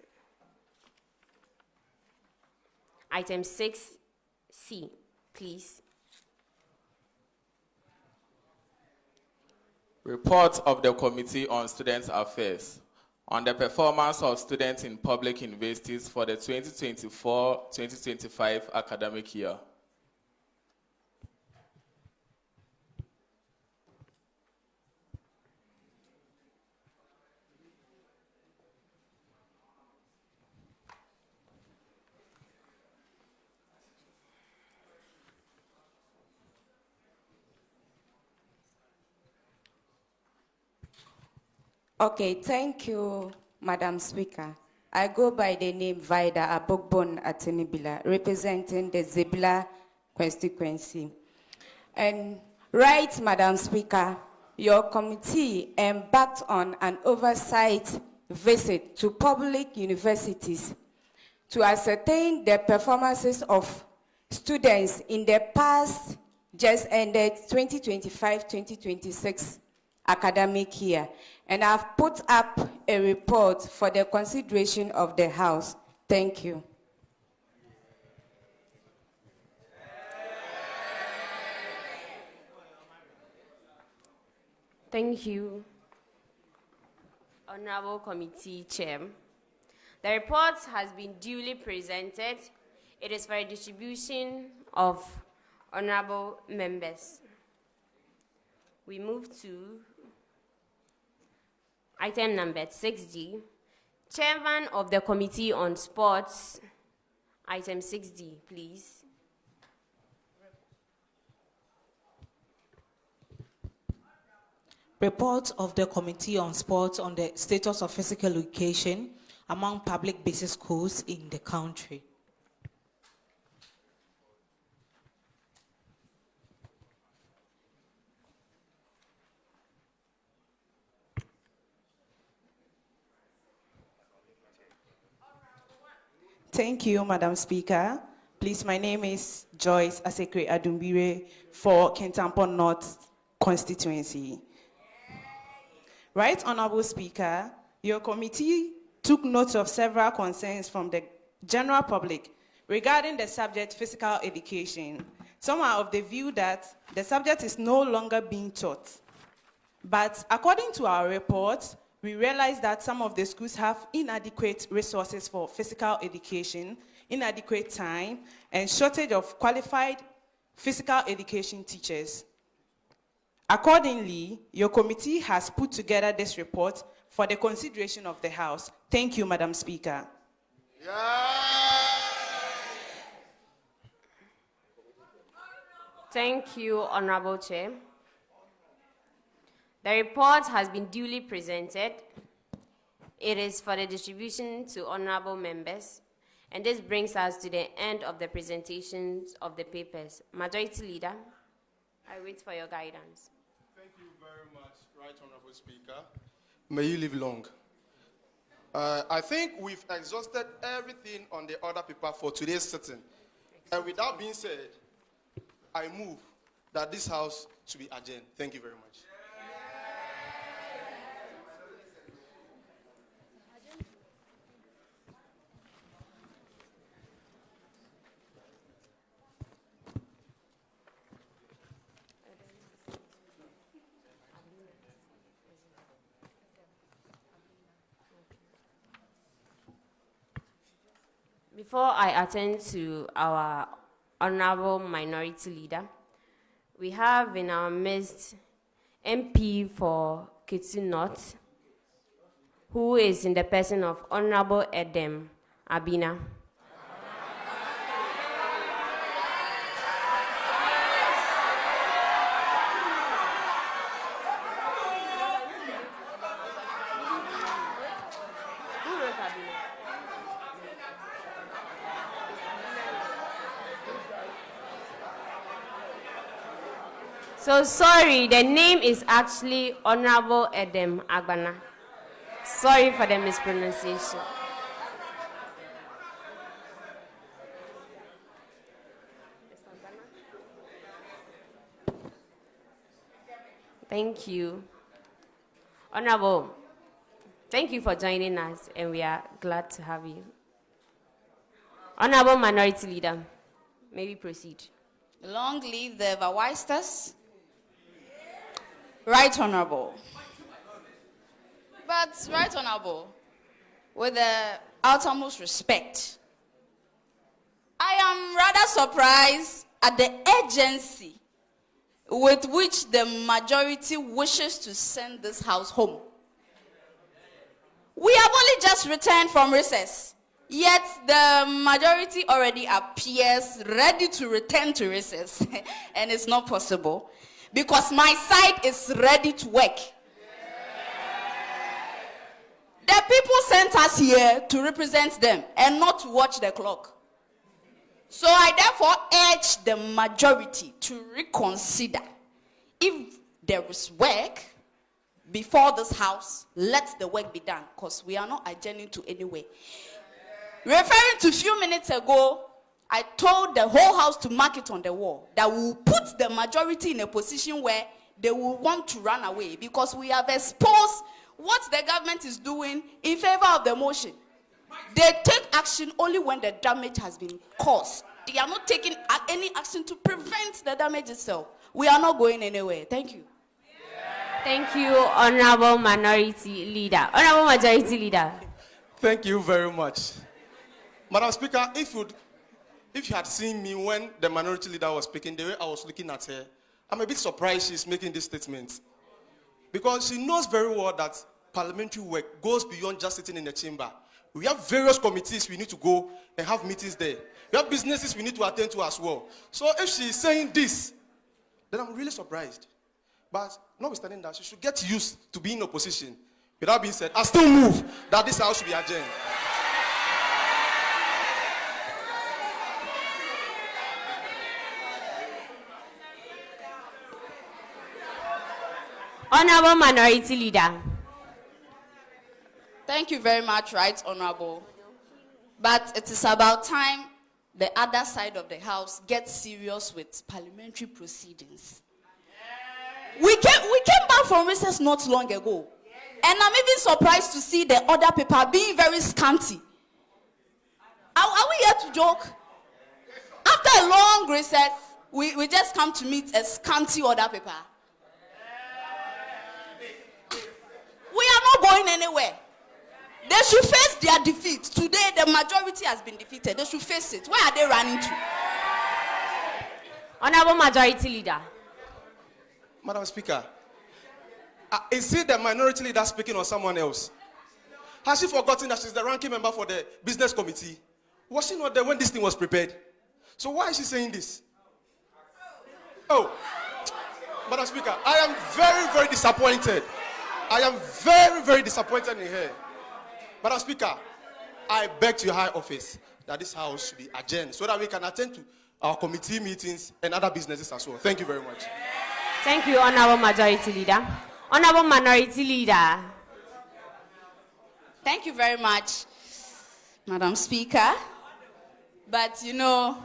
item 6C, please. Report of the Committee on Student Affairs on the performance of students in public universities for the 2024-2025 academic year. Okay, thank you, Madam Speaker. I go by the name Vida Abogbon Atenibila, representing the Zebula constituency. And right, Madam Speaker, your committee embarked on an oversight visit to public universities to ascertain the performances of students in the past just ended 2025-2026 academic year. And I've put up a report for the consideration of the House. Thank you. Thank you, Honorable Committee Chair. The report has been duly presented. It is for a distribution of honorable members. We move to item number 6D. Chairman of the Committee on Sports, item 6D, please. Report of the Committee on Sports on the status of physical education among public basic schools in the country. Thank you, Madam Speaker. Please, my name is Joyce Asekre Adumbire for Kintampo North constituency. Right, Honorable Speaker, your committee took note of several concerns from the general public regarding the subject physical education. Some are of the view that the subject is no longer being taught. But according to our report, we realize that some of the schools have inadequate resources for physical education, inadequate time, and shortage of qualified physical education teachers. Accordingly, your committee has put together this report for the consideration of the House. Thank you, Madam Speaker. Thank you, Honorable Chair. The report has been duly presented. It is for the distribution to honorable members. And this brings us to the end of the presentations of the papers. Majority Leader, I wait for your guidance. Thank you very much, Right Honorable Speaker. May you live long. I think we've exhausted everything on the order paper for today's sitting. And with that being said, I move that this House should be adjourned. Thank you very much. Before I attend to our Honorable Minority Leader, we have in our midst MP for Kitsu North, who is in the person of Honorable Edem Abina. So sorry, the name is actually Honorable Edem Agbana. Sorry for the mispronunciation. Thank you. Honorable, thank you for joining us, and we are glad to have you. Honorable Minority Leader, may we proceed? Long live the Verwaisters. Right Honorable. But, Right Honorable, with the utmost respect, I am rather surprised at the urgency with which the majority wishes to send this House home. We have only just returned from recess, yet the majority already appears ready to return to recess, and it's not possible. Because my side is ready to work. The people sent us here to represent them and not to watch the clock. So I therefore urge the majority to reconsider. If there is work before this house, let the work be done, because we are not adjourning to anywhere. Referring to a few minutes ago, I told the whole house to mark it on the wall that we will put the majority in a position where they will want to run away, because we have exposed what the government is doing in favor of the motion. They take action only when the damage has been caused. They are not taking any action to prevent the damage itself. We are not going anywhere. Thank you. Thank you, Honorable Minority Leader. Honorable Majority Leader. Thank you very much. Madam Speaker, if you had seen me when the minority leader was speaking, the way I was looking at her, I'm a bit surprised she's making this statement. Because she knows very well that parliamentary work goes beyond just sitting in the chamber. We have various committees we need to go and have meetings there. We have businesses we need to attend to as well. So if she's saying this, then I'm really surprised. But notwithstanding that, she should get used to being in opposition. With that being said, I still move that this house should be adjourned. Honorable Minority Leader. Thank you very much, Right Honorable. But it is about time the other side of the house gets serious with parliamentary proceedings. We came back from recess not long ago. And I'm even surprised to see the other paper being very scanty. Are we here to joke? After a long recess, we just come to meet a scanty order paper. We are not going anywhere. They should face their defeat. Today, the majority has been defeated. They should face it. Where are they running to? Honorable Majority Leader. Madam Speaker, is it the minority leader speaking or someone else? Has she forgotten that she's the ranking member for the business committee? Was she not there when this thing was prepared? So why is she saying this? Oh, Madam Speaker, I am very, very disappointed. I am very, very disappointed in her. Madam Speaker, I beg to your high office that this house should be adjourned so that we can attend to our committee meetings and other businesses as well. Thank you very much. Thank you, Honorable Majority Leader. Honorable Minority Leader. Thank you very much, Madam Speaker. But you know,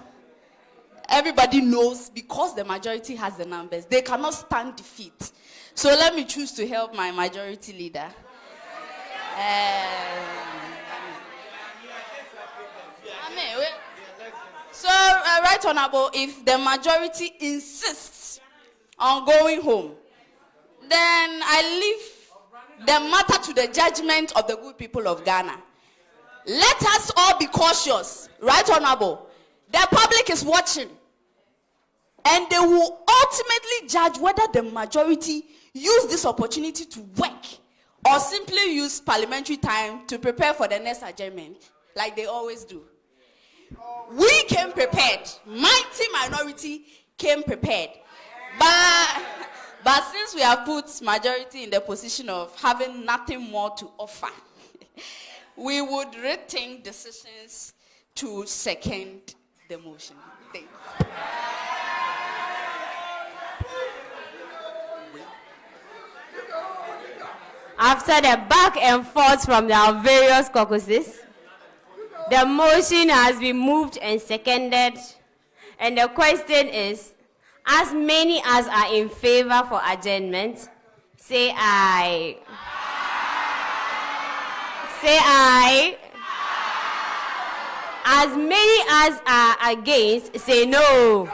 everybody knows because the majority has the numbers, they cannot stand defeat. So let me choose to help my majority leader. Right Honorable, if the majority insists on going home, then I leave the matter to the judgment of the good people of Ghana. Let us all be cautious, Right Honorable. The public is watching, and they will ultimately judge whether the majority use this opportunity to work or simply use parliamentary time to prepare for the next adjournment, like they always do. We came prepared. Mighty minority came prepared. But since we have put majority in the position of having nothing more to offer, we would rethink decisions to second the motion. Thank you. After the back and forth from our various caucuses, the motion has been moved and seconded, and the question is, as many as are in favor for adjournment, say aye. Say aye. As many as are against, say no.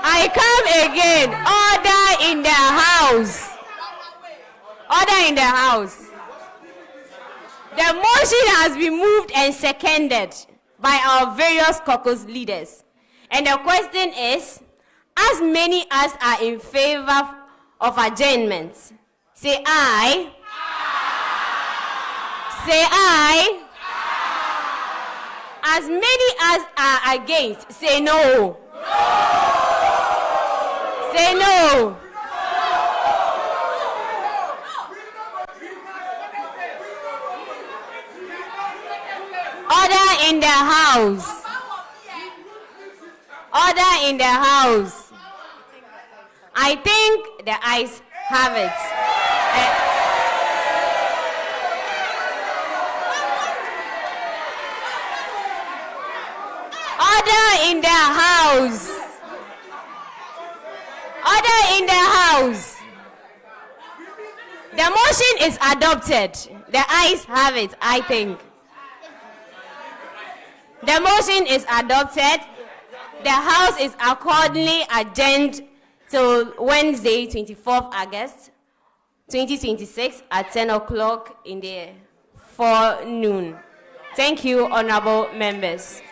I come again. Order in the house. Order in the house. The motion has been moved and seconded by our various caucus leaders. And the question is, as many as are in favor of adjournment, say aye. Say aye. As many as are against, say no. Say no. Order in the house. Order in the house. I think the ayes have it. Order in the house. Order in the house. The motion is adopted. The ayes have it, I think. The motion is adopted. The House is accordingly adjourned till Wednesday, 24th August, 2026 at 10 o'clock in the forenoon. Thank you, honorable members.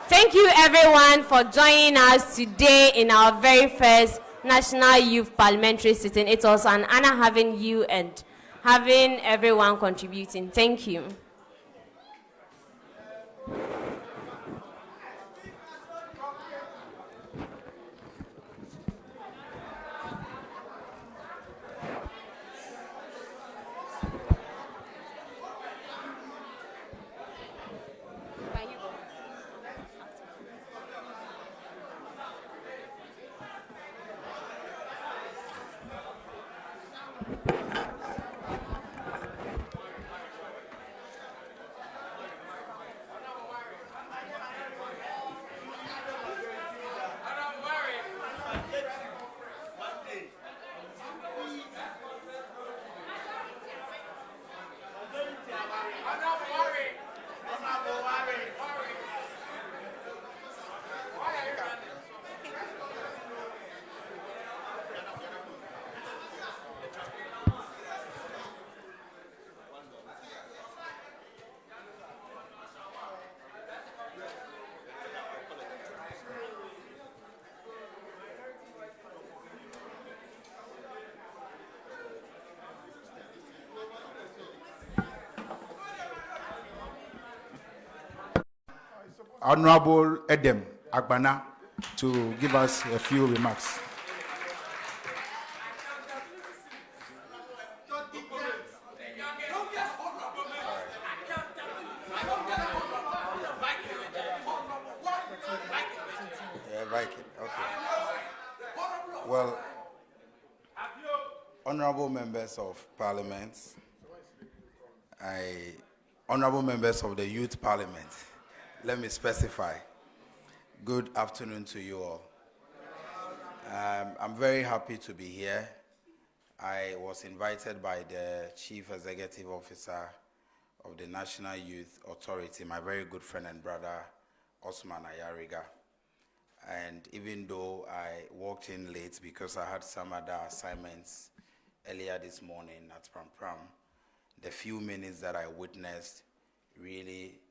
Thank you, everyone, for joining us today in our very first National Youth Parliamentary sitting. It was an honor having you and having everyone contributing. Thank you. Honorable Edem Agbana to give us a few remarks. Well, honorable members of Parliament, honorable members of the Youth Parliament, let me specify. Good afternoon to you all. I'm very happy to be here. I was invited by the Chief Executive Officer of the National Youth Authority, my very good friend and brother, Osman Ayariga. And even though I walked in late because I had some other assignments earlier this morning at Pram, the few minutes that I witnessed really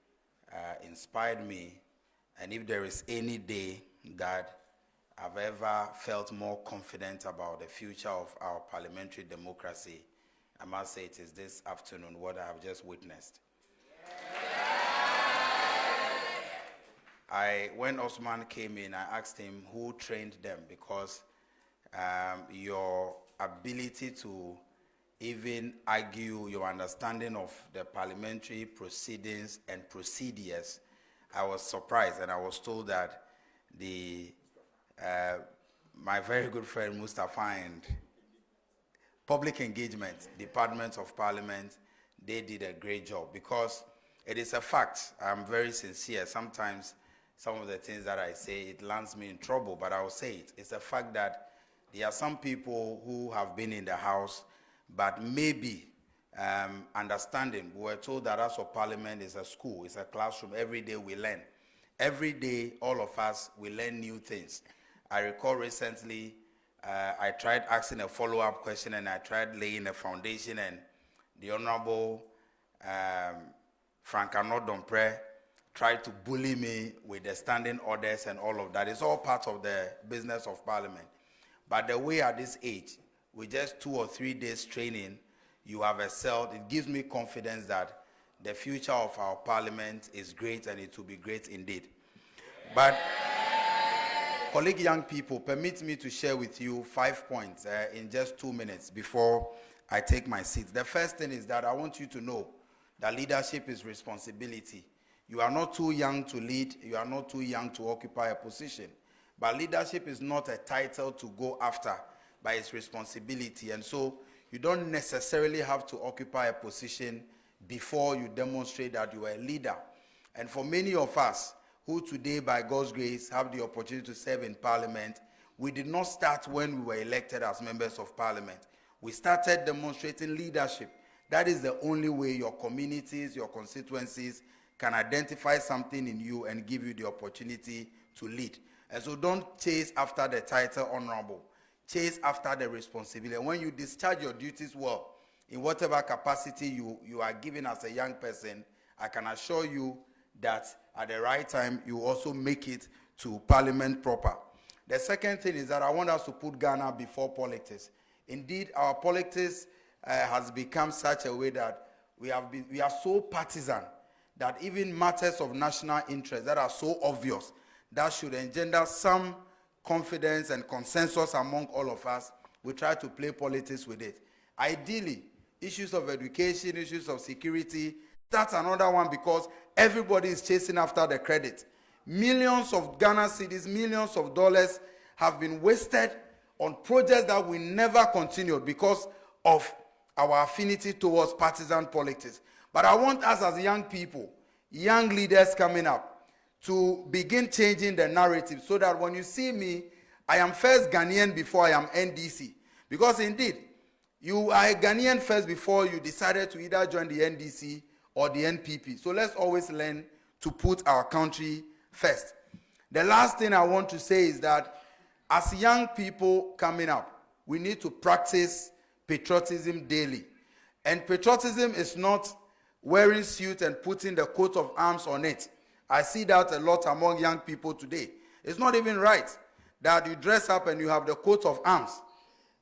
inspired me. And if there is any day that I've ever felt more confident about the future of our parliamentary democracy, I must say it is this afternoon, what I have just witnessed. When Osman came in, I asked him who trained them, because your ability to even argue your understanding of the parliamentary proceedings and procedures, I was surprised, and I was told that my very good friend Mustafa and Public Engagement Department of Parliament, they did a great job, because it is a fact. I'm very sincere. Sometimes some of the things that I say, it lands me in trouble, but I will say it. It's a fact that there are some people who have been in the House, but maybe understanding. We were told that House of Parliament is a school, it's a classroom. Every day we learn. Every day, all of us, we learn new things. I recall recently, I tried asking a follow-up question, and I tried laying a foundation, and the Honorable Frank Opare tried to bully me with the standing orders and all of that. It's all part of the business of Parliament. But the way at this age, with just 2 or 3 days training, you have excelled. It gives me confidence that the future of our parliament is great, and it will be great indeed. But, colleague young people, permit me to share with you 5 points in just 2 minutes before I take my seat. The first thing is that I want you to know that leadership is responsibility. You are not too young to lead. You are not too young to occupy a position. But leadership is not a title to go after, but it's responsibility. And so you don't necessarily have to occupy a position before you demonstrate that you are a leader. And for many of us who today, by God's grace, have the opportunity to serve in Parliament, we did not start when we were elected as members of Parliament. We started demonstrating leadership. That is the only way your communities, your constituencies can identify something in you and give you the opportunity to lead. And so don't chase after the title honorable. Chase after the responsibility. And when you discharge your duties well, in whatever capacity you are given as a young person, I can assure you that at the right time, you also make it to Parliament proper. The second thing is that I want us to put Ghana before politics. Indeed, our politics has become such a way that we are so partisan that even matters of national interest that are so obvious, that should engender some confidence and consensus among all of us, we try to play politics with it. Ideally, issues of education, issues of security, that's another one, because everybody is chasing after the credit. Millions of Ghana cedis, millions of dollars have been wasted on projects that we never continued because of our affinity towards partisan politics. But I want us as young people, young leaders coming up, to begin changing the narrative so that when you see me, I am first Ghanaian before I am NDC. Because indeed, you are a Ghanaian first before you decided to either join the NDC or the NPP. So let's always learn to put our country first. The last thing I want to say is that as young people coming up, we need to practice patriotism daily. And patriotism is not wearing suit and putting the coat of arms on it. I see that a lot among young people today. It's not even right that you dress up and you have the coat of arms.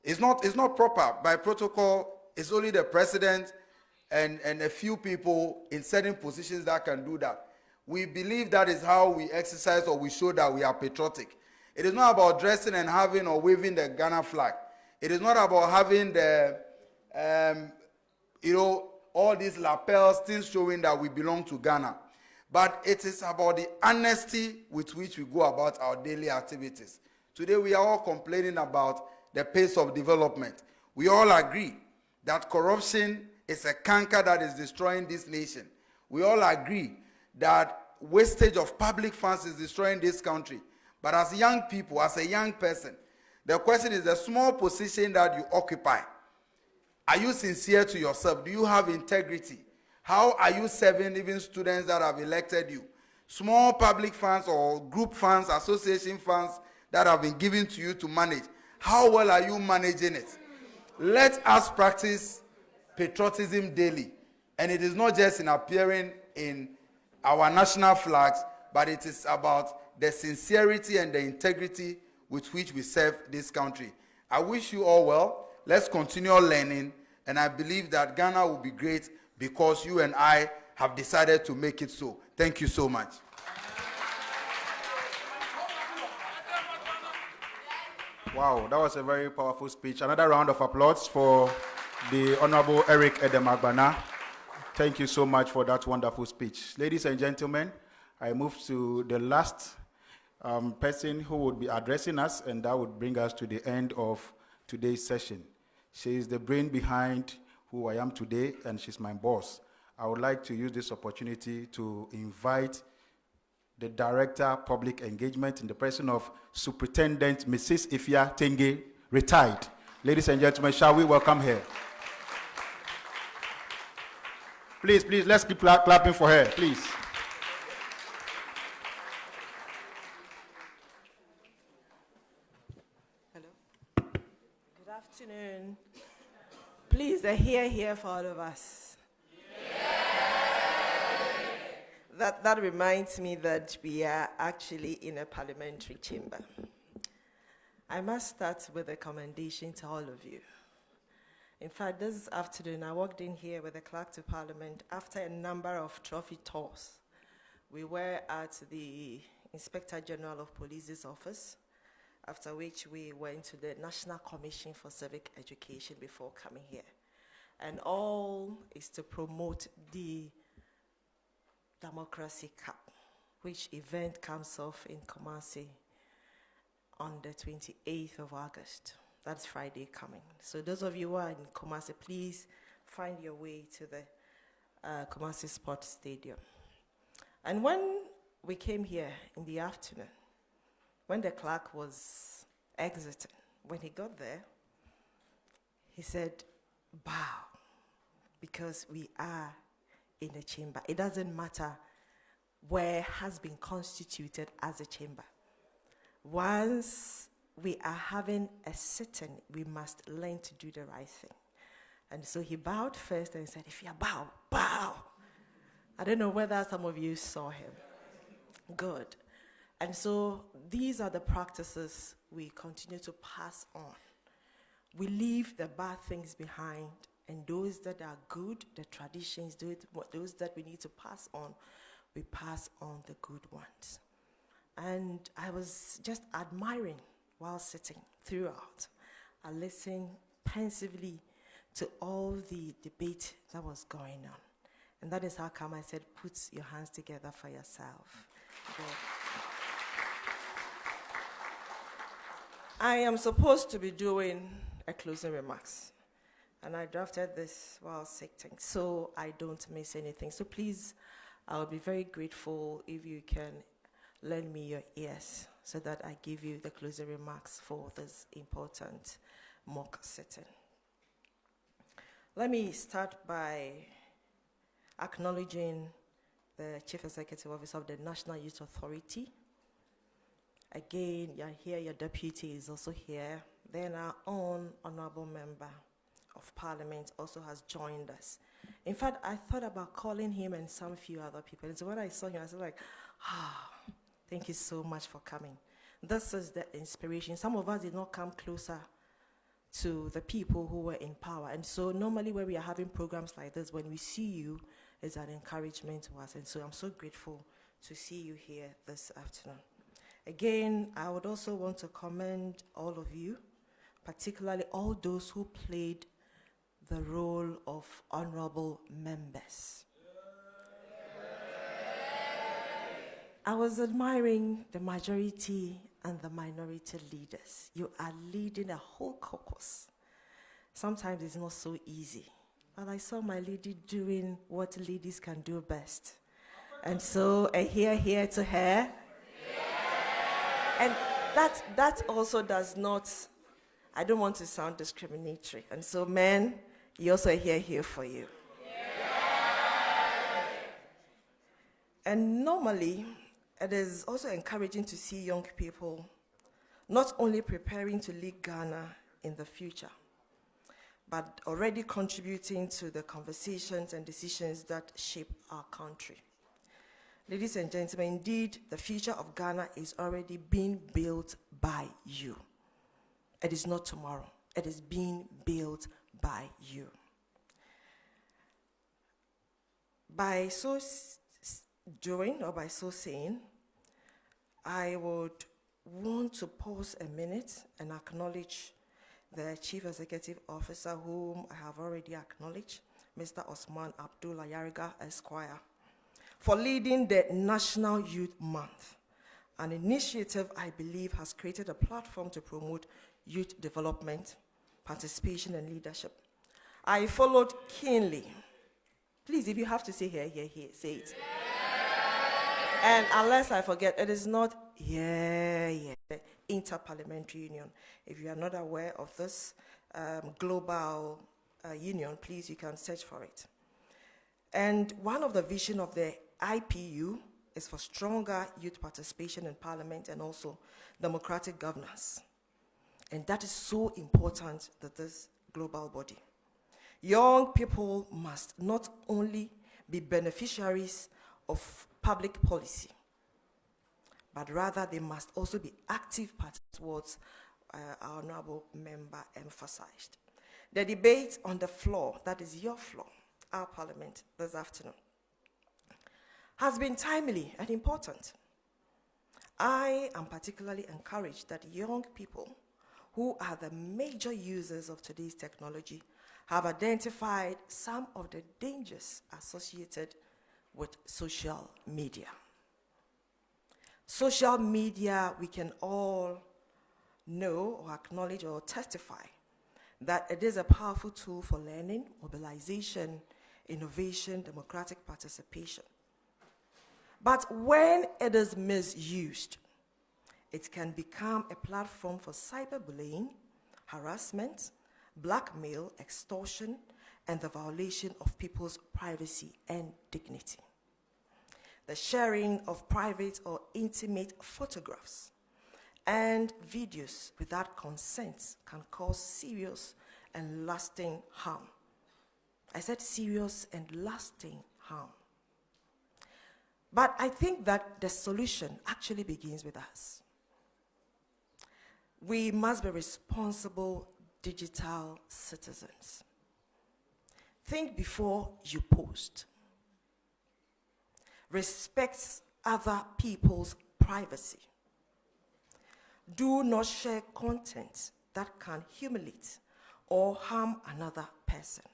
It's not proper. By protocol, it's only the president and a few people in certain positions that can do that. We believe that is how we exercise or we show that we are patriotic. It is not about dressing and having or waving the Ghana flag. It is not about having the, all these lapels, things showing that we belong to Ghana. But it is about the honesty with which we go about our daily activities. Today we are all complaining about the pace of development. We all agree that corruption is a canker that is destroying this nation. We all agree that wastage of public funds is destroying this country. But as young people, as a young person, the question is the small position that you occupy. Are you sincere to yourself? Do you have integrity? How are you serving even students that have elected you? Small public funds or group funds, association funds that have been given to you to manage. How well are you managing it? Let us practice patriotism daily. And it is not just in appearing in our national flags, but it is about the sincerity and the integrity with which we serve this country. I wish you all well. Let's continue learning. And I believe that Ghana will be great because you and I have decided to make it so. Thank you so much. Wow, that was a very powerful speech. Another round of applause for the Honorable Eric Edemagbana. Thank you so much for that wonderful speech. Ladies and gentlemen, I move to the last person who would be addressing us, and that would bring us to the end of today's session. She is the brain behind who I am today, and she's my boss. I would like to use this opportunity to invite the Director Public Engagement in the person of Superintendent Mrs. Effia Tenge, retired. Ladies and gentlemen, shall we welcome her? Please, let's keep clapping for her, please. Hello. Good afternoon. Please, a here for all of us. That reminds me that we are actually in a parliamentary chamber. I must start with a commendation to all of you. In fact, this afternoon, I walked in here with the Clerk to Parliament after a number of trophy tours. We were at the Inspector General of Police's office, after which we went to the National Commission for Civic Education before coming here. And all is to promote the Democracy Cup, which event comes off in Kumasi on the 28th of August. That's Friday coming. So those of you who are in Kumasi, please find your way to the Kumasi Sports Stadium. And when we came here in the afternoon, when the clerk was exiting, when he got there, he said, bow, because we are in a chamber. It doesn't matter where has been constituted as a chamber. Once we are having a sitting, we must learn to do the right thing. And so he bowed first and said, Effia, bow, bow. I don't know whether some of you saw him. Good. And so these are the practices we continue to pass on. We leave the bad things behind, and those that are good, the traditions, those that we need to pass on, we pass on the good ones. And I was just admiring while sitting throughout. I listened pensively to all the debate that was going on. And that is how come I said, put your hands together for yourself. I am supposed to be doing a closing remarks. And I drafted this while sitting, so I don't miss anything. So please, I'll be very grateful if you can lend me your ears so that I give you the closing remarks for this important mock sitting. Let me start by acknowledging the Chief Executive Officer of the National Youth Authority. Again, you're here, your deputy is also here. Then our own honorable member of Parliament also has joined us. In fact, I thought about calling him and some few other people. And so when I saw him, I was like, thank you so much for coming. This is the inspiration. Some of us did not come closer to the people who were in power. And so normally when we are having programs like this, when we see you, it's an encouragement to us. And so I'm so grateful to see you here this afternoon. Again, I would also want to commend all of you, particularly all those who played the role of honorable members. I was admiring the majority and the minority leaders. You are leading a whole caucus. Sometimes it's not so easy. But I saw my lady doing what ladies can do best. And so a here to her. And that also does not, I don't want to sound discriminatory. And so men, you also here for you. And normally, it is also encouraging to see young people not only preparing to lead Ghana in the future, but already contributing to the conversations and decisions that shape our country. Ladies and gentlemen, indeed, the future of Ghana is already being built by you. It is not tomorrow. It is being built by you. By so doing, or by so saying, I would want to pause a minute and acknowledge the Chief Executive Officer, whom I have already acknowledged, Mr. Osman Ayariga, Esquire, for leading the National Youth Month, an initiative I believe has created a platform to promote youth development, participation, and leadership. I followed keenly. Please, if you have to say here, say it. And unless I forget, it is not the Inter-Parliamentary Union. If you are not aware of this global union, please, you can search for it. And one of the vision of the IPU is for stronger youth participation in Parliament and also democratic governance. And that is so important to this global body. Young people must not only be beneficiaries of public policy, but rather they must also be active participants towards our honorable member emphasized. The debate on the floor, that is your floor, our parliament this afternoon, has been timely and important. I am particularly encouraged that young people who are the major users of today's technology have identified some of the dangers associated with social media. Social media, we can all know or acknowledge or testify that it is a powerful tool for learning, mobilization, innovation, democratic participation. But when it is misused, it can become a platform for cyberbullying, harassment, blackmail, extortion, and the violation of people's privacy and dignity. The sharing of private or intimate photographs and videos without consent can cause serious and lasting harm. I said serious and lasting harm. But I think that the solution actually begins with us. We must be responsible digital citizens. Think before you post. Respect other people's privacy. Do not share content that can humiliate or harm another person.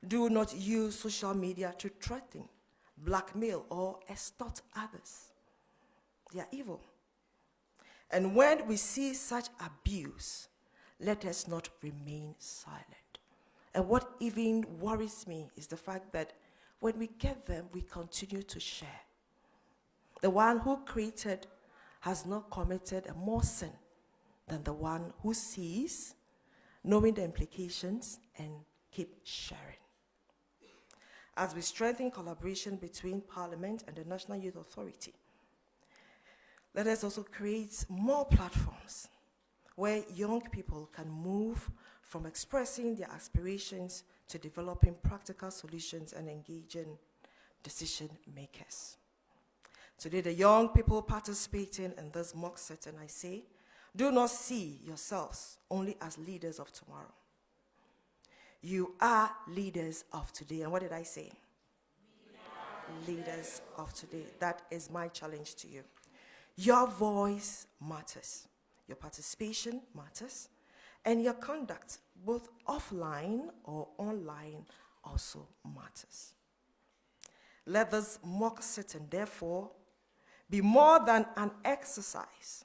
Do not use social media to threaten, blackmail, or extort others. They are evil. And when we see such abuse, let us not remain silent. And what even worries me is the fact that when we get them, we continue to share. The one who created has not committed a more sin than the one who sees, knowing the implications, and keep sharing. As we strengthen collaboration between Parliament and the National Youth Authority, let us also create more platforms where young people can move from expressing their aspirations to developing practical solutions and engaging decision makers. Today, the young people participating in this mock setting, I say, do not see yourselves only as leaders of tomorrow. You are leaders of today. And what did I say? Leaders of today. That is my challenge to you. Your voice matters. Your participation matters. And your conduct, both offline or online, also matters. Let this mock sitting, therefore, be more than an exercise.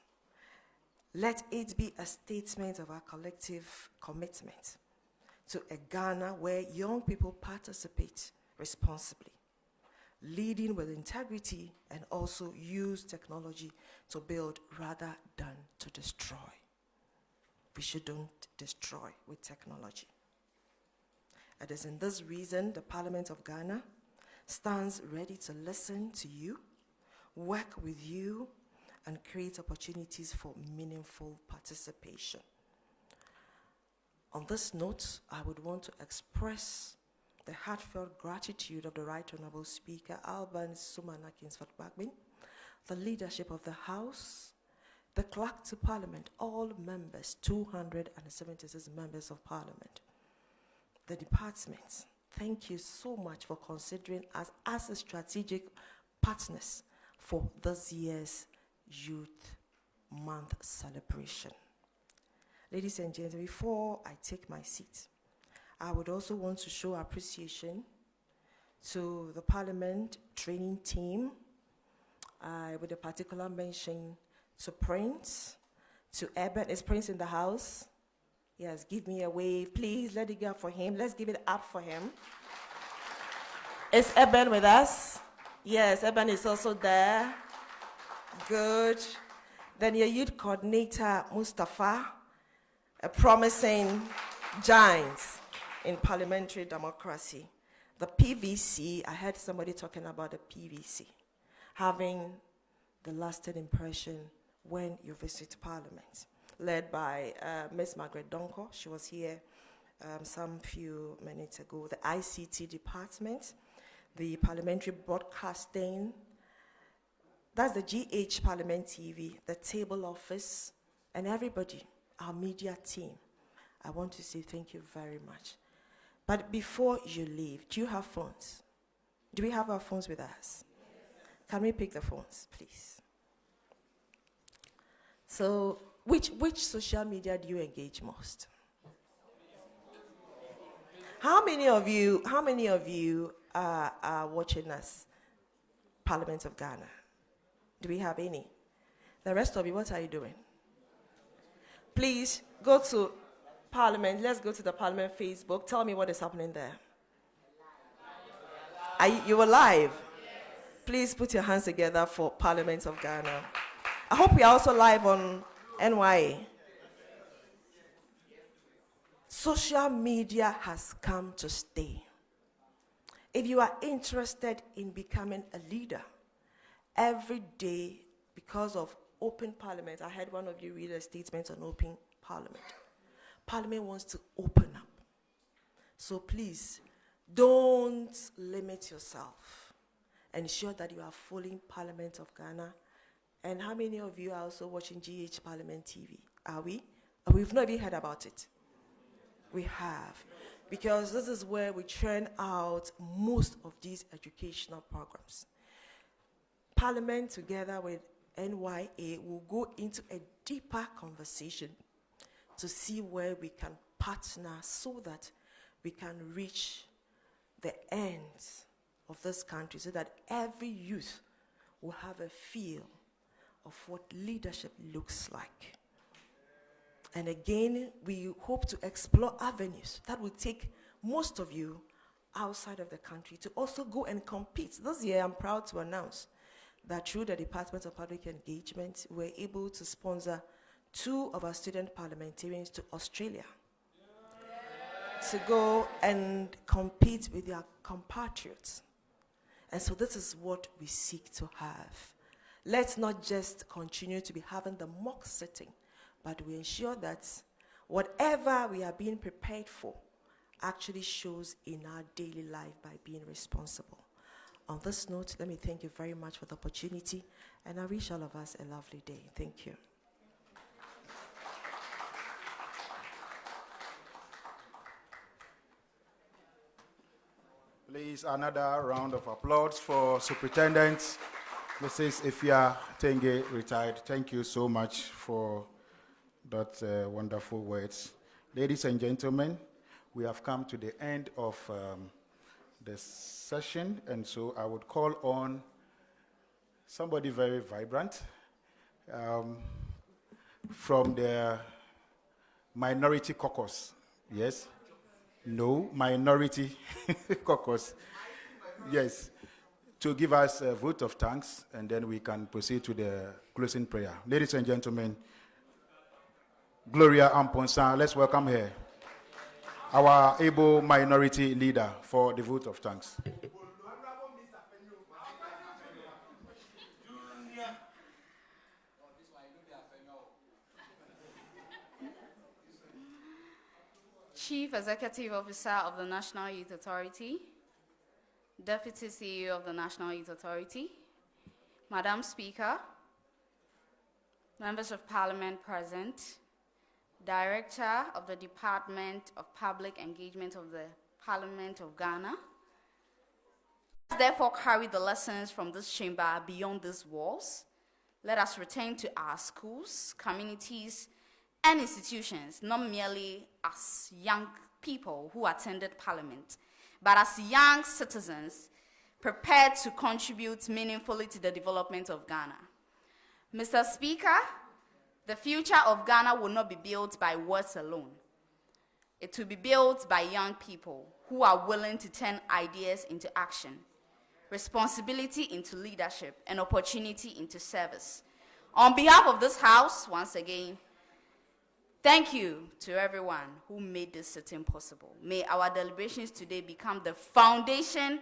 Let it be a statement of our collective commitment to a Ghana where young people participate responsibly, leading with integrity, and also use technology to build rather than to destroy. We shouldn't destroy with technology. It is in this reason the Parliament of Ghana stands ready to listen to you, work with you, and create opportunities for meaningful participation. On this note, I would want to express the heartfelt gratitude of the Right Honourable Speaker, Alban Sumana Kingsford-Bagbin, the leadership of the House, the Clerk to Parliament, all members, 276 members of Parliament, the departments. Thank you so much for considering us as a strategic partners for this year's Youth Month celebration. Ladies and gentlemen, before I take my seat, I would also want to show appreciation to the Parliament training team, with a particular mention to Prince, to Eben. Is Prince in the house? Yes, give me a wave. Please let it go for him. Let's give it up for him. Is Eben with us? Yes, Eben is also there. Good. Then your youth coordinator, Mustafa, a promising giant in parliamentary democracy. The PVC, I heard somebody talking about the PVC, having the lasting impression when you visit Parliament, led by Ms. Margaret Donko. She was here some few minutes ago. The ICT department, the parliamentary broadcasting, that's the GH Parliament TV, the table office, and everybody, our media team, I want to say thank you very much. But before you leave, do you have phones? Do we have our phones with us? Can we pick the phones, please? So, which social media do you engage most? How many of you are watching us? Parliament of Ghana. Do we have any? The rest of you, what are you doing? Please go to Parliament. Let's go to the Parliament Facebook. Tell me what is happening there. You were live? Please put your hands together for Parliament of Ghana. I hope we are also live on NYA. Social media has come to stay. If you are interested in becoming a leader, every day, because of open parliament, I heard one of you read a statement on open parliament. Parliament wants to open up. So please, don't limit yourself. Ensure that you are following Parliament of Ghana. And how many of you are also watching GH Parliament TV? Are we? We've not even heard about it. We have. Because this is where we churn out most of these educational programs. Parliament, together with NYA, will go into a deeper conversation to see where we can partner so that we can reach the ends of this country, so that every youth will have a feel of what leadership looks like. And again, we hope to explore avenues that will take most of you outside of the country to also go and compete. This year, I'm proud to announce that through the Department of Public Engagement, we're able to sponsor 2 of our student parliamentarians to Australia to go and compete with their compatriots. And so this is what we seek to have. Let's not just continue to be having the mock sitting, but we ensure that whatever we are being prepared for actually shows in our daily life by being responsible. On this note, let me thank you very much for the opportunity, and I wish all of us a lovely day. Thank you. Please, another round of applause for Superintendent Mrs. Effia Tenge, retired. Thank you so much for that wonderful words. Ladies and gentlemen, we have come to the end of the session, and so I would call on somebody very vibrant from the Minority Caucus. Yes? No, Minority Caucus. Yes, to give us a vote of thanks, and then we can proceed to the closing prayer. Ladies and gentlemen, Gloria Amponsa, let's welcome her, our able minority leader, for the vote of thanks. Chief Executive Officer of the National Youth Authority, Deputy CEO of the National Youth Authority, Madam Speaker, Members of Parliament present, Director of the Department of Public Engagement of the Parliament of Ghana. Let's therefore carry the lessons from this chamber beyond these walls. Let us return to our schools, communities, and institutions, not merely as young people who attended Parliament, but as young citizens prepared to contribute meaningfully to the development of Ghana. Mr. Speaker, the future of Ghana will not be built by words alone. It will be built by young people who are willing to turn ideas into action, responsibility into leadership, and opportunity into service. On behalf of this House, once again, thank you to everyone who made this sitting possible. May our deliberations today become the foundation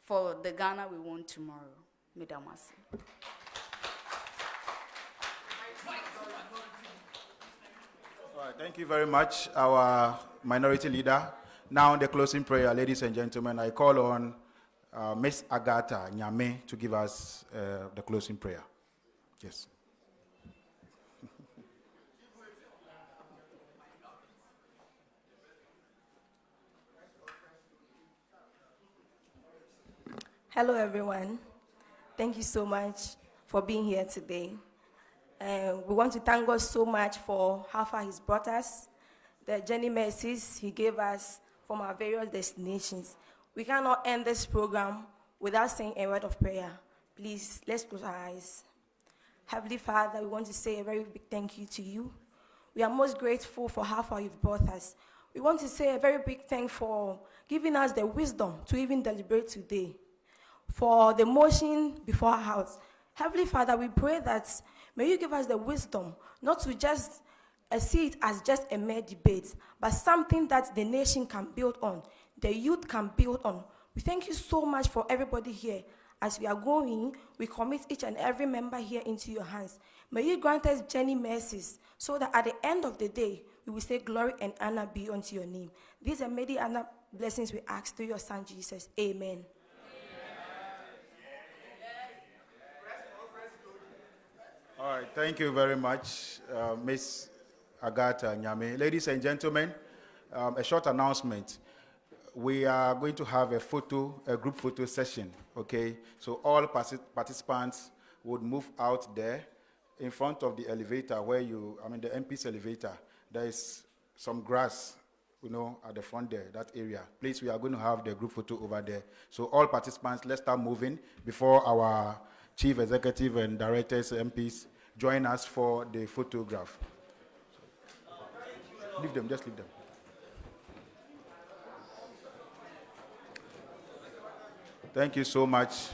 for the Ghana we want tomorrow. Medamasi. All right, thank you very much, our minority leader. Now, the closing prayer, ladies and gentlemen, I call on Ms. Agatha Nyame to give us the closing prayer. Yes. Hello, everyone. Thank you so much for being here today. We want to thank God so much for how far He's brought us, the journey mercies He gave us from our various destinations. We cannot end this program without saying a word of prayer. Please, let's close our eyes. Heavenly Father, we want to say a very big thank you to you. We are most grateful for how far you've brought us. We want to say a very big thank for giving us the wisdom to even deliberate today, for the motion before our house. Heavenly Father, we pray that may you give us the wisdom not to just see it as just a mere debate, but something that the nation can build on, the youth can build on. We thank you so much for everybody here. As we are going, we commit each and every member here into your hands. May you grant us journey mercies so that at the end of the day, we will say glory and honor be unto your name. These are many other blessings we ask through your Son, Jesus. Amen. All right, thank you very much, Ms. Agatha Nyame. Ladies and gentlemen, a short announcement. We are going to have a group photo session, okay? So all participants would move out there in front of the elevator the MP's elevator. There is some grass, at the front there, that area. Please, we are going to have the group photo over there. So all participants, let's start moving before our chief executive and directors, MPs, join us for the photograph. Leave them, just leave them. Thank you so much.